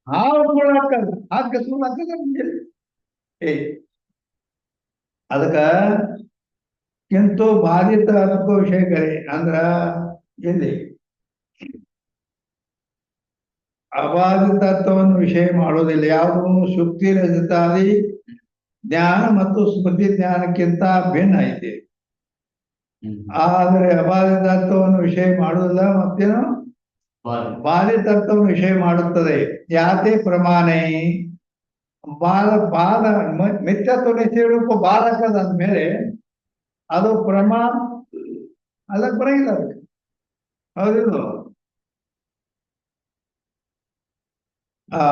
ಹಾವು ಸುಳ್ಳು ಹಾಕಲ್ಲ, ಹಗ್ಗ ಸುಳ್ಳು ಹಾಕದ. ಅದಕ್ಕ किंतु बाधित अर्थ विषय करे अंದ್ರ ಎಲ್ಲಿ ಅಬಾಧಿತ ಅರ್ಥವನ್ನು ವಿಷಯ ಮಾಡೋದಿಲ್ಲ. ಯಾವುದು? ಶುಕ್ತಿ ರಜತಾದಿ ಜ್ಞಾನ ಮತ್ತು ಸ್ಮೃತಿ ಜ್ಞಾನಕ್ಕಿಂತ ಭಿನ್ನ ಐತಿ. ಆದರೆ ಅಬಾಧಿತ ಅರ್ಥವನ್ನು ವಿಷಯ ಮಾಡುವುದಿಲ್ಲ. ಮತ್ತೇನು? ಬಾಧಿತ ಅರ್ಥವನ್ನು ವಿಷಯ ಮಾಡುತ್ತದೆ. ಯಾತೆ ಪ್ರಮಾಣೆ ಬಾಧ ಮಿಥ್ಯತ್ವ ನಿಶ್ಚಯ ರೂಪ ಬಾಧಕದ ಅಂದ್ಮೇಲೆ ಅದು ಪ್ರಮಾಣ ಅದಕ್ಕೆ ಬರಂಗಿಲ್ಲ. ಅದಕ್ಕೆ ಹೌದಿಲ್ಲ? आ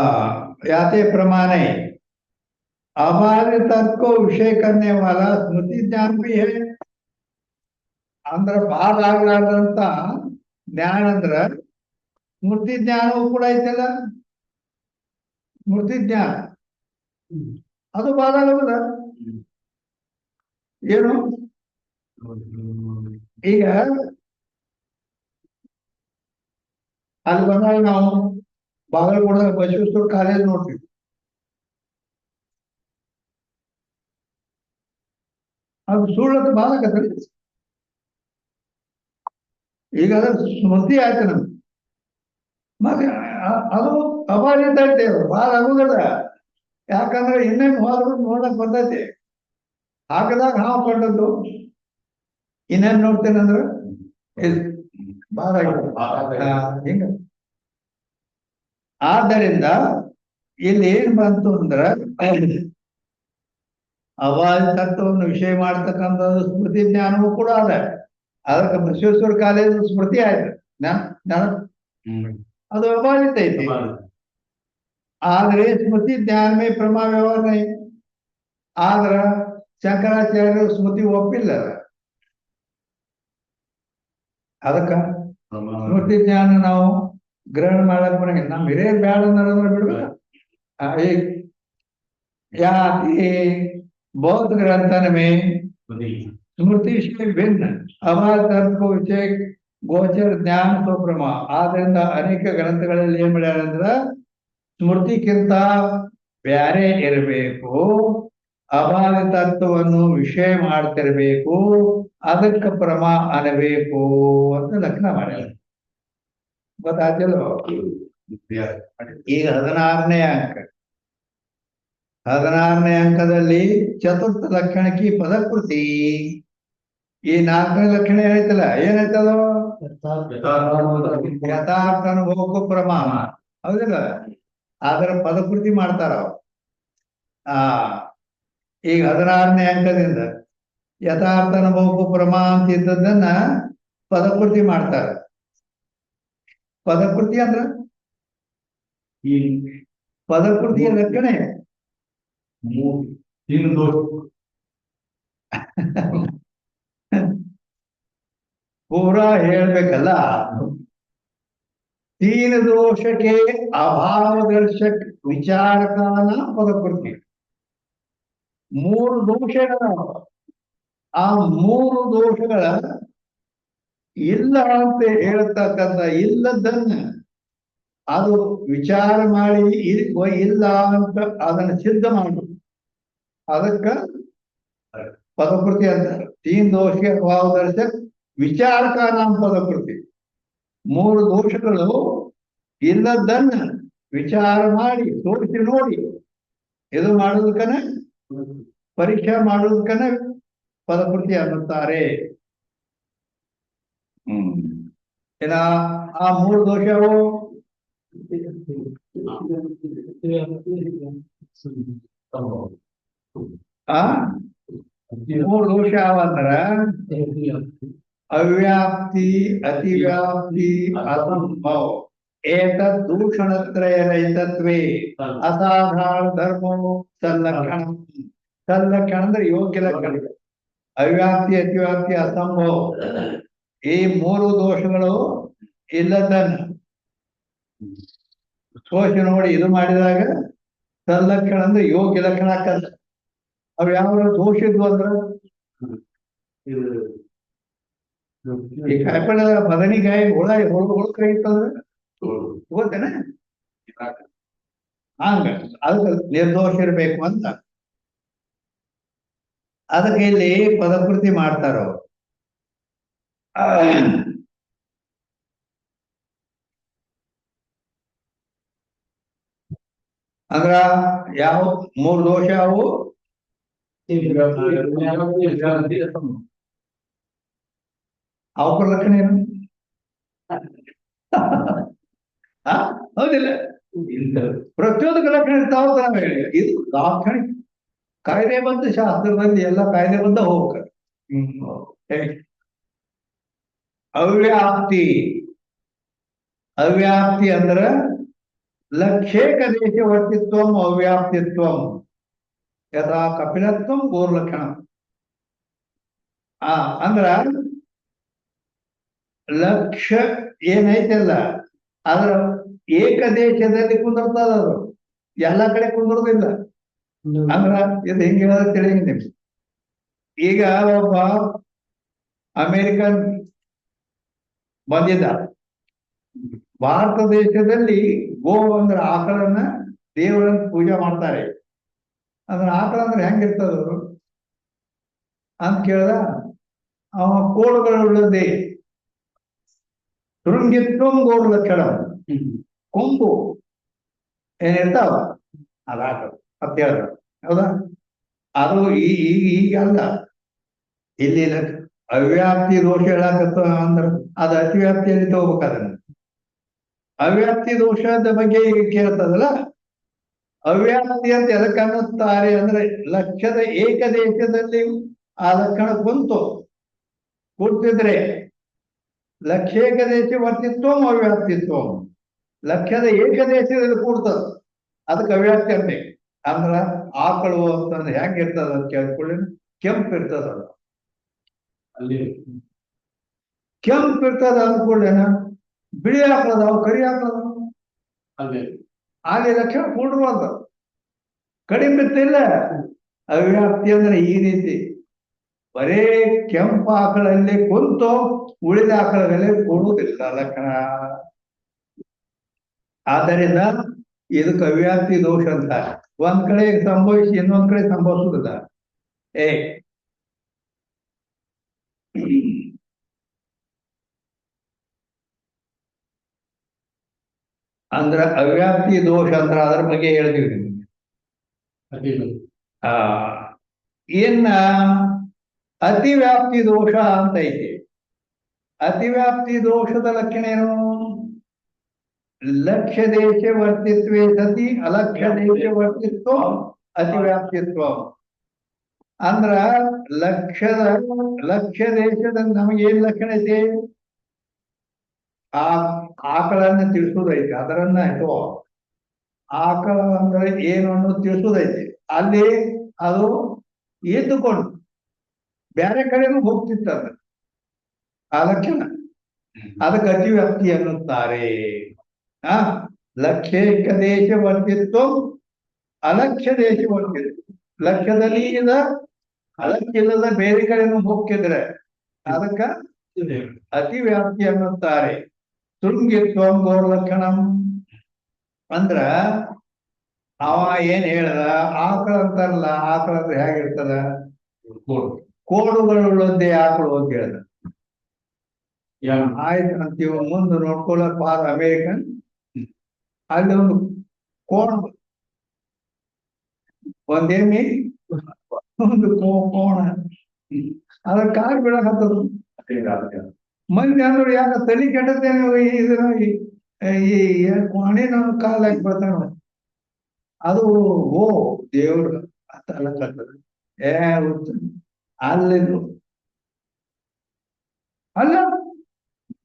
याते प्रमाणे अबाधित तर्क को विषय करने वाला स्मृति ज्ञान भी है. ಅಂದ್ರೆ ಬಾಳ ಆಗ್ಲಾರ್ದಂತ ಜ್ಞಾನ ಅಂದ್ರ ಸ್ಮೃತಿ ಜ್ಞಾನವೂ ಕೂಡ ಐತಲ್ಲ. ಸ್ಮೃತಿ ಜ್ಞಾನ ಅದು ಬಾಳ ಆಗೋದಿಲ್ಲ. ಏನು ಈಗ ಅಲ್ಲಿ ಬಂದಾಗ ನಾವು ಬಾಗಲಕೋಟೆದಾಗ ಬಸವೇಶ್ವರ ಕಾಲೇಜ್ ನೋಡ್ತೀವಿ. ಅದು ಸುಳ್ಳತ್ತು ಬಾಳ ಆಗತ್ತಲ್ಲ. ಈಗ ಅದ್ರ ಸ್ಮೃತಿ ಆಯ್ತು ನಮ್ಗೆ. ಮತ್ತೆ ಅದು ಅಪಾರಿತ ಐತೆ, ಬಾಳ ಆಗುದಿಲ್ಲ. ಯಾಕಂದ್ರೆ ಇನ್ನೇನು ಹೋದ್ರು ನೋಡಕ್ ಬರ್ತೈತಿ. ಹಾಕದಾಗ ಹಾವು ಕಂಡದ್ದು ಇನ್ನೇನ್ ನೋಡ್ತೇನಂದ್ರ ಬಾಳ ಹಿಂಗ. ಆದ್ದರಿಂದ ಇಲ್ಲಿ ಏನ್ ಬಂತು ಅಂದ್ರ ಅವಾಜ್ ತತ್ವವನ್ನು ವಿಷಯ ಮಾಡ್ತಕ್ಕಂಥದ್ದು ಸ್ಮೃತಿ ಜ್ಞಾನವೂ ಕೂಡ ಅದ. ಅದಕ್ಕೆ ಬಸವೇಶ್ವರ ಕಾಲೇಜ್ ಸ್ಮೃತಿ ಆಯ್ತು. ಅದು ಅಬಾಧಿತ ಐತಿ. ಆದ್ರೆ ಸ್ಮೃತಿ ಜ್ಞಾನ ಮೇ ಪ್ರಮಾ ವ್ಯವಹಾರ ನೈ. ಆದ್ರ ಶಂಕರಾಚಾರ್ಯರು ಸ್ಮೃತಿ ಒಪ್ಪಿಲ್ಲ. ಅದಕ್ಕ ಸ್ಮೃತಿ ಜ್ಞಾನ ನಾವು ಗ್ರಹಣ ಮಾಡಕ್ ಬರಂಗಿಲ್ಲ. ನಮ್ ಹಿರಿಯರ್ ಬ್ಯಾಡ ಅಂದ್ರೆ ಬಿಡ್ಬೇಕ. ಯಾಕೆ बौद्ध ग्रंथन में स्मृति से भिन्न अवाज तर्क को विषय ಗೋಚರ ಜ್ಞಾನ ಸ್ವಪ್ರಮ. ಆದ್ರಿಂದ ಅನೇಕ ಗ್ರಂಥಗಳಲ್ಲಿ ಏನ್ ಮಾಡ್ಯಾರ ಅಂದ್ರ ಸ್ಮೃತಿಗಿಂತ ಬ್ಯಾರೆ ಇರಬೇಕು, ಅವಾದ ತತ್ವವನ್ನು ವಿಷಯ ಮಾಡ್ತಿರ್ಬೇಕು, ಅದಕ್ಕೆ ಪ್ರಮ ಅನ್ನಬೇಕು ಅಂತ ಲಕ್ಷಣ ಮಾಡ್ಯಾರ. ಗೊತ್ತಾಯ್ತಲ್ಲ? ಈಗ 16ನೇ ಅಂಕ. 16ನೇ ಅಂಕದಲ್ಲಿ ಚತುರ್ಥ ಲಕ್ಷಣಕ್ಕೆ ಪದಕೃತಿ. ಈ 4ನೇ ಲಕ್ಷಣ ಏನೈತಲ್ಲ, ಏನಾಯ್ತದ? ಯಥಾರ್ಥ ಅನುಭವಕ್ಕೂ ಪ್ರಮಾಣ. ಹೌದಿಲ್ಲ? ಅದರ ಪದಕೃತಿ ಮಾಡ್ತಾರ ಅವ್ರು. ಈಗ 16ನೇ ಅಂಕದಿಂದ ಯಥಾರ್ಥ ಅನುಭವಕ್ಕೂ ಪ್ರಮಾಣ ಅಂತ ಇದ್ದದನ್ನ ಪದಕೃತಿ ಮಾಡ್ತಾರ. ಪದಕೃತಿ ಅಂದ್ರ ಈ ಪದಕೃತಿಯ ಲಕ್ಷಣ ಪೂರಾ ಹೇಳ್ಬೇಕಲ್ಲ. ತೀನ್ ದೋಷಕ್ಕೆ ಅಭಾವದರ್ಶಕ ವಿಚಾರಕಾನ ಪದಕೃತಿ. 3 ದೋಷಗಳ, ಆ 3 ದೋಷಗಳ ಇಲ್ಲ ಅಂತ ಹೇಳ್ತಕ್ಕಂಥ ಇಲ್ಲದನ್ನ ಅದು ವಿಚಾರ ಮಾಡಿ ಇಲ್ಲ ಅಂತ ಅದನ್ನ ಸಿದ್ಧ ಮಾಡು, ಅದಕ್ಕ ಪದಕೃತಿ ಅಂತಾರೆ. ತೀನ್ ದೋಷಕ್ಕೆ ಅಭಾವದರ್ಶಕ ವಿಚಾರಕಾನ ಪದಕೃತಿ. 3 ದೋಷಗಳು ಇಲ್ಲದನ್ನ ವಿಚಾರ ಮಾಡಿ ತೋರಿಸಿ ನೋಡಿ ಇದು ಮಾಡೋದಕ್ಕನ ಪರೀಕ್ಷೆ ಮಾಡೋದಕ್ಕನ ಪದಕೃತಿ ಅನ್ನುತ್ತಾರೆ. ಏನ ಆ 3 ದೋಷವು ಆ 3 ದೋಷ ಯಾವಂದ್ರ ಅವ್ಯಾಪ್ತಿ, ಅತಿವ್ಯಾಪ್ತಿ, ಅಸಂಭವ. ಏತದ್ ದೂಷಣತ್ರಯ ರಹಿತತ್ವೇ ಅಸಾಧಾರಣ ಧರ್ಮವು ತಲ್ಲಕ್ಷಣ. ತಲ್ಲಕ್ಷಣ ಅಂದ್ರೆ ಯೋಗ್ಯ ಲಕ್ಷಣ. ಅವ್ಯಾಪ್ತಿ, ಅತಿವ್ಯಾಪ್ತಿ, ಅಸಂಭವ ಈ 3 ದೋಷಗಳು ಇಲ್ಲದನ್ನ ಸೋಚಿ ನೋಡಿ ಇದು ಮಾಡಿದಾಗ ತಲ್ಲಕ್ಷಣ ಅಂದ್ರೆ ಯೋಗ್ಯ ಲಕ್ಷಣ ಆಗ್ತದ. ಅವ್ ಯಾವ ದೋಷ ಇದ್ವು ಅಂದ್ರ ಈ ಕಾಯಿಪಲ್ಲೆ ಬದನಿಕಾಯಿ ಹುಳಕಾಯಿ ಇತ್ತಂದ್ರ ಗೊತ್ತೇನ? ಹಂಗ ಅದಕ್ಕೆ ನಿರ್ದೋಷ ಇರ್ಬೇಕು ಅಂತ ಅದಕ್ಕೆ ಇಲ್ಲಿ ಪದಕೃತಿ ಮಾಡ್ತಾರ ಅವ್ರು. ಅಂದ್ರ ಯಾವ 3 ದೋಷ ಅವು? ಅವರ ಲಕ್ಷಣ ಏನು? ಹೌದಿಲ್ಲ? ಪ್ರತಿಯೊಂದು ಲಕ್ಷಣ ಇರ್ತಾವ ನಾವ್ ಹೇಳಿ. ಇದು ಲಾಕ್ಷಣಿಕ ಕಾಯ್ದೆಬದ್ಧ ಶಾಸ್ತ್ರದಲ್ಲಿ ಎಲ್ಲ ಕಾಯ್ದೆಬದ್ಧ ಹೋಗ್ತಾರೆ. ಅವ್ಯಾಪ್ತಿ ಅವ್ಯಾಪ್ತಿ ಅಂದ್ರ ಲಕ್ಷೇಕ ದೇಶ ವರ್ತಿತ್ವಂ ಅವ್ಯಾಪ್ತಿತ್ವಂ ಯಥಾ ಕಪಿಲತ್ವಂ ಗೋರ್ಲಕ್ಷಣ. ಅಂದ್ರ ಲಕ್ಷ ಏನೈತಲ್ಲ ಅದ್ರ ಏಕದೇಶದಲ್ಲಿ ಕುಂದಿರ್ತದ, ಅದು ಎಲ್ಲ ಕಡೆ ಕುಂದಿರೋದಿಲ್ಲ. ಅಂದ್ರ ಇದು ಹೆಂಗೆ ಹೇಳೋದು ತಿಳಿಯ ನಿಮ್ಗೆ. ಈಗ ಒಬ್ಬ ಅಮೇರಿಕನ್ ಬಂದಿದ್ದ, ಭಾರತ ದೇಶದಲ್ಲಿ ಗೋ ಅಂದ್ರೆ ಆಕಳನ್ನ ದೇವರನ್ನ ಪೂಜೆ ಮಾಡ್ತಾರೆ. ಅದ್ರ ಆಕಳ ಅಂದ್ರೆ ಹೆಂಗಿರ್ತದವರು ಅಂತ ಕೇಳ್ದ. ಅವ ಕೋಡುಗಳುಳ್ಳದೆ ಶೃಂಗಿತ್ವಂ ಗೋರ್ಲಕ್ಷಣ, ಕೊಂಬು ಏನಿರ್ತಾವ ಅದ ಆಕಳ ಅಂತ ಹೇಳ್ದ. ಹೌದಾ? ಅದು ಈಗಲ್ಲ, ಇಲ್ಲಿ ಅವ್ಯಾಪ್ತಿ ದೋಷ ಹೇಳಕತ್ತ ಅಂದ್ರ ಅದು ಅತಿವ್ಯಾಪ್ತಿಯಲ್ಲಿ ತಗೋಬೇಕು. ಅದನ್ನ ಅವ್ಯಾಪ್ತಿ ದೋಷದ ಬಗ್ಗೆ ಈಗ ಕೇಳ್ತದಲ್ಲ, ಅವ್ಯಾಪ್ತಿ ಅಂತ ಎದಕ್ಕೆ ಅನ್ನುತ್ತಾರೆ ಅಂದ್ರೆ ಲಕ್ಷ್ಯದ ಏಕದೇಶದಲ್ಲಿ ಆ ಲಕ್ಷಣ ಕೂರ್ತಿದ್ರೆ ಲಕ್ಷ್ಯೇಕದೇಶ ವರ್ತಿತ್ವಂ ಅವ್ಯಾಪ್ತಿತ್ವಂ, ಲಕ್ಷ್ಯದ ಏಕದೇಶದಲ್ಲಿ ಕೂಡ್ತದ, ಅದಕ್ಕೆ ಅವ್ಯಾಪ್ತಿ ಅಂತೆ. ಅಂದ್ರ ಆಕಳು ಅಂತಂದ್ರೆ ಹೆಂಗಿರ್ತದ ಅಂತ ಕೇಳ್ಕೊಳ್ಳಿ, ಕೆಂಪು ಇರ್ತದ. ಅಲ್ಲಿ ಕೆಂಪು ಇರ್ತದ ಅಂದ್ಕೊಳ್ಳೇನ, ಬಿಳಿ ಆಕಳದಾವ ಕರಿ ಆಕಳದಾವ ಅಲ್ಲೇ ಅಲ್ಲಿ ಲಕ್ಷಣ ಕೂಡಿರುವಂತ ಕಡಿಮೆ ಇರ್ತಿಲ್ಲ. ಅವ್ಯಾಪ್ತಿ ಅಂದ್ರೆ ಈ ರೀತಿ ಬರೇ ಕೆಂಪು ಆಕಳಲ್ಲಿ ಕುಂತು ಉಳಿದ ಆಕಳದಲ್ಲಿ ಕೂಡುವುದಿಲ್ಲ ಲಕ್ಷಣ. ಆದ್ದರಿಂದ ಇದಕ್ಕೆ ಅವ್ಯಾಪ್ತಿ ದೋಷ ಅಂತ. ಒಂದ್ ಕಡೆ ಸಂಭವಿಸಿ ಇನ್ನೊಂದ್ ಕಡೆ ಸಂಭವಿಸುವುದಿಲ್ಲ. ಅಂದ್ರ ಅವ್ಯಾಪ್ತಿ ದೋಷ ಅಂದ್ರ ಅದ್ರ ಬಗ್ಗೆ ಹೇಳ್ತೀವಿ ನಿಮ್ಗೆ. ಇನ್ನ ಅತಿವ್ಯಾಪ್ತಿ ದೋಷ ಅಂತ ಐತಿ. ಅತಿವ್ಯಾಪ್ತಿ ದೋಷದ ಲಕ್ಷಣ ಏನು? ಲಕ್ಷ್ಯ ದೇಶ ವರ್ತಿತ್ವೇ ಸತಿ ಅಲಕ್ಷ್ಯ ದೇಶ ವರ್ತಿತ್ವ ಅತಿವ್ಯಾಪ್ತಿತ್ವ. ಅಂದ್ರ ಲಕ್ಷ್ಯ ದೇಶದ ನಮಗೇನ್ ಲಕ್ಷಣ ಐತಿ? ಆಕಳನ್ನ ತಿಳಿಸೋದೈತಿ, ಅದರನ್ನ ಆಯ್ತು ಆಕಳ ಅಂದ್ರೆ ಏನು ಅನ್ನೋದು ತಿಳಿಸೋದೈತಿ. ಅಲ್ಲಿ ಅದು ಎದ್ದುಕೊಂಡು ಬೇರೆ ಕಡೆನೂ ಹೋಗ್ತಿತ್ತದ ಆ ಲಕ್ಷಣ. ಅದಕ್ಕೆ ಅತಿವ್ಯಾಪ್ತಿ ಅನ್ನುತ್ತಾರೆ. ಲಕ್ಷ್ಯೇಕ ದೇಶ ವರ್ತಿತ್ವ ಅಲಕ್ಷ್ಯ ದೇಶ ವರ್ತಿತ್ವ. ಲಕ್ಷ್ಯದಲ್ಲಿ ಇದ ಅಲಕ್ಷ್ಯ ಇಲ್ಲದ ಬೇರೆ ಕಡೆನೂ ಹೋಗ್ತಿದ್ರೆ ಅದಕ್ಕ ಅತಿವ್ಯಾಪ್ತಿ ಅನ್ನುತ್ತಾರೆ. ಶೃಂಗಿತ್ವಂ ಗೋರ್ಲಕ್ಷಣಂ ಅಂದ್ರ ಅವ ಏನ್ ಹೇಳ್ದ, ಆಕಳ ಅಂತಾರಲ್ಲ, ಆಕಳ ಅಂದ್ರೆ ಹೇಗಿರ್ತದ? ಕೋಡುಗಳುಳ್ಳದ್ದೇ ಆಕಳು ಅಂತ ಹೇಳ್ದ. ಆಯ್ತು ಅಂತೀವ. ಮುಂದೆ ನೋಡ್ಕೊಳಕ್ ಬಾರ ಅಮೇರಿಕನ್, ಅಲ್ಲಿ ಒಂದು ಕೋಣ, ಒಂದೇಮಿ ಒಂದು ಕೋಣ ಅದ್ರ ಕಾಲ್ ಬಿಡಕತ್ತದ. ಮಂದಿ ಅಂದ್ರೆ ಯಾಕ ತಲೆ ಕೆಟ್ಟದೇನು, ಇದನ್ನ ಈ ಕೋಣಿ ನಮ್ಮ ಕಾಲ್ ಹಾಕಿ ಬರ್ತಾನ. ಅದು ಓ ದೇವ್ರ ಅಂತ ಅಲ್ಲಕತ್ತದ. ಅಲ್ಲಿದು ಅಲ್ಲ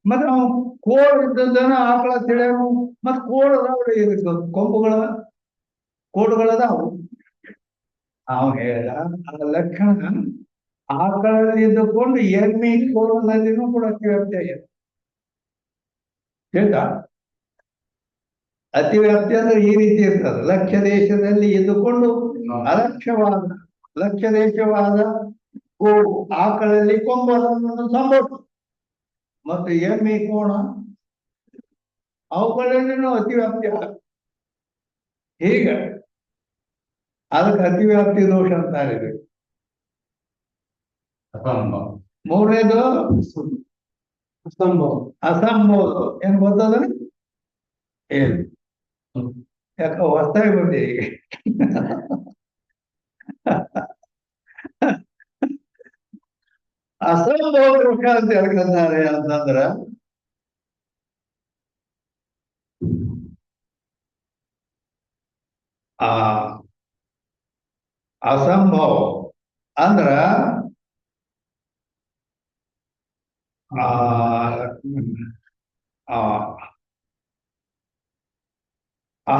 ಮತ್ತ ನಾವು ಕೋಡ್ ಇದ್ದದನ ಆಕಳ ತಿಳಿಯವು. ಮತ್ ಕೋಡ್ ಅದಾವ್ರಿ, ಇದಕ್ಕೆ ಕೋಡುಗಳದಾವು. ಅವ ಹೇಳ ಆ ಲಕ್ಷಣ ಆಕಳಲ್ಲಿ ಇದ್ದುಕೊಂಡು ಎಮ್ಮೆ ಕೋಡಲ್ಲಿನೂ ಕೂಡ ಅತಿವ್ಯಾಪ್ತಿ ಆಗಿದೆ. ಹೇಳ್ತಾ ಅತಿವ್ಯಾಪ್ತಿ ಅಂದ್ರೆ ಈ ರೀತಿ ಇರ್ತದೆ. ಲಕ್ಷ್ಯ ದೇಶದಲ್ಲಿ ಇದ್ದುಕೊಂಡು ಲಕ್ಷ್ಯ ದೇಶವಾದ ಆಕಳಲ್ಲಿ ಕೊಂಬನ್ನು ಸಂಭವಿಸ ಮತ್ತು ಎಮ್ಮೆ ಕೋಣ ಅವುಗಳಲ್ಲಿನೂ ಅತಿವ್ಯಾಪ್ತಿ ಆಗ. ಹೀಗ ಅದಕ್ಕೆ ಅತಿವ್ಯಾಪ್ತಿ ದೋಷ ಅಂತಾರೆ. ಮೂರನೇದು ಅಸಂಭವ. ಏನ್ ಗೊತ್ತದ? ಏನು ಯಾಕ ಹೊಸ್ತಾಗಿ ಬಂದೆ ಈಗ. ಅಸಂಭವ ದೋಷ ಅಂತ ಹೇಳ್ಕೊಂತಾರೆ ಅಂತಂದ್ರ ಅಸಂಭವ ಅಂದ್ರ ಆ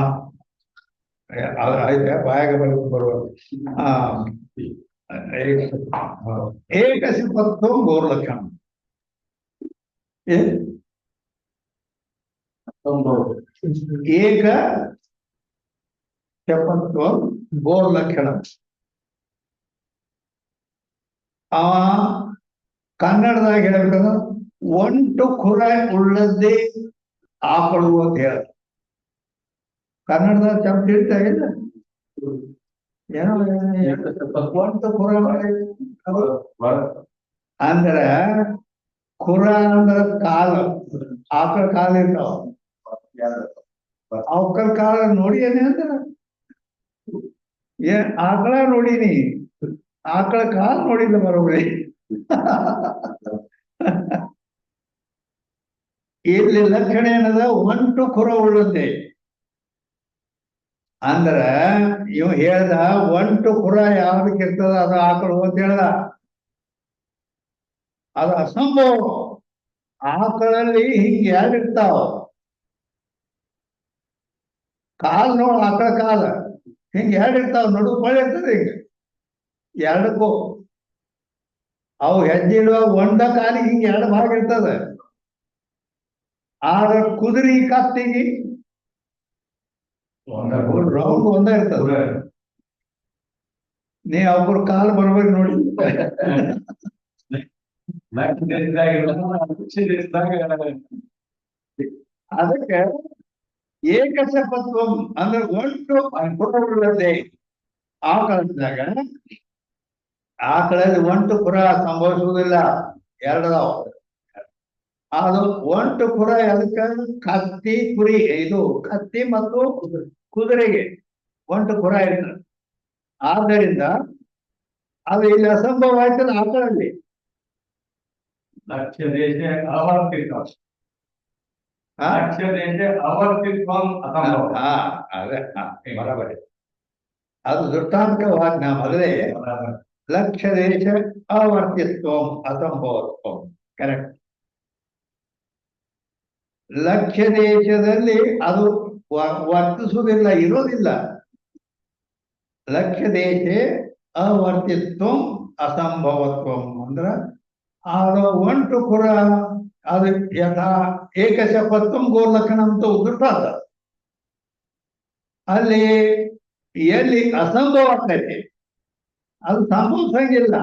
ಆಯ್ತಾ ಬಾಯಾಗ ಬರುವ ಆ ಏಕಸಿಪತ್ವ ಗೋರ್ಲಕ್ಷಣ ಏಕ ಶಪತ್ವ ಗೋರ್ಲಕ್ಷಣ ಆ ಕನ್ನಡದಾಗ ಹೇಳ್ಬೇಕಂದ್ರೆ ಒಂಟು ಖುರ ಉಳ್ಳದ್ದೇ ಆಕಳು ಅಂತ ಹೇಳ ಕನ್ನಡದಾಗ ಚಂದ ಹೇಳ್ತಾ ಇಲ್ಲ ಏನೋ ಒಂಟು ಖುರ ಅಂದ್ರ ಖುರ ಅಂದ್ರ ಕಾಲು ಆಕಳ ಕಾಲು ಇರ್ತಾವ ಅವಕಲ್ ಕಾಲ ನೋಡಿ ಏನೇ ಅಂತಾರ ಆಕಳ ನೋಡಿನಿ ಆಕಳ ಕಾಲ್ ನೋಡಿಲ್ಲ ಬರೋಬರಿ ಇಲ್ಲಿ ಲಕ್ಷಣ ಏನದ ಒಂಟು ಖುರ ಉಳ್ಳದ್ದೆ ಅಂದ್ರ ಇವ್ ಹೇಳ್ದ ಒಂಟು ಖುರ ಯಾವ್ದಕ್ಕೆ ಇರ್ತದ ಅದು ಆಕಳು ಅಂತ ಹೇಳ್ದ ಅದು ಅಸಂಭವ ಆಕಳಲ್ಲಿ ಹಿಂಗ್ ಯಾರಿರ್ತಾವ ಕಾಲ್ ನೋಡ್ ಆಕಳ ಕಾಲ ಹಿಂಗ್ ಎರಡಿರ್ತಾವ ನಡು ಮಳೆ ಇರ್ತದೆ ಹಿಂಗ ಎರಡಕ್ಕೂ ಅವು ಹೆಜ್ಜೆ ಇಡುವಾಗ ಒಂದ ಕಾಲಿಗೆ ಹಿಂಗ ಎರಡು ಭಾಗ ಇರ್ತದ ಆದ್ರ ಕುದುರೆ ಕತ್ತಿಗೆ ರೌಂಡ್ ಒಂದ ಇರ್ತದ ನೀ ಒಬ್ಬರು ಕಾಲು ಬರ್ಬೇಕು ನೋಡಿ ಅದಕ್ಕೆ ಏಕಶಪತ್ವಂ ಅಂದ್ರೆ ಒಂಟು ಖುರವುಳ್ಳದ್ದೇ ಆಕಳದಾಗ ಆಕಳಲ್ಲಿ ಒಂಟು ಖುರ ಸಂಭವಿಸುವುದಿಲ್ಲ ಎರಡದಾವ ಅದು ಒಂಟು ಖುರ ಅದಕ್ಕೆ ಕತ್ತಿ ಕುರಿ ಇದು ಕತ್ತಿ ಮತ್ತು ಕುದುರೆಗೆ ಒಂಟು ಖುರ ಇರ್ತದೆ ಆದ್ದರಿಂದ ಅದು ಇಲ್ಲಿ ಅಸಂಭವ ಆಯ್ತದ ಆಕಳಲ್ಲಿ ಲಕ್ಷ್ಯ ದೇಶ ಆವರ್ತಿತ್ವ ಲಕ್ಷ್ಯ ದೇಶ ಆವರ್ತಿತ್ವಂ ಅಸಂಭವ ಅದೇ ಬರಬರಿ ಅದು ದೃಷ್ಟಾಂತವಾಜ್ಞಾ ಮೊದಲೇ ಲಕ್ಷ್ಯ ದೇಶ ಆವರ್ತಿತ್ವಂ ಅಸಂಭವತ್ವಂ ಕರೆಕ್ಟ್ ಲಕ್ಷ್ಯ ದೇಶದಲ್ಲಿ ಅದು ವರ್ತಿಸುವುದಿಲ್ಲ ಇರೋದಿಲ್ಲ ಲಕ್ಷ್ಯ ದೇಶ ಅವರ್ತಿತ್ವಂ ಅಸಂಭವತ್ವಂ ಅಂದ್ರ ಅದು ಒಂಟು ಖುರ ಅದು ಯಥಾ ಏಕಶಪತ್ವಂ ಗೋರ್ಲಕ್ಷಣ ಅಂತ ಉದುರ್ತಾದ ಅಲ್ಲಿ ಎಲ್ಲಿ ಅಸಂಭವ ಆಗ್ತೈತಿ ಅದು ಸಂಭವಿಸಂಗಿಲ್ಲ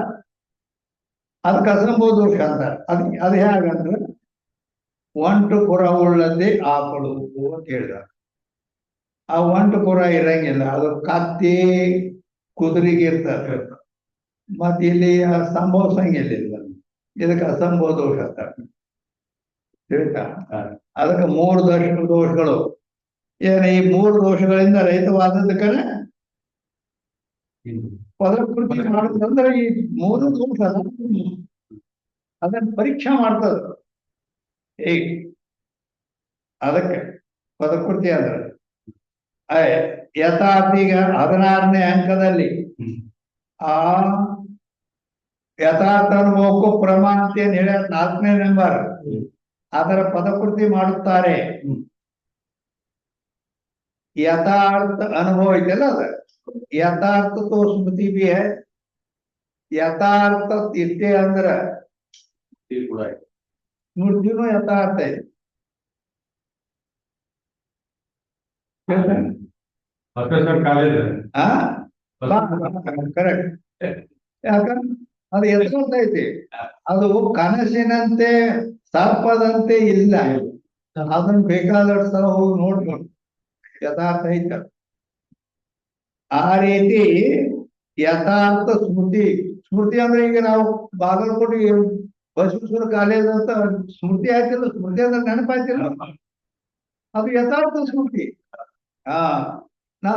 ಅದಕ್ಕೆ ಅಸಂಭವ ದೋಷ ಅಂತಾರೆ ಅದು ಹೇಗಂದ್ರೆ ಒಂಟು ಖುರ ಉಳ್ಳದ್ದೇ ಆಕಳು ಅಂತ ಹೇಳಿದ ಆ ಒಂಟು ಖುರ ಇರಂಗಿಲ್ಲ ಅದು ಕತ್ತಿ ಕುದುರೆಗೆ ಇರ್ತದೆ ಮತ್ತೆ ಇಲ್ಲಿ ಸಂಭವಿಸಂಗಿಲ್ಲ ಇದಕ್ಕೆ ಅಸಂಭವ ದೋಷ ಅಂತಾರೆ ತಿಳಿತಾ ಅದಕ್ಕೆ ಮೂರು ದೋಷಗಳು ಏನು ಈ ಮೂರು ದೋಷಗಳಿಂದ ರಹಿತವಾದದ್ದಕ್ಕೆ ಪದಕೃತಿ ಮಾಡುದಂದ್ರೆ ಈ ಮೂರು ದೋಷ ಅದನ್ನ ಪರೀಕ್ಷಾ ಮಾಡ್ತದ ಹೇಗೆ ಅದಕ್ಕೆ ಪದಕೃತಿ ಅಂದ್ರೆ ಯಥಾರ್ಥೀಗ 16ನೇ ಅಂಕದಲ್ಲಿ ಆ ಯಥಾರ್ಥ ಅನುಭವಕ್ಕೂ ಪ್ರಮಾಣ ಅಂತ ಏನ್ ಹೇಳ 4ನೇ ನಂಬರ್ ಅದರ ಪದಕೃತಿ ಮಾಡುತ್ತಾರೆ ಯಥಾರ್ಥ ಅನುಭವ ಇದೆಯಲ್ಲ ಅದ ಯಥಾರ್ಥ ತೋ ಸ್ಮೃತಿ ಬಿ ಹೈ ಯಥಾರ್ಥ ಇಷ್ಟೇ ಅಂದ್ರ ಸ್ಮೃತಿನೂ ಯಥಾರ್ಥ ಇದೆ ಕರೆಕ್ಟ್ ಯಾಕಂದ್ರೆ ಅದು ಯಥಾರ್ಥ ಐತಿ ಅದು ಕನಸಿನಂತೆ ಸರ್ಪದಂತೆ ಇಲ್ಲ ಅದನ್ನ ಬೇಕಾದಷ್ಟು ಸಲ ಹೋಗಿ ನೋಡ್ಕೊಂಡು ಯಥಾರ್ಥ ಐತ ಆ ರೀತಿ ಯಥಾರ್ಥ ಸ್ಮೃತಿ ಅಂದ್ರೆ ಈಗ ನಾವು ಬಾಗಲಕೋಟೆ ಬಸವೇಶ್ವರ ಕಾಲೇಜ್ ಅಂತ ಸ್ಮೃತಿ ಆಯ್ತಿಲ್ಲ ಸ್ಮೃತಿ ಅಂದ್ರೆ ನೆನಪಾಯ್ತಿಲ್ಲ ಅದು ಯಥಾರ್ಥ ಸ್ಮೃತಿ ನಾ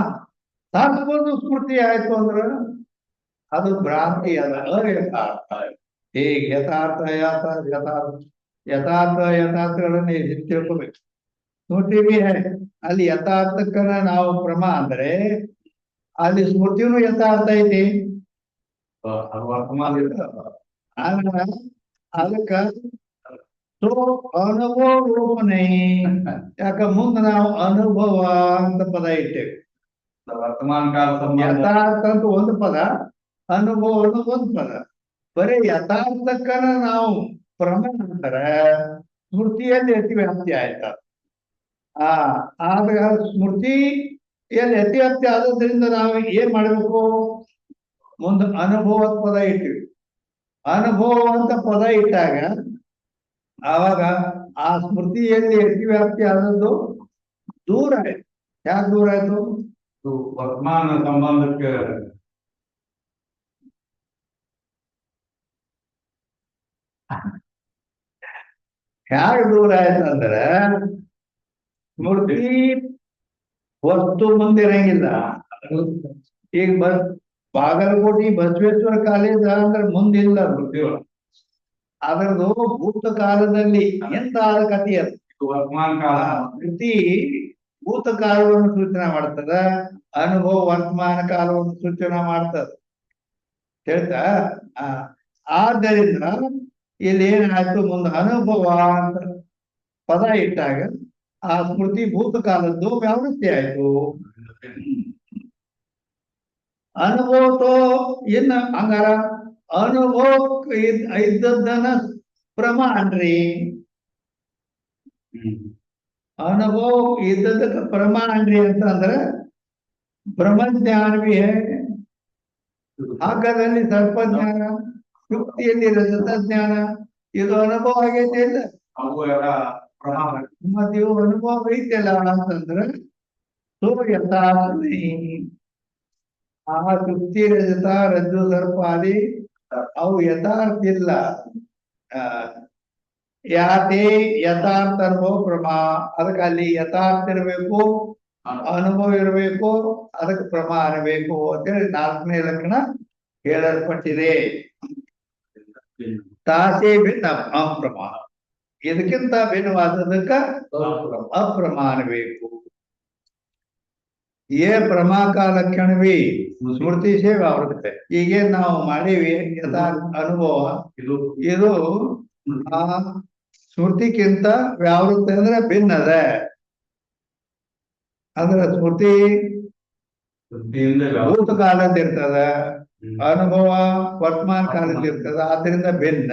ಸಾಧಿಸ್ಬೋದು ಸ್ಮೃತಿ ಆಯ್ತು ಅಂದ್ರ ಅದು ಭ್ರಾಂತಿ ಅದ ಯಥಾರ್ಥ ಹೀಗೆ ಯಥಾರ್ಥಗಳನ್ನ ತಿಳ್ಕೊಬೇಕು ಸ್ಮೃತಿ ಬಿ ಅಲ್ಲಿ ಯಥಾರ್ಥಕ್ಕನ ನಾವು ಪ್ರಮ ಅಂದ್ರೆ ಅಲ್ಲಿ ಸ್ಮೃತಿನೂ ಯಥಾರ್ಥ ಐತಿ ಅದಕ್ಕ ಸೊ ಅನುಭವ ರೂಪನೇ ಯಾಕ ಮುಂದೆ ನಾವು ಅನುಭವ ಅಂತ ಪದ ಇಟ್ಟೇವೆ. वर्तमान काल संबंध ಯಥಾರ್ಥ ಅಂತ ಒಂದು ಪದ, ಅನುಭವ ಅನ್ನೋದು ಒಂದು ಪದ. ಬರೀ ಯಥಾರ್ಥಕ್ಕನ ನಾವು ಪ್ರಮಾಣ ಅಂತಾರೆ, ಸ್ಮೃತಿಯಲ್ಲಿ ಅತಿವ್ಯಾಪ್ತಿ ಆಯ್ತ. ಆಗ ಸ್ಮೃತಿಯಲ್ಲಿ ಅತಿವ್ಯಾಪ್ತಿ ಆಗೋದ್ರಿಂದ ನಾವು ಏನ್ ಮಾಡ್ಬೇಕು, ಮುಂದೆ ಅನುಭವದ ಪದ ಇಟ್ಟಿವಿ. ಅನುಭವ ಅಂತ ಪದ ಇಟ್ಟಾಗ ಆವಾಗ ಆ ಸ್ಮೃತಿಯಲ್ಲಿ ಅತಿವ್ಯಾಪ್ತಿ ಆದದ್ದು ದೂರ ಆಯ್ತು. ಯಾಕೆ ದೂರ ಆಯ್ತು? वर्तमान संबंध के ಹ್ಯಾಗ ದೂರ ಆಯ್ತು ಅಂದ್ರೆ ಸ್ಮೃತಿ ವಸ್ತು ಮುಂದೆ ಇರಂಗಿಲ್ಲ. ಈಗ ಬಾಗಲಕೋಟೆ ಬಸವೇಶ್ವರ ಕಾಲೇಜ್ ಅಂದ್ರೆ ಮುಂದಿಲ್ಲ ಅದು. ಅದರದು ಭೂತ ಕಾಲದಲ್ಲಿ ಎಂತ ಕಥೆ ಅದು. वर्तमान काल ಸ್ಮೃತಿ ಭೂತ ಕಾಲವನ್ನು ಸೂಚನೆ ಮಾಡ್ತದ, ಅನುಭವ ವರ್ತಮಾನ ಕಾಲವನ್ನು ಸೂಚನೆ ಮಾಡ್ತದ. ಹೇಳ್ತಾ ಆದ್ದರಿಂದ ಇಲ್ಲಿ ಏನಾಯ್ತು, ಮುಂದೆ ಅನುಭವ ಅಂತ ಪದ ಇಟ್ಟಾಗ ಆ ಸ್ಮೃತಿ ಭೂತಕಾಲದ್ದು ವ್ಯಾವೃತ್ತಿ ಆಯ್ತು. ಅನುಭವತೋ ಏನ ಹಂಗಾರ ಅನುಭವ ಇದ್ದದ್ದನ್ನ ಪ್ರಮಾಣ್ರಿ. ಅನುಭವ ಇದ್ದದಕ್ಕೆ ಪ್ರಮಾಣ್ರಿ ಅಂತಂದ್ರೆ ಬ್ರಹ್ಮಜ್ಞಾನವೇ ಹಾಕದಲ್ಲಿ ಸರ್ಪಜ್ಞಾನ, ಯುಕ್ತಿಯಲ್ಲಿ ರಜತ ಜ್ಞಾನ, ಇದು ಅನುಭವ ಆಗೈತೆ ಇಲ್ಲ. ಮತ್ತೆ ಇವು ಅನುಭವ ಐತೆಲ್ಲ ಅಂತಂದ್ರೆ ಯಥಾರ್ಥಿ ಆ ಯುಕ್ತಿ ರಜತ ರಜ್ಜು ಸರ್ಪ ಆದಿ ಅವು ಯಥಾರ್ಥ ಇಲ್ಲ. ಯಾತೆ ಯಥಾರ್ಥ ಅನುಭವ ಪ್ರಮಾ, ಅದಕ್ಕೆ ಅಲ್ಲಿ ಯಥಾರ್ಥ ಇರಬೇಕು, ಅನುಭವ ಇರಬೇಕು, ಅದಕ್ಕೆ ಪ್ರಮಾ ಇರಬೇಕು ಅಂತೇಳಿ 4ನೇ ಲಕ್ಷಣ ಹೇಳಲ್ಪಟ್ಟಿದೆ. ತಾಸೆ ಭಿನ್ನ ಅಪ್ರಮಾಣ, ಇದಕ್ಕಿಂತ ಭಿನ್ನವಾದದಕ್ಕ ಅಪ್ರಮಾಣ ಬೇಕು. ಏ ಪ್ರಮಾಕ ಲಕ್ಷಣವಿ ಸ್ಮೃತಿ ಸೇವೆ ಆವೃತ್ತೆ. ಈಗೇನ್ ನಾವು ಮಾಡೀವಿ ಯಥಾರ್ಥ ಅನುಭವ, ಇದು ಆ ಸ್ಮೃತಿಗಿಂತ ವ್ಯಾವೃತ್ತಿ ಅಂದ್ರೆ ಭಿನ್ನದ. ಅಂದ್ರೆ ಸ್ಮೃತಿ ಭೂತ ಕಾಲದ ಇರ್ತದ, ಅನುಭವ ವರ್ತಮಾನ ಕಾಲದ ಇರ್ತದ, ಆದ್ರಿಂದ ಭಿನ್ನ.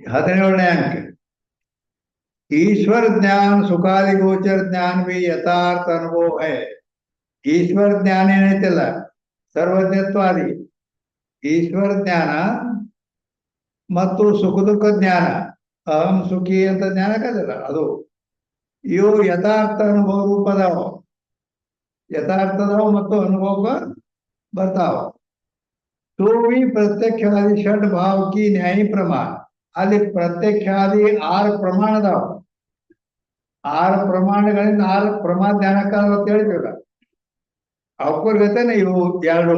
17ನೇ ಅಂಕ ईश्वर ज्ञान सुखादि गोचर ज्ञान भी यथार्थ अनुभव है. ईश्वर ज्ञान ಏನೈತಿಲ್ಲ ಸರ್ವಜ್ಞತ್ವಾದಿ ಈಶ್ವರ ಜ್ಞಾನ ಮತ್ತು ಸುಖ ದುಃಖ ಜ್ಞಾನ, ಅಹಂ ಸುಖಿ ಅಂತ ಜ್ಞಾನ ಕದಲ್ಲ ಅದು, ಇವು ಯಥಾರ್ಥ ಅನುಭವ ರೂಪದಾವ. ಯಥಾರ್ಥದಾವ ಮತ್ತು ಅನುಭವ ಬರ್ತಾವ. ತೋವಿ ಪ್ರತ್ಯಕ್ಷಾದಿ ಷಡ್ ಭಾವ ಕಿ ನ್ಯಾಯಿ ಪ್ರಮಾಣ. ಅಲ್ಲಿ ಪ್ರತ್ಯಕ್ಷಾದಿ 6 ಪ್ರಮಾಣದಾವ. 6 ಪ್ರಮಾಣಗಳಿಂದ 6 ಪ್ರಮಾಣ ಜ್ಞಾನಕಾಲ ಅಂತ ಹೇಳ್ತೀವಲ್ಲ, ಅವಕ್ಕೂ ಜೊತೆನೆ ಇವು 2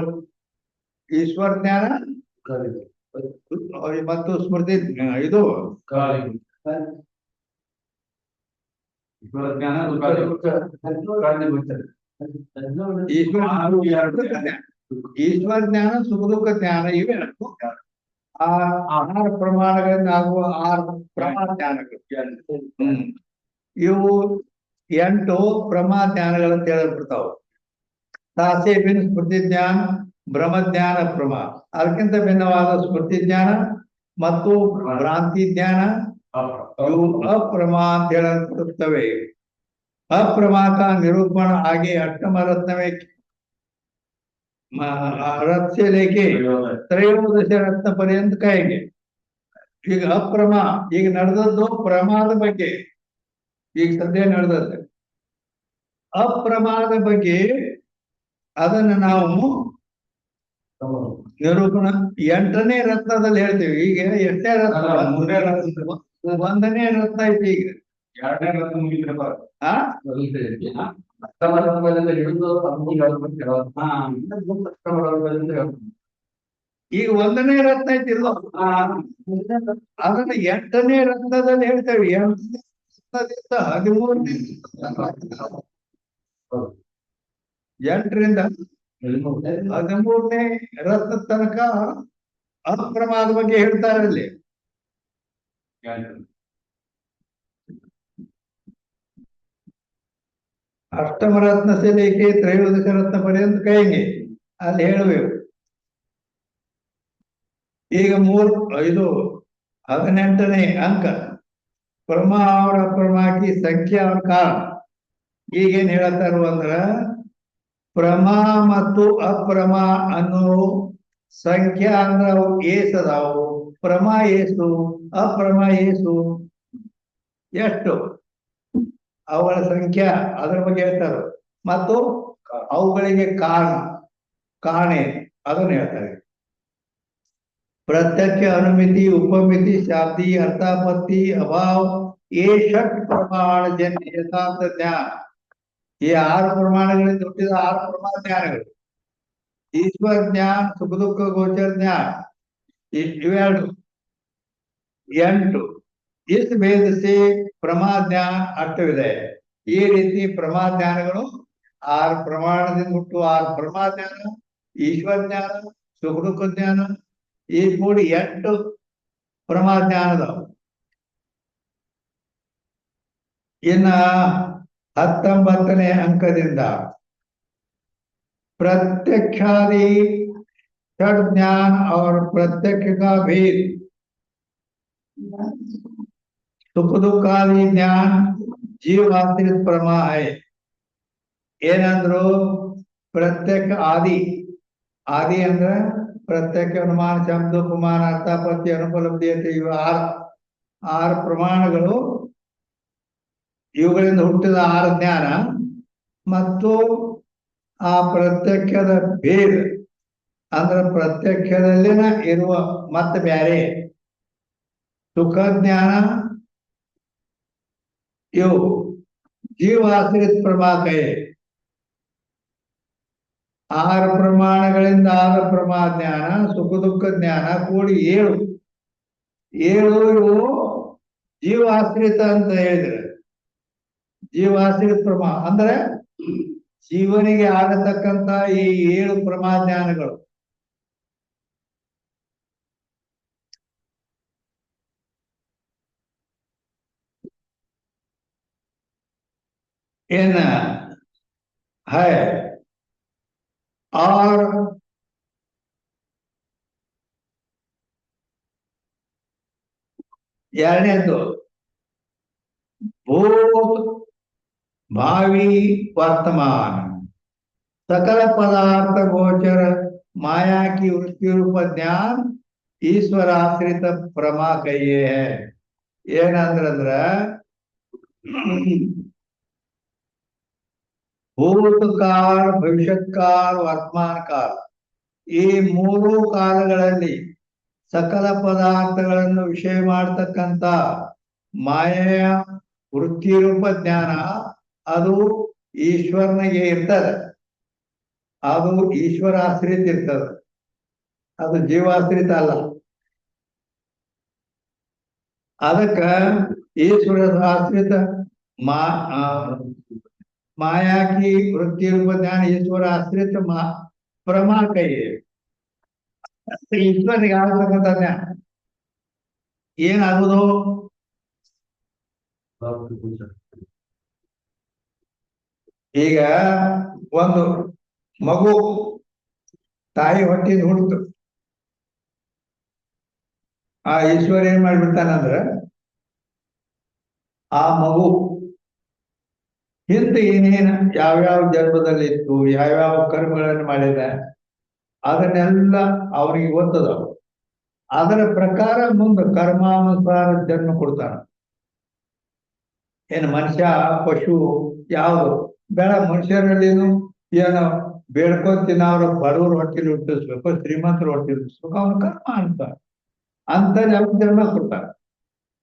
ಈಶ್ವರ ಜ್ಞಾನ ಮತ್ತು ಸ್ಮೃತಿ ಇದು ಈಶ್ವರ ಜ್ಞಾನ ಸುಖ ದುಃಖ ಜ್ಞಾನ ಇವೆ ಆ 6 ಪ್ರಮಾಣಗಳಿಂದ ಆಗುವ 6 ಪ್ರಮಾಣ ಜ್ಞಾನಗಳು. ಇವು 8 ಪ್ರಮಾಣ ಜ್ಞಾನಗಳಂತ ಹೇಳಲ್ಪಡ್ತಾವ. ತಾಸೆ ಭಿನ್ನ ಸ್ಮೃತಿ ಜ್ಞಾನ ಬ್ರಹ್ಮಜ್ಞಾನ ಪ್ರಮಾ, ಅದಕ್ಕಿಂತ ಭಿನ್ನವಾದ ಸ್ಮೃತಿ ಜ್ಞಾನ ಮತ್ತು ಭ್ರಾಂತಿ ಜ್ಞಾನ ಇವು ಅಪ್ರಮಾ ಅಂತ ಹೇಳಲ್ಪಡುತ್ತವೆ. ಅಪ್ರಮಾಕ ನಿರೂಪಣ ಹಾಗೆ ಅಷ್ಟಮ ರತ್ನವೇ ರಥ್ಯ ಲೇಖೆ ತ್ರಯೋದಶ ರತ್ನ ಪರ್ಯಂತ ಕೈಗೆ. ಈಗ ಅಪ್ರಮಾ, ಈಗ ನಡೆದದ್ದು ಪ್ರಮಾದ ಬಗ್ಗೆ, ಈಗ ಸದ್ಯ ನಡೆದದ್ದು ಅಪ್ರಮಾದ ಬಗ್ಗೆ. ಅದನ್ನು ನಾವು ನಿರೂಪಣ 8ನೇ ರತ್ನದಲ್ಲಿ ಹೇಳ್ತೀವಿ. ಈಗ 8ನೇ ರತ್ನ 1ನೇ ರತ್ನ ಐತಿ. ಈಗ 2ನೇ ರತ್ನ ಮುಗಿದ್ರೆ ಈಗ 1ನೇ ರತ್ನ ಐತಿ. ಅದನ್ನ 8ನೇ ರತ್ನದಲ್ಲಿ ಹೇಳ್ತೇವೆ. 8ನೇ ರತ್ನದಿಂದ 13ನೇ 8ರಿಂದ 13ನೇ ರತ್ನ ತನಕ ಅಪ್ರಮಾದ ಬಗ್ಗೆ ಹೇಳ್ತಾರೆ ಅಲ್ಲಿ. ಅಷ್ಟಮರತ್ನ से लेके ತ್ರಯೋದಶ ರತ್ನ ಪರ್ಯಂತ ಕೈಗೆ ಅಲ್ಲಿ ಹೇಳುವೆ. ಈಗ ಇದು 18ನೇ ಅಂಕ ಪ್ರಮಾ और अप्रमा की ಸಂಖ್ಯಾ और ಕಾಲ. ಈಗೇನ್ ಹೇಳತ್ತಾರು ಅಂದ್ರ ಪ್ರಮಾ ಮತ್ತು ಅಪ್ರಮಾ ಅನ್ನೋ ಸಂಖ್ಯಾ ಅಂದ್ರ ಅವು ಏಸ್ ಅದಾವು. ಪ್ರಮಾ ಏಸು, ಅಪ್ರಮಾ ಏಸು, ಎಷ್ಟು ಅವುಗಳ ಸಂಖ್ಯಾ ಅದ್ರ ಬಗ್ಗೆ ಹೇಳ್ತಾರೆ. ಮತ್ತು ಅವುಗಳಿಗೆ ಕಾಣೆ ಅದನ್ನು ಹೇಳ್ತಾರೆ. प्रत्यक्ष अनुमिति उपमिति शाब्दी अर्थापत्ति अभाव ये षट प्रमाण जन्य यथार्थ ज्ञान. ಈ 6 ಪ್ರಮಾಣಗಳಿಂದ ಹುಟ್ಟಿದ 6 ಪ್ರಮಾಣ ಜ್ಞಾನಗಳು. ಈಶ್ವರ ಜ್ಞಾನ, ಸುಖ ದುಃಖ ಗೋಚರ ಜ್ಞಾನ, ಇವೆರಡು 8. ಇಸ್ ಭೇದ ಸೇ ಪ್ರಮಾ ಜ್ಞಾನ ಅಷ್ಟವಿದೆ. ಈ ರೀತಿ ಪ್ರಮಾ ಜ್ಞಾನಗಳು 6 ಪ್ರಮಾಣದಿಂದ ಹುಟ್ಟುವ 6 ಪ್ರಮಾ ಜ್ಞಾನ, ಈಶ್ವರ ಜ್ಞಾನ, ಸುಖ ದುಃಖ ಜ್ಞಾನ, ಈ ಕೂಡಿ 8 ಪ್ರಮಾ ಜ್ಞಾನದವು. ಇನ್ನ 19ನೇ ಅಂಕದಿಂದ प्रत्यक्षादि षड ज्ञान और प्रत्यक्ष का भेद, सुख दुखादि ज्ञान जीवाश्रित प्रमा है. ಏನಂದ್ರು ಪ್ರತ್ಯಕ್ಷ ಆದಿ ಅಂದ್ರೆ ಪ್ರತ್ಯಕ್ಷ ಅನುಮಾನ ಶಬ್ದ ಉಪಮಾನ ಅರ್ಥಾಪತ್ತಿ ಅನುಪಲಬ್ಧಿ ಅಂತ ಇವು 6 ಪ್ರಮಾಣಗಳು. ಇವುಗಳಿಂದ ಹುಟ್ಟಿದ 6 ಜ್ಞಾನ ಮತ್ತು ಆ ಪ್ರತ್ಯಕ್ಷದ ಭೇದ ಅಂದ್ರೆ ಪ್ರತ್ಯಕ್ಷದಲ್ಲಿನ ಇರುವ ಮತ್ತೆ ಬ್ಯಾರೆ ಸುಖ ಜ್ಞಾನ ಇವು ಜೀವಾಶ್ರಿತ ಪ್ರಮಾಕಯೇ. 6 ಪ್ರಮಾಣಗಳಿಂದ 6 ಪ್ರಮಾ ಜ್ಞಾನ, ಸುಖ ದುಃಖ ಜ್ಞಾನ ಕೂಡಿ 7 ಇವು ಜೀವಾಶ್ರಿತ ಅಂತ ಹೇಳಿದ್ರೆ. ಜೀವಾಶ್ರಿತ ಪ್ರಮಾ ಅಂದ್ರೆ ಜೀವನಿಗೆ ಆಗತಕ್ಕಂತ ಈ 7 ಪ್ರಮಾ ಜ್ಞಾನಗಳು ಏನ है और ಎರಡನೇದು भूत भावी वर्तमान सकल पदार्थ गोचर माया की वृत्ति रूप ज्ञान ईश्वर आश्रित प्रमा कहिए है. ಏನಂದ್ರ ಭೂತಕಾಲ, ಭವಿಷ್ಯತ್ ಕಾಲ, ವರ್ತಮಾನ ಕಾಲ ಈ 3 ಕಾಲಗಳಲ್ಲಿ ಸಕಲ ಪದಾರ್ಥಗಳನ್ನು ವಿಷಯ ಮಾಡತಕ್ಕಂತ ಮಾಯೆಯ ವೃತ್ತಿ ರೂಪ ಜ್ಞಾನ ಅದು ಈಶ್ವರನಿಗೆ ಇರ್ತದೆ. ಅದು ಈಶ್ವರ ಆಶ್ರಿತ ಇರ್ತದೆ, ಅದು ಜೀವಾಶ್ರಿತ ಅಲ್ಲ. ಅದಕ್ಕ ಈಶ್ವರ ಆಶ್ರಿತ माया की वृत्ति रूप ज्ञान ईश्वर आश्रित प्रमा कहिए. ಈಶ್ವರನಿಗೆ ಆಗತಕ್ಕಂಥ ಜ್ಞಾನ ಏನಾಗುವುದು? ಈಗ ಒಂದು ಮಗು ತಾಯಿ ಹೊಟ್ಟಿಂದ ಹುಟ್ಟಿತು. ಆ ಈಶ್ವರ ಏನ್ ಮಾಡ್ಬಿಡ್ತಾನಂದ್ರ ಆ ಮಗು ಹಿಂದೆ ಏನೇನು ಯಾವ್ಯಾವ ಜನ್ಮದಲ್ಲಿತ್ತು, ಯಾವ್ಯಾವ ಕರ್ಮಗಳನ್ನು ಮಾಡಿದ ಅದನ್ನೆಲ್ಲ ಅವನಿಗೆ ಗೊತ್ತದ. ಅದರ ಪ್ರಕಾರ ಮುಂದೆ ಕರ್ಮಾನುಸಾರ ಜನ್ಮ ಕೊಡ್ತಾನ. ಏನು ಮನುಷ್ಯ, ಪಶು ಯಾವುದು ಬೇಡ. ಮನುಷ್ಯರಲ್ಲಿನು ಏನೋ ಬೇಡ್ಕೊಂತಿನ ಅವ್ರ ಬಡವರು ಹೊಟ್ಟಿಲಿ ಹುಟ್ಟಿಸ್ಬೇಕು, ಶ್ರೀಮಂತರು ಹೊಟ್ಟಿಲಿ ಹುಟ್ಟಿಸ್ಬೇಕು, ಅವನ ಕರ್ಮ ಅಂತಾರ. ಅಂತ ಜನ್ಮ ಕೊಡ್ತಾರ.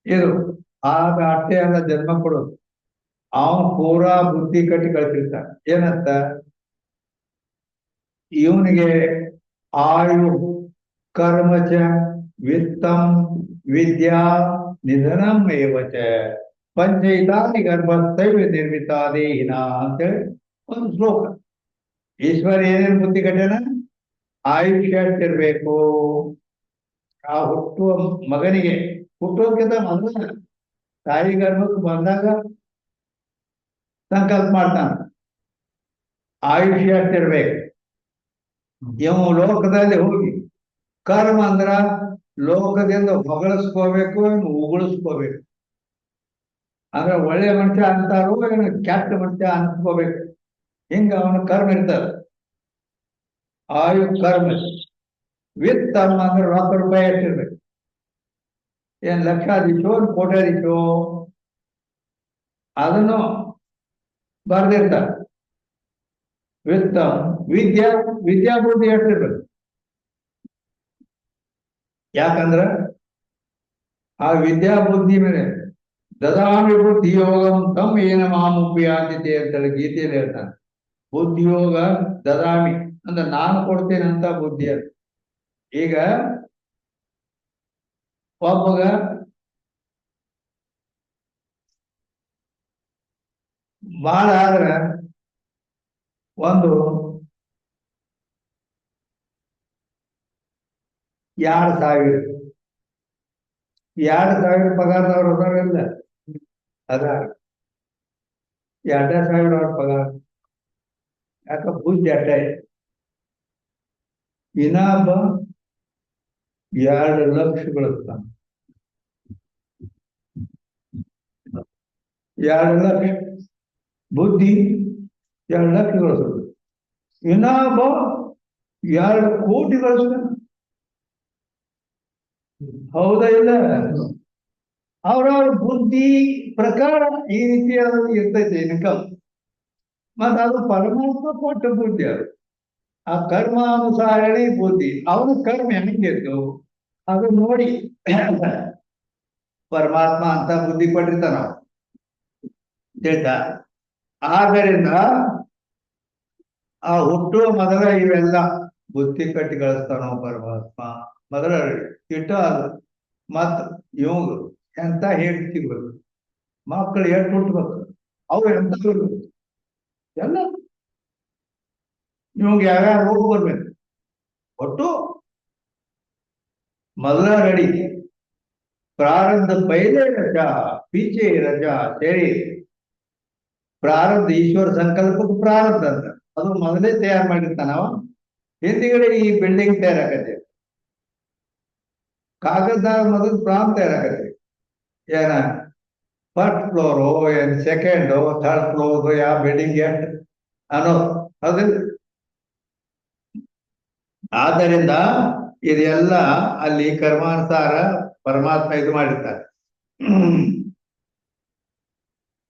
ಇದು ಆಗ ಅಷ್ಟೇ ಅಲ್ಲ ಜನ್ಮ ಕೊಡೋದು. ಅವನು ಪೂರಾ ಬುದ್ಧಿ ಕಟ್ಟಿ ಕಳ್ಸಿರ್ತಾನೆ. ಏನಂತ ಇವನಿಗೆ ಆಯು ಕರ್ಮಚ ವಿತ್ತಂ ವಿದ್ಯಾ ನಿಧನಂ ಏವಚ ಪಂಚೈತಾನಿ ಗರ್ಭಸ್ಥೈವ ನಿರ್ಮಿತಾದೇಹಿನ ಅಂತೇಳಿ ಒಂದು ಶ್ಲೋಕ. ಈಶ್ವರ ಏನೇನು ಬುದ್ಧಿ ಕಟ್ಟ್ಯಾನ? ಆಯುಷ್ಯ ಎಷ್ಟಿರ್ಬೇಕು, ಆ ಹುಟ್ಟುವ ಮಗನಿಗೆ ಹುಟ್ಟೋಕ್ಕಿಂತ ಮೊದಲ ತಾಯಿ ಗರ್ಭಕ್ಕೆ ಬಂದಾಗ ಸಂಕಲ್ಪ ಮಾಡ್ತಾನ, ಆಯುಷ್ಯ ಅಷ್ಟಿರ್ಬೇಕು. ಇವು ಲೋಕದಲ್ಲಿ ಹೋಗಿ ಕರ್ಮ ಅಂದ್ರ ಲೋಕದಿಂದ ಹೊಗಳಿಸ್ಕೋಬೇಕು, ಉಗುಳಿಸ್ಕೋಬೇಕು. ಅಂದ್ರೆ ಒಳ್ಳೆ ಮನುಷ್ಯ ಅಂತಾರೋ ಏನು ಕೆಟ್ಟ ಮನುಷ್ಯ ಅನ್ಸ್ಕೋಬೇಕು. ಹಿಂಗ ಅವನ ಕರ್ಮ ಇರ್ತದೆ. ಆಯು ಕರ್ಮ ವಿತ್ ಅಂದ್ರೆ ರೊಕ್ಕ ರೂಪಾಯಿ ಎಷ್ಟಿರ್ಬೇಕು? ಏನ್ ಲಕ್ಷಾಧೀಶೋ ಕೋಟ್ಯಾಧೀಶೋ ಅದನ್ನು ಬರ್ದಿರ್ತಾರೆ. ವಿತ್ ವಿದ್ಯಾಬುದ್ಧಿ ಎಷ್ಟಿರ್ಬೇಕು? ಯಾಕಂದ್ರ ಆ ವಿದ್ಯಾಬುದ್ಧಿ ಮೇಲೆ ದದಾಮಿ ಬುದ್ಧಿಯೋಗಂ ತಮ್ ಏನ ಮಾಮುಪಿ ಅಂತೇಳಿ ಗೀತೆಯಲ್ಲಿ ಹೇಳ್ತಾನೆ. ಬುದ್ಧಿಯೋಗ ದದಾಮಿ ಅಂದ್ರೆ ನಾನು ಕೊಡ್ತೇನೆ ಅಂತ ಬುದ್ಧಿ ಅದು. ಈಗ ಒಬ್ಬಗ ಬಾಳ ಆದ್ರ ಒಂದು 2,000 ಪಗಾರದವ್ರು ಅದಾರಲ್ಲ, ಅದ 2,000 ಅವ್ರ ಪಗಾರ. ಯಾಕ ಬುದ್ಧಿ ಅಡ್ಡ. ಇನ್ನೊಬ್ಬ 2 ಲಕ್ಷ ಗಳಿಸ್ತಾನ. 2 ಲಕ್ಷ ಬುದ್ಧಿ 2 ಲಕ್ಷ ಗಳಿಸೋದು. ಇನ್ನೊಬ್ಬ 2 ಕೋಟಿ ಗಳಿಸ್ತಾನ. ಹೌದಾ ಇಲ್ಲ? ಅವ್ರವ್ರ ಬುದ್ಧಿ ಪ್ರಕಾರ ಈ ರೀತಿಯಾದ ಇರ್ತೈತೆ ಇನ್ಕಮ್. ಮತ್ತ ಅದು ಪರಮಾತ್ಮ ಕೊಟ್ಟ ಬುದ್ಧಿ. ಅದು ಆ ಕರ್ಮಾನುಸಾರಣೆ ಬುದ್ಧಿ. ಅವನ ಕರ್ಮ ಹೆಂಗಿತ್ತು ಅದು ನೋಡಿ ಪರಮಾತ್ಮ ಅಂತ ಬುದ್ಧಿ ಕೊಟ್ಟಿರ್ತಾನ. ತಿಳಿತಾ? ಆದ್ದರಿಂದ ಆ ಹುಟ್ಟುವ ಮೊದಲ ಇವೆಲ್ಲ ಬುದ್ಧಿ ಕಟ್ಟಿ ಗಳಿಸ್ತಾನೋ ಪರಮಾತ್ಮ. ಮೊದಲ ಇಟ್ಟ ಅದು ಮತ್ ಇವಂಗ ಎಂತ ಹೇಳ್ತಿರ್ಬೇಕು, ಮಕ್ಕಳು ಎಷ್ಟು ಹುಟ್ಟಬೇಕು, ಅವು ಎಂತ ಎಲ್ಲ ಇವಂಗ ಯಾವ್ಯಾವ ರೋಗ ಬರ್ಬೇಕು. ಒಟ್ಟು ಮೊದಲ ರೆಡಿ. ಪ್ರಾರಬ್ಧ ಪೈಲೆ ರಜಾ ಪೀಚೆ ರಜಾ ಸೇರಿ. ಪ್ರಾರಬ್ಧ ಈಶ್ವರ ಸಂಕಲ್ಪಕ್ಕೆ ಪ್ರಾರಬ್ಧ ಅಂತ ಅದು ಮೊದಲೇ ತಯಾರು ಮಾಡಿರ್ತಾನವ. ಹಿಂದಿಗಡೆ ಈ ಬಿಲ್ಡಿಂಗ್ ತಯಾರಾಗತ್ತೆ, ಕಾಗದದಾಗ ಮೊದಲು ಪ್ಲಾನ್ ತಯಾರಾಗತ್ತೆ. ಏನ ಫಸ್ಟ್ ಫ್ಲೋರು, ಏನ್ ಸೆಕೆಂಡು, ಥರ್ಡ್ ಫ್ಲೋರ್, ಯಾವ ಬಿಲ್ಡಿಂಗ್ ಎಷ್ಟು ಅನ್ನೋ ಅದು. ಆದ್ದರಿಂದ ಇದೆಲ್ಲ ಅಲ್ಲಿ ಕರ್ಮಾನುಸಾರ ಪರಮಾತ್ಮ ಇದು ಮಾಡಿರ್ತಾರೆ.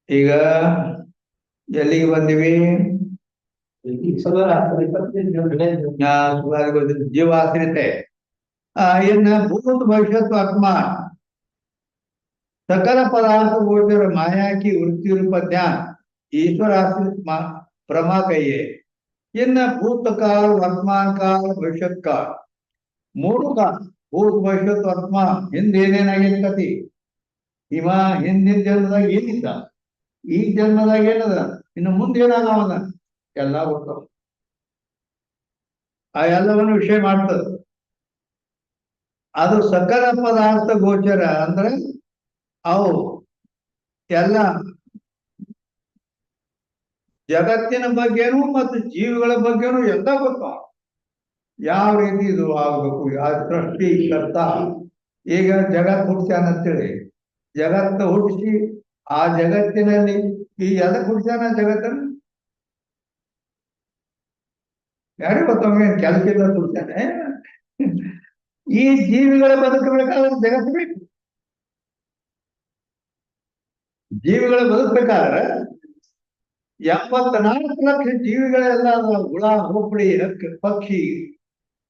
ಈಗ ಎಲ್ಲಿಗೆ ಬಂದಿವಿ? ಜೀವಾಶ್ರಿತೆ. ಇನ್ನ ಭೂತ ಭವಿಷ್ಯತ್ ವರ್ತಮಾನ ಸಕಲ पदार्थ ಗೋಚರ माया की वृत्ति रूप ध्यान ईश्वर आश्रित प्रमा कहिए. ಇನ್ನ ಭೂತಕಾಲ, ವರ್ತಮಾನ ಕಾಲ, ಭವಿಷ್ಯತ್ ಕಾಲ, 3 ಕಾಲ. ಭೂತ ಭವಿಷ್ಯತ್ ವರ್ತಮಾನ ಹಿಂದೆ ಏನೇನಾಗೈತಿ ಕತಿ, ಇವ ಹಿಂದಿನ ಜನ್ಮದಾಗ ಏನಿದ್ದ, ಈ ಜನ್ಮದಾಗ ಏನದ, ಇನ್ನು ಮುಂದೆ ಏನಾಗವಲ್ಲ ಎಲ್ಲ ಗೊತ್ತಾವ. ಆ ಎಲ್ಲವನ್ನು ವಿಷಯ ಮಾಡ್ತದ. ಅದು ಸಕಲ ಪದಾರ್ಥ ಗೋಚರ ಅಂದ್ರೆ ಅವು ಎಲ್ಲ ಜಗತ್ತಿನ ಬಗ್ಗೆನೂ ಮತ್ತು ಜೀವಿಗಳ ಬಗ್ಗೆನೂ ಎಲ್ಲ ಗೊತ್ತಾವ. ಯಾವ ರೀತಿ ಇದು ಆಗ್ಬೇಕು, ಯಾವ ಸೃಷ್ಟಿ ಕರ್ತ. ಈಗ ಜಗತ್ ಹುಡ್ಸ್ಯಾನ ಅಂತೇಳಿ ಜಗತ್ತು ಹುಟ್ಟಿಸಿ ಆ ಜಗತ್ತಿನಲ್ಲಿ ಈ ಎದಕ್ ಹುಡ್ಸ್ಯಾನ ಜಗತ್ತನ್ನು ಯಾರು ಗೊತ್ತವೇ ಕೆಲಸ ಇಲ್ಲ ಹುಡ್ಸ್ಯಾನೆ. ಈ ಜೀವಿಗಳ ಬದುಕಬೇಕಾದ್ರೆ ಜಗತ್ತು ಬೇಕು. ಜೀವಿಗಳ ಬದುಕಬೇಕಾದ್ರೆ 74 ಲಕ್ಷ ಜೀವಿಗಳೆಲ್ಲ ಹುಳ, ಹುಪ್ಪಳಿ, ಹಕ್ಕಿ, ಪಕ್ಷಿ,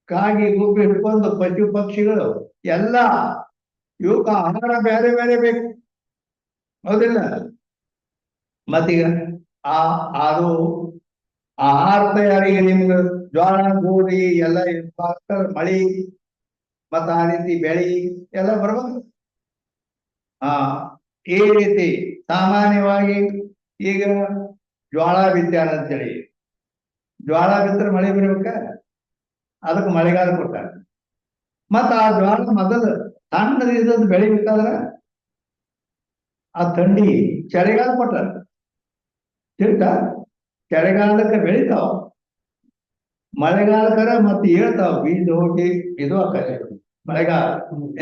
ಕಾಗಿ, ಗುಬ್ಬಿ ಹಿಡ್ಕೊಂಡು ಪಶು ಪಕ್ಷಿಗಳು ಎಲ್ಲ ಇವಕ್ಕೆ ಆಹಾರ ಬೇರೆ ಬೇರೆ ಬೇಕು. ಹೌದಿಲ್ಲ? ಮತ್ತೀಗ ಅದು ಆಹಾರ ತಯಾರಿಗೆ ನಿಮ್ಗೆ ಜೋಳ, ಗೋಧಿ ಎಲ್ಲ ಮಳಿ ಮತ್ತ ಆ ರೀತಿ ಬೆಳಿ ಎಲ್ಲ ಬರ್ಬೇಕು. ಈ ರೀತಿ ಸಾಮಾನ್ಯವಾಗಿ ಈಗ ಜ್ವಾಳ ಬಿತ್ಯಾರ ಅಂತೇಳಿ, ಜ್ವಾಳ ಬಿತ್ತರೆ ಮಳೆ ಬರ್ಬೇಕ, ಅದಕ್ಕೆ ಮಳೆಗಾಲ ಕೊಟ್ಟಾರ. ಮತ್ತ ಆ ಜ್ವಾಳ ಮೊದಲು ತಣ್ಣದಿದ್ದದ್ದು ಬೆಳಿಬೇಕಾದ್ರ ಆ ಥಂಡಿ ಚಳಿಗಾಲ ಕೊಟ್ಟಾರ ತಿಳ್ತಾ ಚಳಿಗಾಲಕ್ಕೆ ಬೆಳಿತಾವ, ಮಳೆಗಾಲಕರ ಮತ್ತೆ ಹೇಳ್ತಾವ ಬೀಜ ಹೋಗಿ ಇದು ಆಕಡೆ ಮಳೆಗಾಲ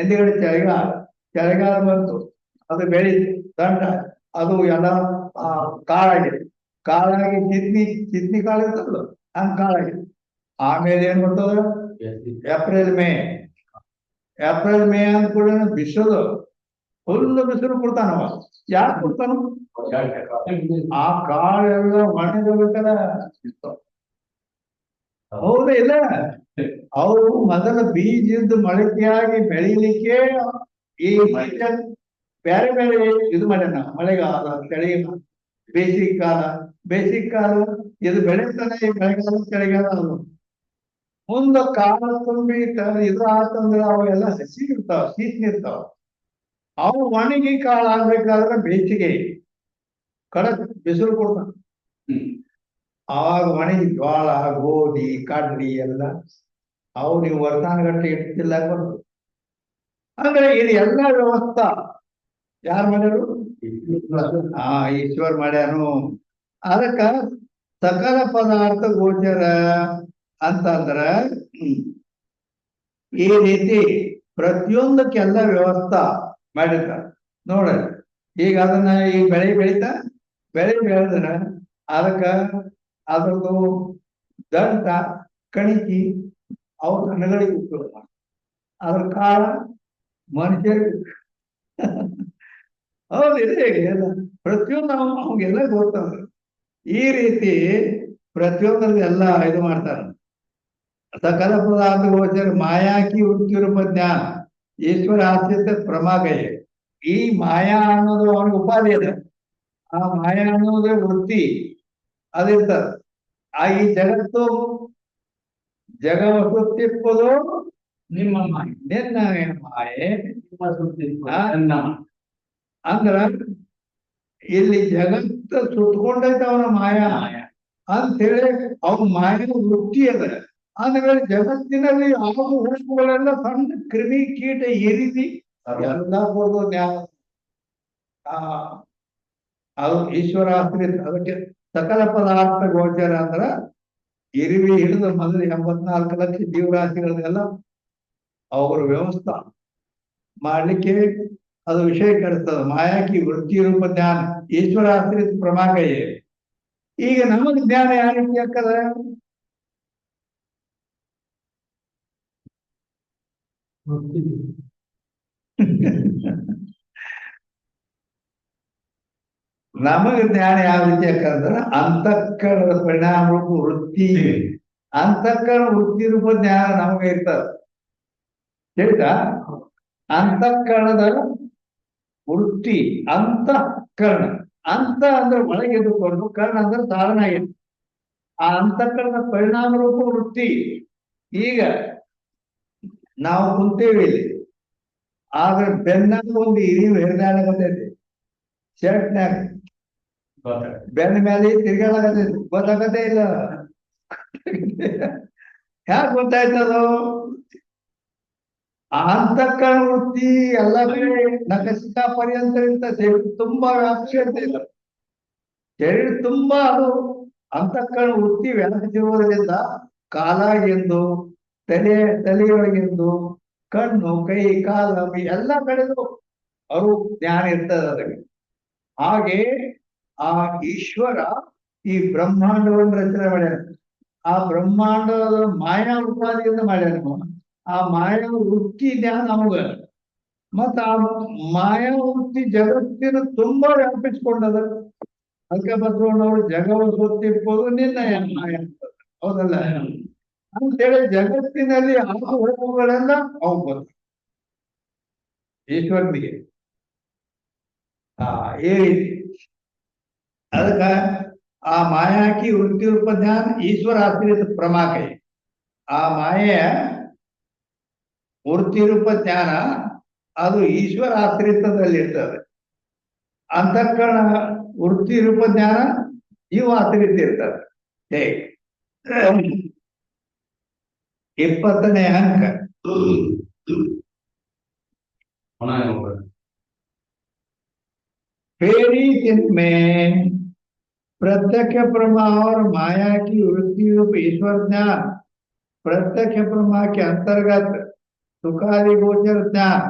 ಎಂದಿಗಡೆ ಚಳಿಗಾಲ, ಚಳಿಗಾಲ ಬಂತು ಅದು ಬೆಳಿ ದಂಡ ಅದು ಎಲ್ಲ ಕಾಳಾಗಿದೆ, ಕಾಳಾಗಿ ಚಿತ್ನಿ ಕಾಳು ಇರ್ತದಲ್ಲ ಹಂಗ ಕಾಳಾಗಿದೆ. ಆಮೇಲೆ ಏನ್ ಬರ್ತದ ಏಪ್ರಿಲ್ ಮೇ, ಏಪ್ರಿಲ್ ಮೇ ಅಂದ ಕೂಡ ಬಿಸಿಲು ಫುಲ್ ಬಿಸಿಲು ಕೊಡ್ತಾನವ. ಯಾಕೆ ಕೊಡ್ತಾನ? ಆ ಕಾಳೆಲ್ಲ ಒಣಗಬೇಕಲ್ಲ. ಹೌದ ಇಲ್ಲ? ಅವು ಮೊದಲ ಬೀಜದ ಮೊಳಕೆಯಾಗಿ ಬೆಳಿಲಿಕ್ಕೆ ಈ ಮನುಷ್ಯ ಬೇರೆ ಬೇರೆ ಇದು ಮಾಡ್ಯಾನ. ಮಳೆಗಾಲ, ಚಳಿಗಾಲ, ಬೇಸಿಗೆ ಕಾಲ, ಬೇಸಿಗೆ ಕಾಲ ಇದು ಬೆಳೀತಾನೆ ಈ ಮಳೆಗಾಲ ಚಳಿಗಾಲ. ಅದು ಮುಂದ ಕಾಲ ತುಂಬಿ ಇದು ಆತಂದ್ರೆ ಅವೆಲ್ಲ ಹಸಿ ಇರ್ತಾವ, ಸೀಸ್ನಿರ್ತಾವ. ಅವು ಒಣಗಿ ಕಾಳ ಆಗ್ಬೇಕಾದ್ರೆ ಬೇಸಿಗೆ ಕಡಕ್ ಬಿಸಿಲು ಕೊಡ್ತಾನ. ಆವಾಗ ಒಣಗಿ ಜ್ವಾಳ, ಗೋಧಿ, ಕಡ್ಲಿ ಎಲ್ಲ ಅವು ನೀವು ವರ್ಷಾನುಗಟ್ಟಲೆ ಇಡ್ತಿಲ್ಲ ಬಂತು. ಅಂದ್ರೆ ಇದು ಎಲ್ಲ ವ್ಯವಸ್ಥಾ ಯಾರು ಮಾಡ್ಯಾರು? ಈಶ್ವರ್ ಮಾಡ್ಯಾನು. ಅದಕ್ಕ ಸಕಲ ಪದಾರ್ಥ ಗೋಚರ ಅಂತಂದ್ರ ಈ ರೀತಿ ಪ್ರತಿಯೊಂದಕ್ಕೆಲ್ಲ ವ್ಯವಸ್ಥಾ ಮಾಡಿರ್ತಾರ. ನೋಡ ಈಗ ಅದನ್ನ ಈ ಬೆಳೆ ಬೆಳೆದ್ರ ಅದಕ್ಕ ಅದ್ರದ್ದು ದಂಟ ಕಣಿಕಿ ಅವ್ರ ದನಗಳಿಗೆ ಉಪಯೋಗ ಮಾಡ, ಅದ್ರ ಕಾಳ ಮನುಷ್ಯರಿಗೆ ಹೌದಿದೆ. ಪ್ರತಿಯೊಂದು ಅವಾಗೆಲ್ಲ ಗೊತ್ತಂದ್ರ ಈ ರೀತಿ ಪ್ರತಿಯೊಂದೆಲ್ಲ ಇದು ಮಾಡ್ತಾರ. ಸಕಲ ಪದಾರ್ಥ ಗೋಚರ ಮಾಯಾಕಿ ವೃತ್ತಿರೂಪ ಜ್ಞಾನ ಈಶ್ವರ ಆಶ್ರಿತ ಪ್ರಮಾಗಯ. ಈ ಮಾಯಾ ಅನ್ನೋದು ಅವನಿಗೆ ಉಪಾಧಿ ಅದ. ಆ ಮಾಯಾ ಅನ್ನೋದೇ ವೃತ್ತಿ ಅದಿರ್ತದ. ಆ ಈ ಜಗತ್ತು ಜಗವ ಸುತ್ತಿಪ್ಪದು ನಿಮ್ಮ ಮಾಯೆ, ನಿನ್ನ ಮಾಯೆ ನಿಮ್ಮ ಸುತ್ತಿಪ್ಪದು ಅಂದ್ರ ಇಲ್ಲಿ ಜಗತ್ತ ಸುತ್ಕೊಂಡೈತೆ ಅವನ ಮಾಯಾ ಅಂತೇಳಿ ಅವನ ಮಾಯ ವೃತ್ತಿ ಅದ. ಅಂದ್ರೆ ಜಗತ್ತಿನಲ್ಲಿ ಆಗು ಹೋಗುಗಳೆಲ್ಲ ಸಣ್ಣ ಕ್ರಿಮಿ ಕೀಟ ಎರಿದಿ ಎಲ್ಲ ಕೊಡೋದು ಜ್ಞಾನ. ಅದು ಈಶ್ವರ ಆಶ್ರಿತ. ಅದಕ್ಕೆ ಸಕಲ ಪದಾರ್ಥ ಗೋಚರ ಅಂದ್ರ ಇರಿವಿ ಹಿಡಿದು ಮೊದಲು 84 ಲಕ್ಷ ಜೀವರಾಶಿಗಳನ್ನೆಲ್ಲ ಅವ್ರ ವ್ಯವಸ್ಥಾ ಮಾಡ್ಲಿಕ್ಕೆ ಅದು ವಿಷಯ ಕಳಿಸ್ತದ. ಮಾಯಾಕಿ ವೃತ್ತಿ ರೂಪ ಜ್ಞಾನ ಈಶ್ವರ ಆಶ್ರಿತ ಪ್ರಮಾಗಯೇ. ಈಗ ನಮಗ್ ಜ್ಞಾನ ಯಾವ ರೀತಿ ಆಗ್ತದ? ನಮಗ ಜ್ಞಾನ ಯಾವ ರೀತಿ ಯಾಕಂದ್ರ ಅಂತಃಕರಣದ ಪರಿಣಾಮ ರೂಪ ವೃತ್ತಿ, ಅಂತಃಕರಣ ವೃತ್ತಿ ರೂಪ ಜ್ಞಾನ ನಮಗ ಇರ್ತದ. ಹೇಳ್ತಾ ಅಂತಃಕರಣದ ವೃತ್ತಿ, ಅಂತಃಕರಣ, ಅಂತ ಅಂದ್ರೆ ಒಳಗೆದುಕೊಂಡು, ಕರ್ಣ ಅಂದ್ರೆ ಧಾರಣ ಆಗಿದೆ. ಆ ಅಂತಃಕರಣದ ಪರಿಣಾಮ ರೂಪ ವೃತ್ತಿ. ಈಗ ನಾವು ಕುಂತೇವಿ ಇಲ್ಲಿ, ಆದ್ರೆ ಬೆನ್ನಾಗ ಒಂದು ಇರಿವು ಹಿರಿದಾಡಗತೈತಿ, ಶರ್ಟ್ನ್ಯಾಗ ಬೆನ್ನ ಮೇಲೆ ತಿರ್ಗಾಡಕತೈತಿ, ಗೊತ್ತಾಗತ್ತೇ ಇಲ್ಲ. ಯಾಕೆ ಗೊತ್ತಾಯ್ತದು? ಅಂತಃಕರಣ ವೃತ್ತಿ ಎಲ್ಲ ಕಡೆ ನಖಸಿಕ ಪರ್ಯಂತ ಇರ್ತ, ಶರೀರ ತುಂಬಾ ವ್ಯಾಪ್ತಿ ಅಂತ ಇಲ್ಲ. ಶರೀರ ತುಂಬಾ ಅದು ಅಂತಃಕರಣ ವೃತ್ತಿ ವ್ಯಾಪಿಸಿರುವುದರಿಂದ ಕಾಲಾಗೆಂದು, ತಲೆಯೊಳಗೆಂದು, ಕಣ್ಣು, ಕೈ, ಕಾಲ ಎಲ್ಲ ಕಡೆದು ಅವರು ಜ್ಞಾನ ಇರ್ತದೆ ಅದಕ್ಕೆ. ಹಾಗೆ ಆ ಈಶ್ವರ ಈ ಬ್ರಹ್ಮಾಂಡವನ್ನು ರಚನೆ ಮಾಡ್ಯಾನ. ಆ ಬ್ರಹ್ಮಾಂಡದ ಮಾಯಾ ಉಪಾಧಿಯಿಂದ ಮಾಡ್ಯಾನ. ಆ ಮಾಯಾ ವೃತ್ತಿ ಜ್ಞಾನ ನಮಗ. ಮತ್ತ ಆ ಮಾಯಾ ವೃತ್ತಿ ಜಗತ್ತಿನ ತುಂಬಾ ವ್ಯಾಪಿಸ್ಕೊಂಡದ. ಅದಕ್ಕೆ ಬಸವಣ್ಣವರು ಜಗವ ಸುತ್ತಿಪ್ಪೋದು ನಿನ್ನ ಮಾಯ, ಹೌದಲ್ಲ ಅಂತೇಳಿ ಜಗತ್ತಿನಲ್ಲಿ ಆಗು ಹೋಗುಗಳೆಲ್ಲ ಅವು ಬಂದ ಈಶ್ವರನಿಗೆ. ಈ ರೀತಿ ಅದಕ್ಕ ಆ ಮಾಯಾಕಿ ವೃತ್ತಿ ರೂಪ ಜ್ಞಾನ ಈಶ್ವರ ಆಶ್ರಿತ ಪ್ರಮಾಕೈ. ಆ ಮಾಯೆಯ ವೃತ್ತಿ ರೂಪ ಜ್ಞಾನ ಅದು ಈಶ್ವರ ಆಶ್ರಿತದಲ್ಲಿ ಇರ್ತದೆ. ಅಂತಃಕರಣ ವೃತ್ತಿ ರೂಪ ಜ್ಞಾನ ಜೀವ ಆಶ್ರಿತ ಇರ್ತದೆ. ಹೇಗೆ 20ನೇ ಅಂಕ फेरी जिनमें प्रत्यक्ष प्रमा और माया की वृत्ति रूप ईश्वर ज्ञान, प्रत्यक्ष प्रमा के अंतर्गत सुखादि गोचर ज्ञान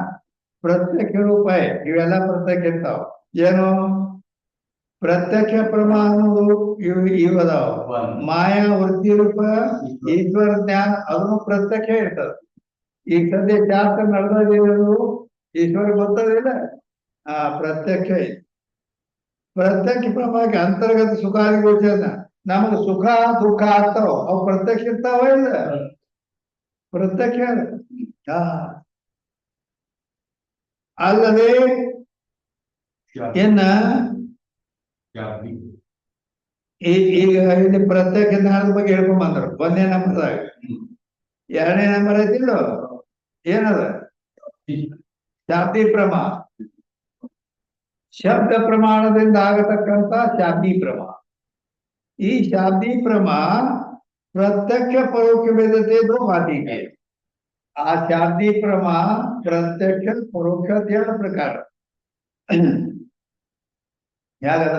प्रत्यक्ष रूप है. ಇವೆಲ್ಲ ಪ್ರತ್ಯಕ್ಷ ಇರ್ತಾವ. ಏನು ಪ್ರತ್ಯಕ್ಷ ಪ್ರಮಾ ಅನ್ನೋದು ಇವು ಅದಾವ. ಮಾಯಾ ವೃತ್ತಿ ರೂಪ ಈಶ್ವರ ಜ್ಞಾನ ಅದನ್ನು ಪ್ರತ್ಯಕ್ಷ ಇರ್ತದ. ಈಗ ಸದ್ಯ ಶಾಸ್ತ್ರ ನಡೆದಿರೋದು ಈಶ್ವರ ಗೊತ್ತದಿಲ್ಲ, ಪ್ರತ್ಯಕ್ಷ ಐತಿ. ಪ್ರತ್ಯಕ್ಷ ಪ್ರಮಾಣಕ್ಕೆ ಅಂತರ್ಗತ ಸುಖಾದಿ ಗೋಚರ ನಮಗೆ ಸುಖ ದುಃಖ ಆಗ್ತಾವ, ಅವು ಪ್ರತ್ಯಕ್ಷ ಇರ್ತಾವ ಇಲ್ಲ ಪ್ರತ್ಯಕ್ಷ. ಅಲ್ಲದೆ ಇನ್ನ ಈಗ ಇಲ್ಲಿ ಪ್ರತ್ಯಕ್ಷ ಜ್ಞಾನದ ಬಗ್ಗೆ ಹೇಳ್ಕೊಂಡ್ ಬಂದ್ರು 1ನೇ ನಂಬರ್ದಾಗ. 2ನೇ ನಂಬರ್ ಐತಿಲ್ಲ, ಏನದ ಶಾಬ್ದಿ ಪ್ರಮಾಣ. ಶಬ್ದ ಪ್ರಮಾಣದಿಂದ ಆಗತಕ್ಕಂತ ಶಾಬ್ದಿ ಪ್ರಮಾಣ. ಈ ಶಾಬ್ದಿ ಪ್ರಮಾಣ ಪ್ರತ್ಯಕ್ಷ ಪರೋಕ್ಷ ಭೇದತೆ ದೋ ಬಾತಿಗೆ. ಆ ಶಾಬ್ದಿ ಪ್ರಮಾಣ ಪ್ರತ್ಯಕ್ಷ ಪರೋಕ್ಷ 2 ಪ್ರಕಾರ. ಯಾಗದ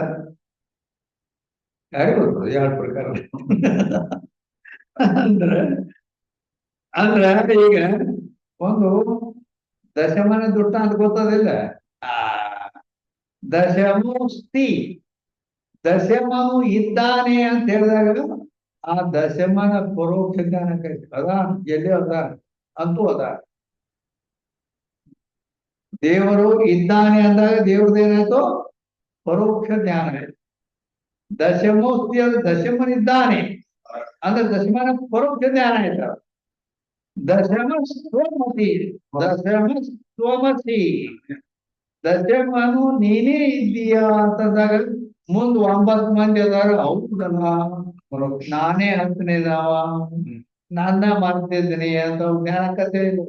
ಯಾರಿಗೊತ್ತು 2 ಪ್ರಕಾರ ಅಂದ್ರ ಈಗ ಒಂದು ದಶಮನ ದುಟ್ಟ ಅಂತ ಗೊತ್ತದಿಲ್ಲ. ದಶಮಸ್ತಿ, ದಶಮನು ಇದ್ದಾನೆ ಅಂತ ಹೇಳಿದಾಗ ಆ ದಶಮನ ಪರೋಕ್ಷ ಜ್ಞಾನ ಕೈತಿ. ಅದ ಎಲ್ಲಿ ಅದ ಅಂತೂ ಅದ. ದೇವರು ಇದ್ದಾನೆ ಅಂದಾಗ ದೇವ್ರದೇನಾಯ್ತು ಪರೋಕ್ಷ ಜ್ಞಾನ ಆಯ್ತು. ದಶಮೋಸ್ತಿ ಅಂದ್ರೆ ದಶಮನಿದ್ದಾನೆ ಅಂದ್ರೆ ದಶಮನ ಪರೋಕ್ಷ ಜ್ಞಾನ ಆಯ್ತ. ದಶಮ ಸ್ವಮತಿ, ದಶಮ ಸ್ವಮತಿ, ದಶಮನು ನೀನೇ ಇದ್ದೀಯಾ ಅಂತಂದಾಗ ಮುಂದ್ 9 ಮಂದಿ ಅದಾರ. ಹೌದಲ್ಲ, ನಾನೇ 10ನೇದಾವ, ನನ್ನ ಮಾಡ್ತಿದ್ದೀನಿ ಅಂತ ಜ್ಞಾನ ಕಥೆ ಇಲ್ಲ.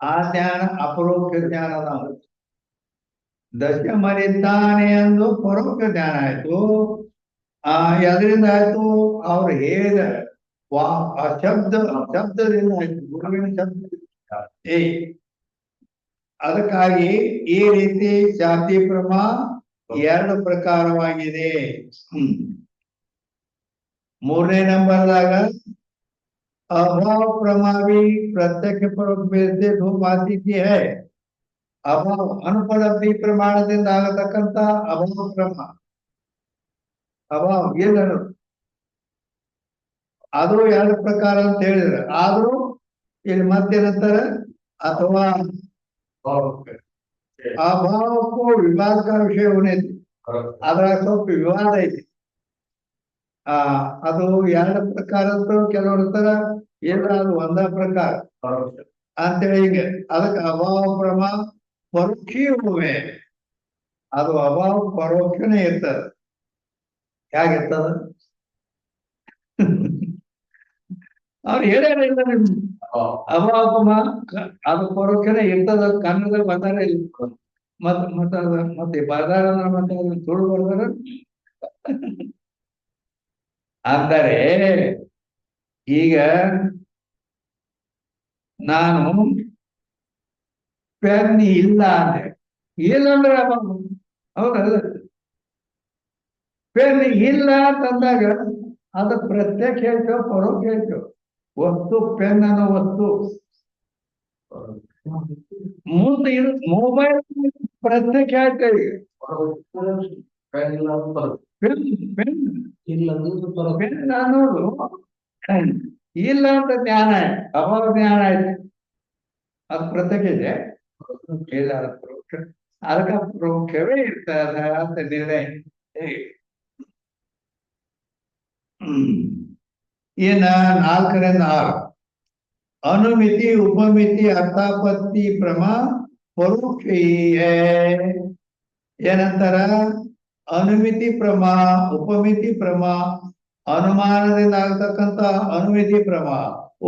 ಆ ಜ್ಞಾನ ಅಪರೋಕ್ಷ ಜ್ಞಾನ. ದಶಮನಿದ್ದಾನೆ ಅಂದು ಪರೋಕ್ಷ ಜ್ಞಾನ ಆಯ್ತು. ಎದರಿಂದ ಆಯ್ತು? ಅವ್ರು ಹೇಳಿದ ಶಬ್ದದಿಂದ ಆಯ್ತು, ಗುರುವಿನ ಶಬ್ದ. ಅದಕ್ಕಾಗಿ ಈ ರೀತಿ ಶಾಬ್ದಿ ಪ್ರಮಾ 2 ಪ್ರಕಾರವಾಗಿದೆ. 3ನೇ ನಂಬರ್ದಾಗ अभाव प्रमा भी प्रत्यक्ष परोक्ष भेद से दो बाती की है. अभाव अनुपलब्धि प्रमाणದಿಂದ ಆಗತಕ್ಕಂತ ಅಭಾವ ಪ್ರಮ. ಅಭಾವ ಏನು ಅದು 2 ಪ್ರಕಾರ ಅಂತ ಹೇಳಿದ್ರೆ, ಆದ್ರೂ ಇಲ್ಲಿ ಮತ್ತೇನಂತಾರೆ ಅಥವಾ ಅಭಾವಕ್ಕೂ ವಿವಾದ ವಿಷಯ ಉಳಿತು. ಅದ್ರಾಗ ಸ್ವಲ್ಪ ವಿವಾದ ಐತಿ. ಅದು 2 ಪ್ರಕಾರ ಕೆಲವರು ಇರ್ತಾರ, ಇಲ್ಲ ಅದು 1 ಪ್ರಕಾರ ಅಂತೇಳಿ ಹಿಂಗೆ. ಅದಕ್ಕೆ ಅಭಾವ ಪ್ರಮ ಪರೋಕ್ಷವೇ, ಅದು ಅಭಾವ ಪರೋಕ್ಷನೇ ಇರ್ತದ. ಹೇಗಿರ್ತದ ಅವ್ರು ಹೇಳ್ಯಾರ ಇಲ್ಲ ನಿಮ್ ಅಭಾವ ಪ್ರಮ ಅದು ಪರೋಕ್ಷನೇ ಇರ್ತದ. ಕನ್ನಡದಾಗ ಬಂದಾರ ಇಲ್ಲ ಮತ್ತೆ ಬರ್ದಾರ ಮತ್ತೆ ಸುಳ್ಳು ಬರ್ದಾರ. ಅಂದರೆ ಈಗ ನಾನು ಪೆನ್ ಇಲ್ಲ ಅಂದೆ, ಇಲ್ಲಂದ್ರೆ ಹೌದಲ್ಲ. ಪೆನ್ ಇಲ್ಲ ಅಂತಂದಾಗ ಅದು ಪ್ರತ್ಯಕ್ಷ ಆಯ್ತು ಪರೋಕ್ಷ ಆಯ್ತು. ವಸ್ತು ಪೆನ್ ಅನ್ನೋ ವಸ್ತು ಮುಂದೆ ಮೊಬೈಲ್ ಪ್ರತ್ಯಕ್ಷ ಆಯ್ತು. ಪೆನ್ ಅನ್ನೋದು ಇಲ್ಲ ಅಂತ ಜ್ಞಾನ ಆಯ್ತು, ಅಭಾವ ಜ್ಞಾನ ಆಯ್ತು. ಅದು ಪ್ರತ್ಯಕ್ಷ ಇದೆ, ಇಲ್ಲ ಪರೋಕ್ಷ. ಅದಕ್ಕೆ ಪರೋಕ್ಷವೇ ಇರ್ತದ ಅಂತ ನಿರ್ಣಯ. ಇನ್ನ 4ರಿಂದ 6 ಅನುಮಿತಿ ಉಪಮಿತಿ ಅರ್ಥಾಪತ್ತಿ ಪ್ರಮ ಪರೋಕ್ಷ ಏನಂತಾರ? ಅನುಮಿತಿ ಪ್ರಮ, ಉಪಮಿತಿ ಪ್ರಮ, ಅನುಮಾನದಿಂದ ಆಗತಕ್ಕಂತ ಅನುಮಿತಿ ಪ್ರಮ,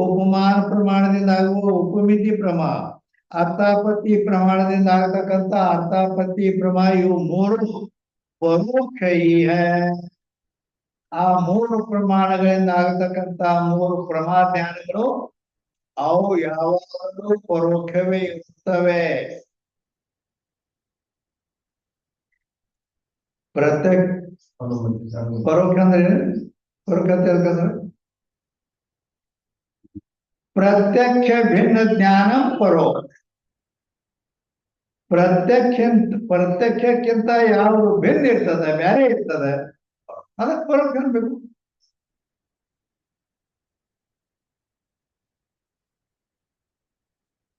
ಉಪಮಾನ ಪ್ರಮಾಣದಿಂದ ಆಗುವ ಉಪಮಿತಿ ಪ್ರಮ, ಅರ್ಥಾಪತ್ತಿ ಪ್ರಮಾಣದಿಂದ ಆಗತಕ್ಕಂತ ಅರ್ಥಾಪತ್ತಿ ಪ್ರಮ. ಇವು 3 ಪರೋಕ್ಷ. ಆ 3 ಪ್ರಮಾಣಗಳಿಂದ ಆಗತಕ್ಕಂತ 3 ಪ್ರಮಾ ಜ್ಞಾನಗಳು ಅವು ಯಾವಾಗಲೂ ಪರೋಕ್ಷವೇ ಇರ್ತವೆ. ಪ್ರತ್ಯಕ್ಷ ಪರೋಕ್ಷ ಅಂದ್ರೆ ಏನು? ಪರೋಕ್ಷ ಅಂತ ಹೇಳ್ತಾರೆ ಪ್ರತ್ಯಕ್ಷ ಭಿನ್ನ ಜ್ಞಾನ ಪರೋಕ್ಷ. ಪ್ರತ್ಯಕ್ಷಕ್ಕಿಂತ ಯಾವುದು ಭಿನ್ನ ಇರ್ತದೆ, ಬೇರೆ ಇರ್ತದೆ, ಅದಕ್ಕೆ ಪರೋಕ್ಷ ಅನ್ಬೇಕು.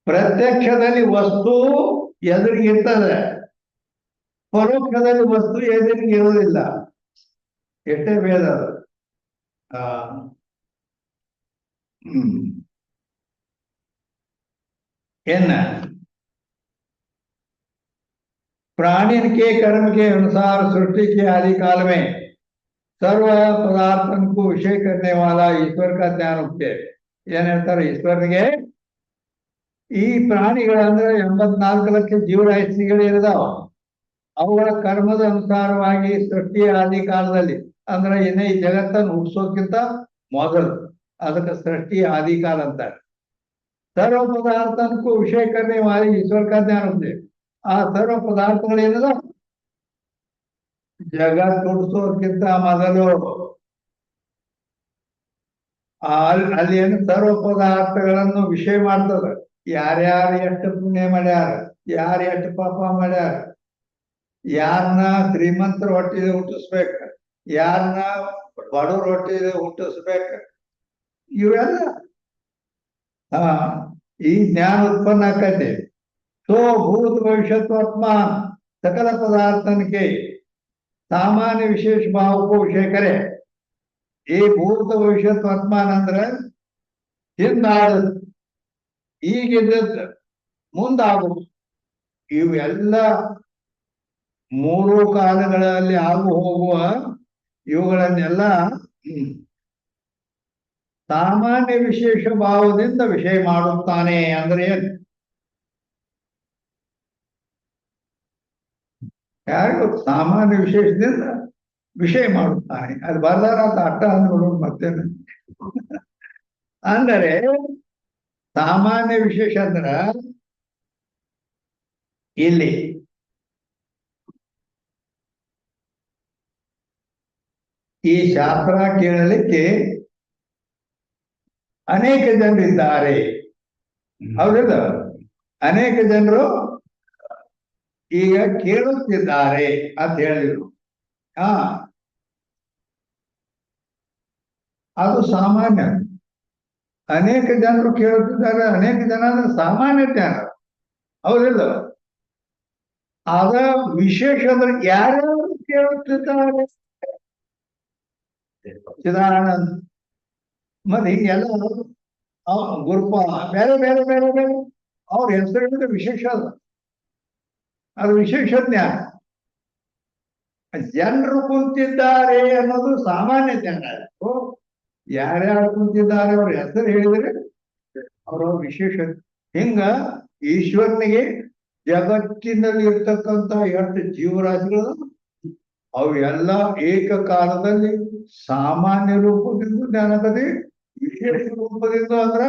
ಪ್ರತ್ಯಕ್ಷದಲ್ಲಿ ವಸ್ತು ಎದುರಿಗೆ ಇರ್ತದೆ, ಪರೋಕ್ಷದಲ್ಲಿ ವಸ್ತು ಎದುರಿಗೆ ಇರುವುದಿಲ್ಲ. ಎಷ್ಟೇ ಭೇದ ಅದು. ಆ एन प्राणी के कर्म के अनुसार सृष्टि के आदि काल में सर्व पदार्थन को विषय करने वाला ईश्वर का ध्यान उपे ಏನ್ ಹೇಳ್ತಾರೆ ಈಶ್ವರನಿಗೆ ಈ ಪ್ರಾಣಿಗಳಂದ್ರೆ 84 ಲಕ್ಷ ಜೀವರಾಶಿಗಳು ಇದಾವ. ಅವುಗಳ ಕರ್ಮದ ಅನುಸಾರವಾಗಿ ಸೃಷ್ಟಿ ಆದಿ ಕಾಲದಲ್ಲಿ ಅಂದ್ರೆ ಇನ್ನೇ ಈ ಜಗತ್ತನ್ನು ಹುಟ್ಟಿಸೋಕ್ಕಿಂತ ಮೊದಲು ಅದಕ್ಕೆ ಸೃಷ್ಟಿ ಆದಿ ಕಾಲ ಅಂತಾರೆ. सर्व पदार्थन को विषय करने वाले ईश्वर का ध्यान होते आ सर्व ಪದಾರ್ಥಗಳೇನದ ಜಗತ್ ಹುಟ್ಟಿಸೋಕ್ಕಿಂತ ಮೊದಲು ಅಲ್ಲಿ ಏನು ಸರ್ವ ಪದಾರ್ಥಗಳನ್ನು ವಿಷಯ ಮಾಡ್ತದ. ಯಾರ್ಯಾರು ಎಷ್ಟು ಪುಣ್ಯ ಮಾಡ್ಯಾರ, ಯಾರು ಎಷ್ಟು ಪಾಪ ಮಾಡ್ಯಾರ, ಯಾರನ್ನ ಶ್ರೀಮಂತರ ಹೊಟ್ಟಿದೆ ಹುಟ್ಟಿಸ್ಬೇಕ, ಯಾರನ್ನ ಬಡವ್ರ ಹೊಟ್ಟಿದೆ ಹುಟ್ಟಿಸ್ಬೇಕ, ಇವೆಲ್ಲ ಈ ಜ್ಞಾನ उत्पन्न आकते. तो भूत भविष्य वर्तमान सकल पदार्थन के सामान्य विशेष भाव को विषय करे. ये भूत भविष्य वर्तमान ಅಂದ್ರೆ ಹಿಂದಾದ ಈಗಿದ್ದದ್ದು ಮುಂದಾಗುವುದು ಇವೆಲ್ಲ ಮೂರು ಕಾಲಗಳಲ್ಲಿ ಆಗು ಹೋಗುವ ಇವುಗಳನ್ನೆಲ್ಲ ಸಾಮಾನ್ಯ ವಿಶೇಷ ಭಾವದಿಂದ ವಿಷಯ ಮಾಡುತ್ತಾನೆ. ಅಂದ್ರೆ ಯಾರು ಸಾಮಾನ್ಯ ವಿಶೇಷದಿಂದ ವಿಷಯ ಮಾಡುತ್ತಾನೆ. ಅದು ಬರ್ದಾರ ಅಟ್ಟ ಅಂದ್ಬಿಡು ಮತ್ತೇನು. ಅಂದರೆ ಸಾಮಾನ್ಯ ವಿಶೇಷ ಅಂದ್ರ ಇಲ್ಲಿ ಈ ಶಾಸ್ತ್ರ ಕೇಳಲಿಕ್ಕೆ ಅನೇಕ ಜನರು ಇದ್ದಾರೆ. ಹೌದಿಲ್ಲ? ಅನೇಕ ಜನರು ಈಗ ಕೇಳುತ್ತಿದ್ದಾರೆ ಅಂತ ಹೇಳಿದ್ರು. ಅದು ಸಾಮಾನ್ಯ. ಅನೇಕ ಜನರು ಕೇಳುತ್ತಿದ್ದಾರೆ, ಅನೇಕ ಜನ ಅಂದ್ರೆ ಸಾಮಾನ್ಯ ಜ್ಞಾನ. ಹೌದಿಲ್ಲ? ಆಗ ವಿಶೇಷ ಅಂದ್ರೆ ಯಾರ್ಯಾರು ಕೇಳುತ್ತಿದ್ದಾರೆ? ಚಿದಾನಂದ್ ಮತ್ತೆ ಹಿಂಗೆಲ್ಲ ಗುರುಪ ಬೇರೆ ಬೇರೆ ಬೇರೆ ಬೇರೆ ಅವ್ರ ಹೆಸರು ವಿಶೇಷ ಅದ. ಅದು ವಿಶೇಷ ಜ್ಞಾನ. ಜನರು ಕುಂತಿದ್ದಾರೆ ಅನ್ನೋದು ಸಾಮಾನ್ಯ ಜ್ಞಾನ. ಯಾರ್ಯಾರು ಕುಂತಿದ್ದಾರೆ ಅವ್ರ ಹೆಸರು ಹೇಳಿದ್ರೆ ಅವ್ರ ವಿಶೇಷ. ಹಿಂಗ ಈಶ್ವರನಿಗೆ ಜಗತ್ತಿನಲ್ಲಿ ಇರ್ತಕ್ಕಂಥ ಎಷ್ಟು ಜೀವರಾಶಿಗಳು ಅವು ಎಲ್ಲ ಏಕಕಾಲದಲ್ಲಿ ಸಾಮಾನ್ಯ ರೂಪದಿಂದ ಜ್ಞಾನಕತೆ, ವಿಶೇಷ ರೂಪದಿಂದ ಅಂದ್ರ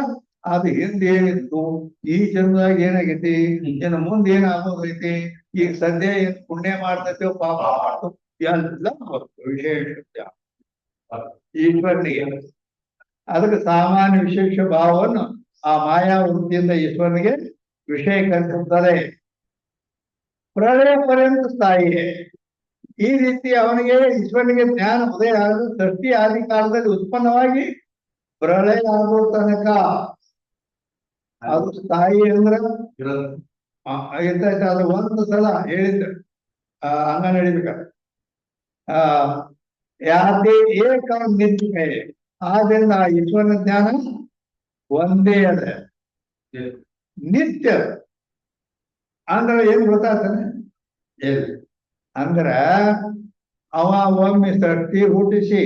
ಅದು ಹಿಂದೆ ಏನಿತ್ತು, ಈ ಜನ್ಮದಾಗ ಏನಾಗೈತಿ, ಇನ್ನು ಮುಂದೆ ಏನಾಗೋದೈತಿ, ಈಗ ಸದ್ಯ ಏನ್ ಪುಣ್ಯ ಮಾಡ್ತೈತೋ ಪಾಪ ಮಾಡ್ತೋ ಎಲ್ಲ ವಿಶೇಷ ಈಶ್ವರನಿಗೆ. ಅದಕ್ಕೆ ಸಾಮಾನ್ಯ ವಿಶೇಷ ಭಾವವನ್ನು ಆ ಮಾಯಾ ವೃತ್ತಿಯಿಂದ ಈಶ್ವರನಿಗೆ ವಿಷಯ ಕಲಿಸುತ್ತದೆ. ಪ್ರಳಯ ಪರ್ಯಂತ ಸ್ಥಾಯಿ. ಈ ರೀತಿ ಅವನಿಗೆ ಈಶ್ವರನಿಗೆ ಜ್ಞಾನ ಉದಯ ಆದ ಸೃಷ್ಟಿ ಆದಿ ಕಾಲದಲ್ಲಿ ಉತ್ಪನ್ನವಾಗಿ ಪ್ರಳಯ ಆಗೋ ತನಕ ಅದು ಸ್ಥಾಯಿ ಅಂದ್ರ ಇರ್ತೈತೆ. ಅದು ಒಂದು ಸಲ ಹೇಳಿದ್ರು ಹಂಗ ನಡಿಬೇಕ. ಯಾಕೆ ಏಕ ನಿತ್ಯ ಆದ್ರಿಂದ ಈಶ್ವರನ ಜ್ಞಾನ ಒಂದೇ ಅದ, ನಿತ್ಯ. ಅಂದ್ರೆ ಏನ್ ಗೊತ್ತಾಗ್ತಾನೆ ಅಂದ್ರ ಅವ ಒಮ್ಮೆ ಸೃಷ್ಟಿ ಹುಟ್ಟಿಸಿ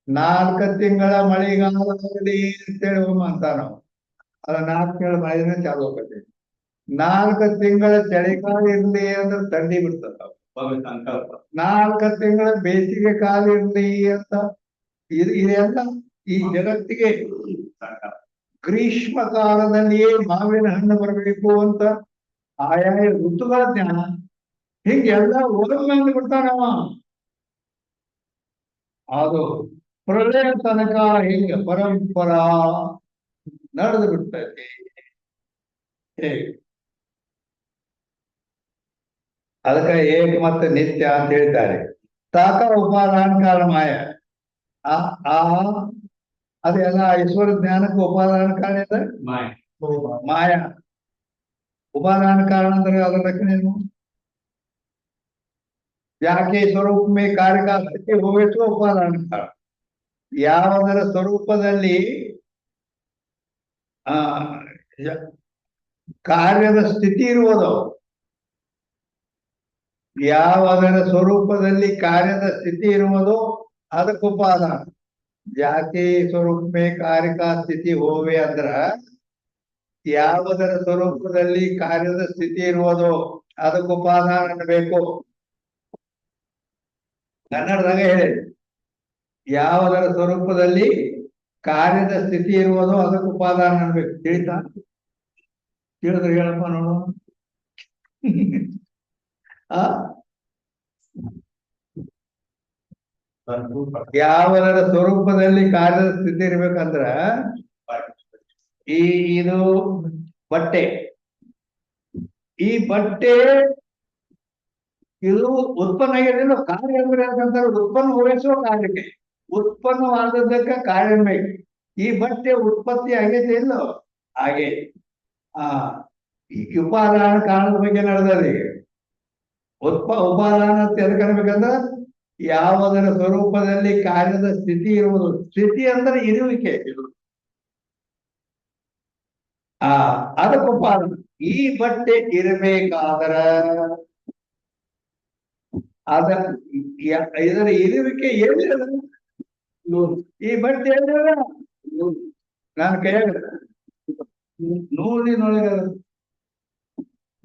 4 ತಿಂಗಳ ಮಳೆಗಾಲದಲ್ಲಿ ಅಂತೇಳಿ ಒಮ್ಮೆ ಅಂತಾರ ನಾವು. ಅದ 4 ತಿಂಗಳ ಮಳೆನೇ ಚಾಲು ಹೋಗತ್ತೆ. 4 ತಿಂಗಳ ಚಳಿಗಾಲ ಇರ್ಲಿ ಅಂದ್ರೆ ಥಂಡಿ ಬಿಡ್ತದ. 4 ತಿಂಗಳ ಬೇಸಿಗೆ ಕಾಲ ಇರ್ಲಿ ಅಂತ ಇದೆಲ್ಲ ಈ ಜಗತ್ತಿಗೆ ಗ್ರೀಷ್ಮ ಕಾಲದಲ್ಲಿಯೇ ಮಾವಿನ ಹಣ್ಣು ಬರಬೇಕು ಅಂತ ಆಯಾಯ ಋತುಗಳ ಜ್ಞಾನ ಹಿಂಗೆಲ್ಲ ಒಮ್ಮೆ ಬಿಡ್ತಾನವ. ಅದು ಪ್ರಳಯ ತನಕ ಹಿಂಗ ಪರಂಪರಾ ನಡೆದು ಬಿಡ್ತೈತಿ. ಹೇಗೆ ಅದಕ್ಕೆ ಏಕ ಮತ್ತೆ ನಿತ್ಯ ಅಂತ ಹೇಳ್ತಾರೆ. ತಾಕ ಉಪಾದಾನ ಕಾರಣ ಮಾಯ. ಆ ಆ ಅದೆಲ್ಲ ಈಶ್ವರ ಜ್ಞಾನಕ್ಕೆ ಉಪಾದಾನ ಕಾರಣ ಇದೆ ಮಾಯ. ಮಾಯ. ಉಪಾದಾನ ಕಾರಣ ಅಂದ್ರೆ ಅದರ ಲಕ್ಷಣ ಏನು? ಯಾಕೆ ಸ್ವರೂಪ ಮೇ ಕಾರ್ಯಕಾಲಕ್ಕೆ ಹೋಗಿಸುವ ಉಪಾದಾನ ಕಾರಣ. ಯಾವುದರ ಸ್ವರೂಪದಲ್ಲಿ ಆ ಕಾರ್ಯದ ಸ್ಥಿತಿ ಇರುವುದೋ, ಯಾವುದರ ಸ್ವರೂಪದಲ್ಲಿ ಕಾರ್ಯದ ಸ್ಥಿತಿ ಇರುವುದೋ ಅದಕ್ಕೆ ಉಪಾದಾನ. ಜಾತಿ ಸ್ವರೂಪ ಮೇ ಕಾರ್ಯಕ ಸ್ಥಿತಿ ಹೋವೆ ಅಂದ್ರ ಯಾವುದರ ಸ್ವರೂಪದಲ್ಲಿ ಕಾರ್ಯದ ಸ್ಥಿತಿ ಇರುವುದೋ ಅದಕ್ಕೆ ಉಪಾದಾನ ಅನ್ನಬೇಕು. ಕನ್ನಡದಾಗ ಹೇಳಿ, ಯಾವುದರ ಸ್ವರೂಪದಲ್ಲಿ ಕಾರ್ಯದ ಸ್ಥಿತಿ ಇರುವುದೋ ಅದಕ್ಕೆ ಉಪಾದಾನ ಅನ್ಬೇಕು. ತಿಳಿತಾ? ತಿಳಿದ್ರೆ ಹೇಳಪ್ಪ ನೋಡು. ಆ ಯಾವುದರ ಸ್ವರೂಪದಲ್ಲಿ ಕಾರ್ಯದ ಸ್ಥಿತಿ ಇರ್ಬೇಕಂದ್ರ ಇದು ಬಟ್ಟೆ. ಈ ಬಟ್ಟೆ ಇದು ಉತ್ಪನ್ನ ಆಗಿರಲಿಲ್ಲ. ಕಾರ್ಯ ಅಂದ್ರೆ ಅಂತಂದ್ರೆ ಉತ್ಪನ್ನ ಹೊರಡಿಸುವ ಕಾರ್ಯಕ್ಕೆ ಉತ್ಪನ್ನವಾದದ್ದಕ್ಕೆ ಕಾರ್ಯ ಬೇಕು. ಈ ಬಟ್ಟೆ ಉತ್ಪತ್ತಿ ಆಗೈತೆ ಇಲ್ಲ ಹಾಗೆ ಈ ಉಪಾದಾನ ಕಾರಣದ ಬಗ್ಗೆ ನಡೆದದ. ಈಗ ಉಪಾದಾನ ಅಂತ ಎದಕ್ಕೆ ಅನ್ಬೇಕಂದ್ರ ಯಾವುದರ ಸ್ವರೂಪದಲ್ಲಿ ಕಾರ್ಯದ ಸ್ಥಿತಿ ಇರುವುದು. ಸ್ಥಿತಿ ಅಂದ್ರೆ ಇರುವಿಕೆ. ಅದಕ್ಕೆ ಉಪಾದಾನ. ಈ ಬಟ್ಟೆ ಇರಬೇಕಾದ್ರ ಇದರ ಇರುವಿಕೆ ಎಲ್ಲಿದೆ? ಈ ಬಟ್ಟೆ ಎಲ್ಲಿದೆ? ನಾನು ಕೈಯಾಗ ನೂಲಿನೊಳಗ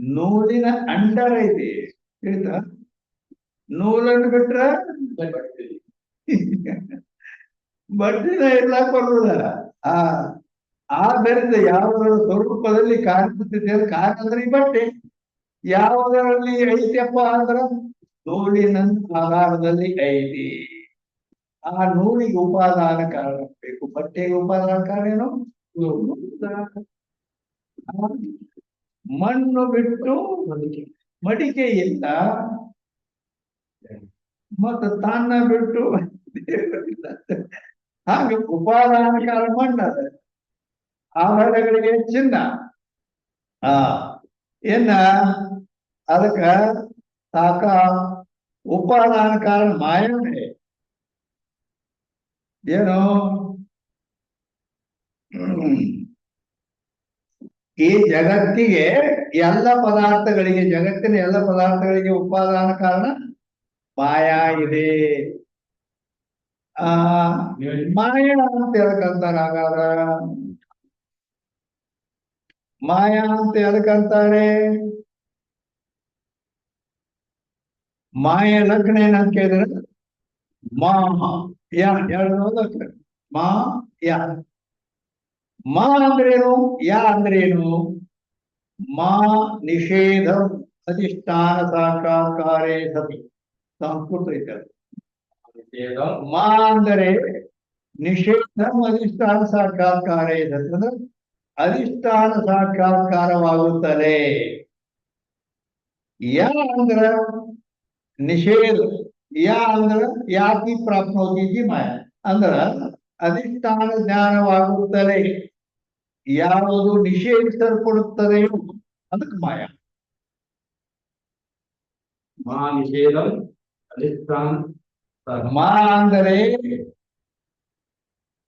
ನೂಲಿನ ಅಂಡರ್ ಐತಿ. ಹೇಳ್ತಾ ನೂಲನ್ನು ಬಿಟ್ರ ಬಟ್ಟೆನ ಇರ್ಲಾಕ್ ಬರುದಿಲ್ಲ. ಆದ್ದರಿಂದ ಯಾವುದರ ಸ್ವರೂಪದಲ್ಲಿ ಕಾರ್ಯಸ್ಥಿತಿ ಕಾರ್ಯ ಅಂದ್ರೆ ಈ ಬಟ್ಟೆ ಯಾವುದರಲ್ಲಿ ಐತಿಯಪ್ಪ ಅಂದ್ರ ನೂಲಿನ ಆಧಾರದಲ್ಲಿ ಐತಿ. ಆ ನೂಲಿಗೆ ಉಪಾದಾನ ಕಾರಣ ಬೇಕು. ಬಟ್ಟೆಗೆ ಉಪಾದಾನ ಕಾರಣ ಏನು? ಮಣ್ಣು ಬಿಟ್ಟು ಮಡಿಕೆ ಇಲ್ಲ, ಮತ್ತು ತಾನ ಬಿಟ್ಟು ಹಾಗೆ ಉಪಾದಾನ ಕಾರಣ ಮಣ್ಣದ. ಆಭರಣಗಳಿಗೆ ಚಿನ್ನ. ಏನ ಅದಕ್ಕ ತಾಕ ಉಪಾದಾನ ಕಾರಣ ಮಾಯವೇ. ಏನು ಈ ಜಗತ್ತಿಗೆ ಎಲ್ಲ ಪದಾರ್ಥಗಳಿಗೆ, ಜಗತ್ತಿನ ಎಲ್ಲ ಪದಾರ್ಥಗಳಿಗೆ ಉಪಾದಾನ ಕಾರಣ ಮಾಯಾ ಇದೆ. ಮಾಯಾ ಅಂತ ಹೇಳ್ಕಂತಾರ. ಹಾಗಾದ್ರ ಮಾಯಾ ಅಂತ ಹೇಳ್ಕಂತಾರೆ. ಮಾಯ ಲಕ್ಷಣ ಏನಂತ ಕೇಳಿದ್ರೆ ಮಾ ಯಾ ಹೇಳೋದು. ಮಾ ಯಾ. ಮಾ ಅಂದ್ರೇನು? ಯಾ ಅಂದ್ರೇನು? ಮಾ ನಿಷೇಧ ಅಧಿಷ್ಠಾನ ಸಾಕ್ಷಾತ್ಕಾರೇ ಸತಿ. ಸಂಸ್ಕೃತ ಐತೆ. ಮಾ ಅಂದರೆ ನಿಷೇಧ ಅಧಿಷ್ಠಾನ ಸಾಕ್ಷಾತ್ಕಾರೇ ಸತಿ ಅಂದ್ರೆ ಅಧಿಷ್ಠಾನ ಸಾಕ್ಷಾತ್ಕಾರವಾಗುತ್ತದೆ. ಯಾ ಅಂದ್ರ ನಿಷೇಧ. ಯಾ ಅಂದ್ರ ಯಾತಿ ಪ್ರಾಪ್ನೋತಿ ಮಾಯ ಅಂದ್ರ ಅಧಿಷ್ಠಾನ ಜ್ಞಾನವಾಗುತ್ತದೆ. ಯಾವುದು ನಿಷೇಧಿಸಲ್ಪಡುತ್ತದೆಯೋ ಅದಕ್ಕೆ ಮಾಯ. ಮಾ ನಿಷೇಧ ಅಧಿಷ್ಠಾನ. ಮಾ ಅಂದರೆ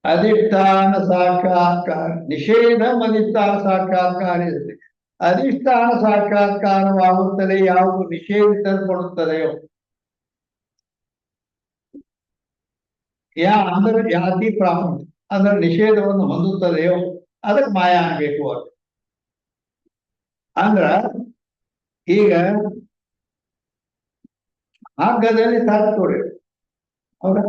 ಅಧಿಷ್ಠಾನ ಸಾಕ್ಷಾತ್ಕಾರ. ನಿಷೇಧ ಅಧಿಷ್ಠಾನ ಸಾಕ್ಷಾತ್ಕಾರ. ಅಧಿಷ್ಠಾನ ಸಾಕ್ಷಾತ್ಕಾರವಾಗುತ್ತದೆ ಯಾವುದು ನಿಷೇಧಿಸಲ್ಪಡುತ್ತದೆಯೋ. ಯಾ ಅಂದ್ರೆ ಯಾತಿ ಪ್ರಾಪ್ತ ಅಂದ್ರೆ ನಿಷೇಧವನ್ನು ಹೊಂದುತ್ತದೆಯೋ ಅದಕ್ಕೆ ಮಾಯ ಅನ್ಬೇಕು. ಅದು ಅಂದ್ರ ಈಗ ಹಗ್ಗದಲ್ಲಿ ತೋರಿ ಹೌದಾ?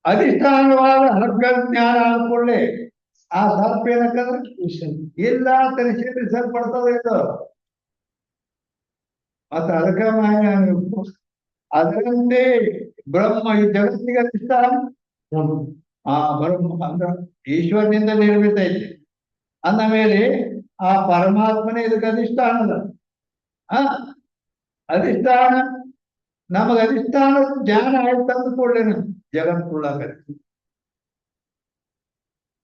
ಅಧಿಷ್ಠಾನವಾದ ಹಗ್ಗ ಜ್ಞಾನ ಅನ್ಕೊಳ್ಳಿ ಆ ಸರ್ಪ ಏನಕ್ಕಂದ್ರೆ ಇಲ್ಲ ಅಂತ ನಿಷೇಧಿಸಲ್ಪಡ್ತದೆ ಇದು. ಮತ್ತೆ ಅದಕ್ಕೆ ಅದರಂತೆ ಬ್ರಹ್ಮ ಈ ಜಗತ್ತಿಗೆ ಅಧಿಷ್ಠಾನ ಆ ಬ್ರಹ್ಮ ಅಂದ್ರ ಈಶ್ವರನಿಂದ ನಿರ್ಮಿತ ಐತಿ ಅಂದ ಮೇಲೆ ಆ ಪರಮಾತ್ಮನೇ ಇದಕ್ಕೆ ಅಧಿಷ್ಠಾನದ ಆ ಅಧಿಷ್ಠಾನ ನಮಗ ಅಧಿಷ್ಠಾನ ಜ್ಞಾನ ಆಯ್ತಂದ ಕೂಡಲೇ ಜಗತ್ಕೊಳ್ಳಾಗತ್ತೆ.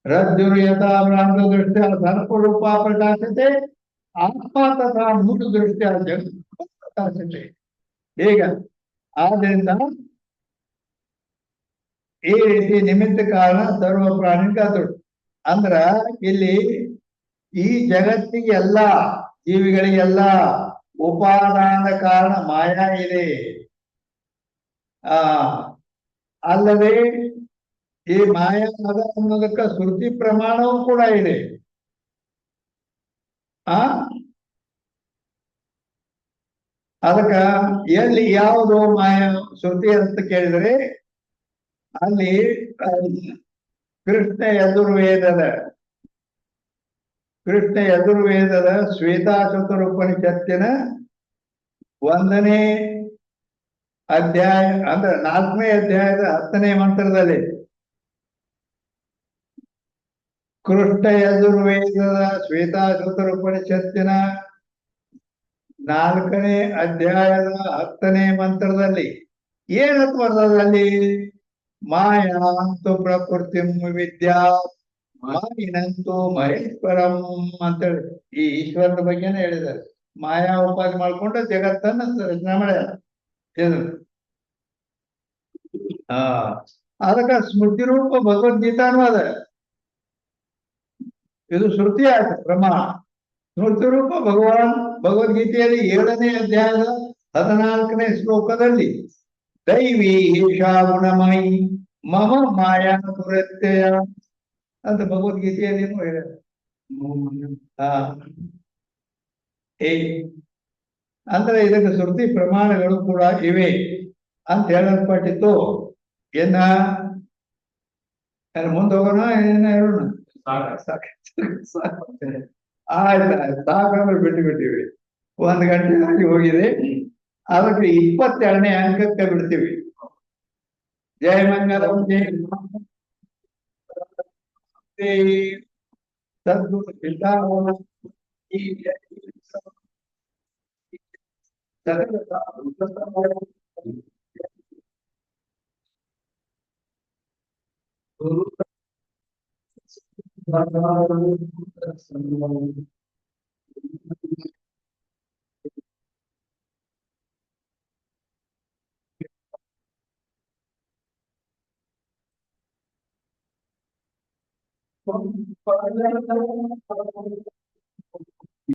ರಜ್ಜುರು ಯಥಾ ಭ್ರಾಂತ ದೃಷ್ಟ್ಯಾ ಸರ್ಪರೂಪ ಪ್ರಕಾಶತೆ ಆತ್ಮ ತಥಾ ಮೂಢ ದೃಷ್ಟ್ಯಾ ಜಗತ್ ಪ್ರಕಾಶತೆ. ಈಗ ಆದ್ರಿಂದ ಈ ರೀತಿ ನಿಮಿತ್ತ ಕಾರಣ ಸರ್ವ ಪ್ರಾಣಿಗಾದ್ರು ಅಂದ್ರ ಇಲ್ಲಿ ಈ ಜಗತ್ತಿಗೆಲ್ಲ ಜೀವಿಗಳಿಗೆಲ್ಲ ಉಪಾದಾನ ಕಾರಣ ಮಾಯಾ ಇದೆ. ಆ ಅಲ್ಲದೆ ಈ ಮಾಯಾ ಅದ ಅನ್ನೋದಕ್ಕ ಶ್ರುತಿ ಪ್ರಮಾಣವೂ ಕೂಡ ಇದೆ. ಆ ಅದಕ್ಕ ಎಲ್ಲಿ ಯಾವುದು ಮಾಯಾ ಶ್ರುತಿ ಅಂತ ಕೇಳಿದ್ರೆ ಅಲ್ಲಿ ಕೃಷ್ಣ ಯಜುರ್ವೇದದ ಶ್ವೇತಾಚತುರ ಉಪನಿಷತ್ತಿನ 1ನೇ ಅಧ್ಯಾಯ ಅಂದ್ರೆ 4ನೇ ಅಧ್ಯಾಯದ 10ನೇ ಮಂತ್ರದಲ್ಲಿ ಕೃಷ್ಣ ಯಜುರ್ವೇದದ ಶ್ವೇತಾಚತುರ ಉಪನಿಷತ್ತಿನ 4ನೇ ಅಧ್ಯಾಯದ 10ನೇ ಮಂತ್ರದಲ್ಲಿ ಏನಂತ ಬರ್ತದಲ್ಲಿ ಮಾಯಾಂತು ಪ್ರಕೃತಿ ವಿದ್ಯಾ ಮಾಯಿನಂತೂ ಮಹೇಶ್ವರಂ ಅಂತೇಳಿ ಈ ಈಶ್ವರನ ಬಗ್ಗೆನೇ ಹೇಳಿದ್ದಾರೆ. ಮಾಯಾ ಉಪಾಧಿ ಮಾಡ್ಕೊಂಡು ಜಗತ್ತನ್ನ ರಚನೆ ಮಾಡ್ಯಾರ. ಅದಕ್ಕ ಸ್ಮೃತಿ ರೂಪ ಭಗವದ್ಗೀತಾನು ಅದ. ಇದು ಶ್ರುತಿ ಆಯ್ತು ಪ್ರಮಾಣ. ಸ್ಮೃತಿ ರೂಪ ಭಗವದ್ಗೀತೆಯಲ್ಲಿ 7ನೇ ಅಧ್ಯಾಯದ 14ನೇ ಶ್ಲೋಕದಲ್ಲಿ ದೈವಿ ಈಶಾ ಗುಣಮಯಿ ಮಮ ಮಾಯಾ ದುರತ್ಯಯ ಅಂತ ಭಗವದ್ಗೀತೆಯಲ್ಲಿ ಹೇಳಿದ್ದಾರೆ. ಅಂದ್ರೆ ಇದಕ್ಕೆ ಶ್ರುತಿ ಪ್ರಮಾಣಗಳು ಕೂಡ ಇವೆ ಅಂತ ಹೇಳಲ್ಪಟ್ಟಿತ್ತು. ಏನ ಮುಂದೆ ಹೋಗೋಣ ಏನ ಹೇಳೋಣ? ಆಯ್ತಾಯ್ತು, ಸಾಕಂದ್ರೆ ಬಿಟ್ಟಿವಿ. 1 ಗಂಟೆ ಆಗಿ ಹೋಗಿದೆ. ಅದಕ್ಕೆ 22ನೇ ಅಂಕಕ್ಕೆ ಬಿಡ್ತೀವಿ. ಜಯ ಮಂಗಲಂ ಜಯ ಸದ್ಗುರು ಸಿದ್ಧಾರೂಢ ಈ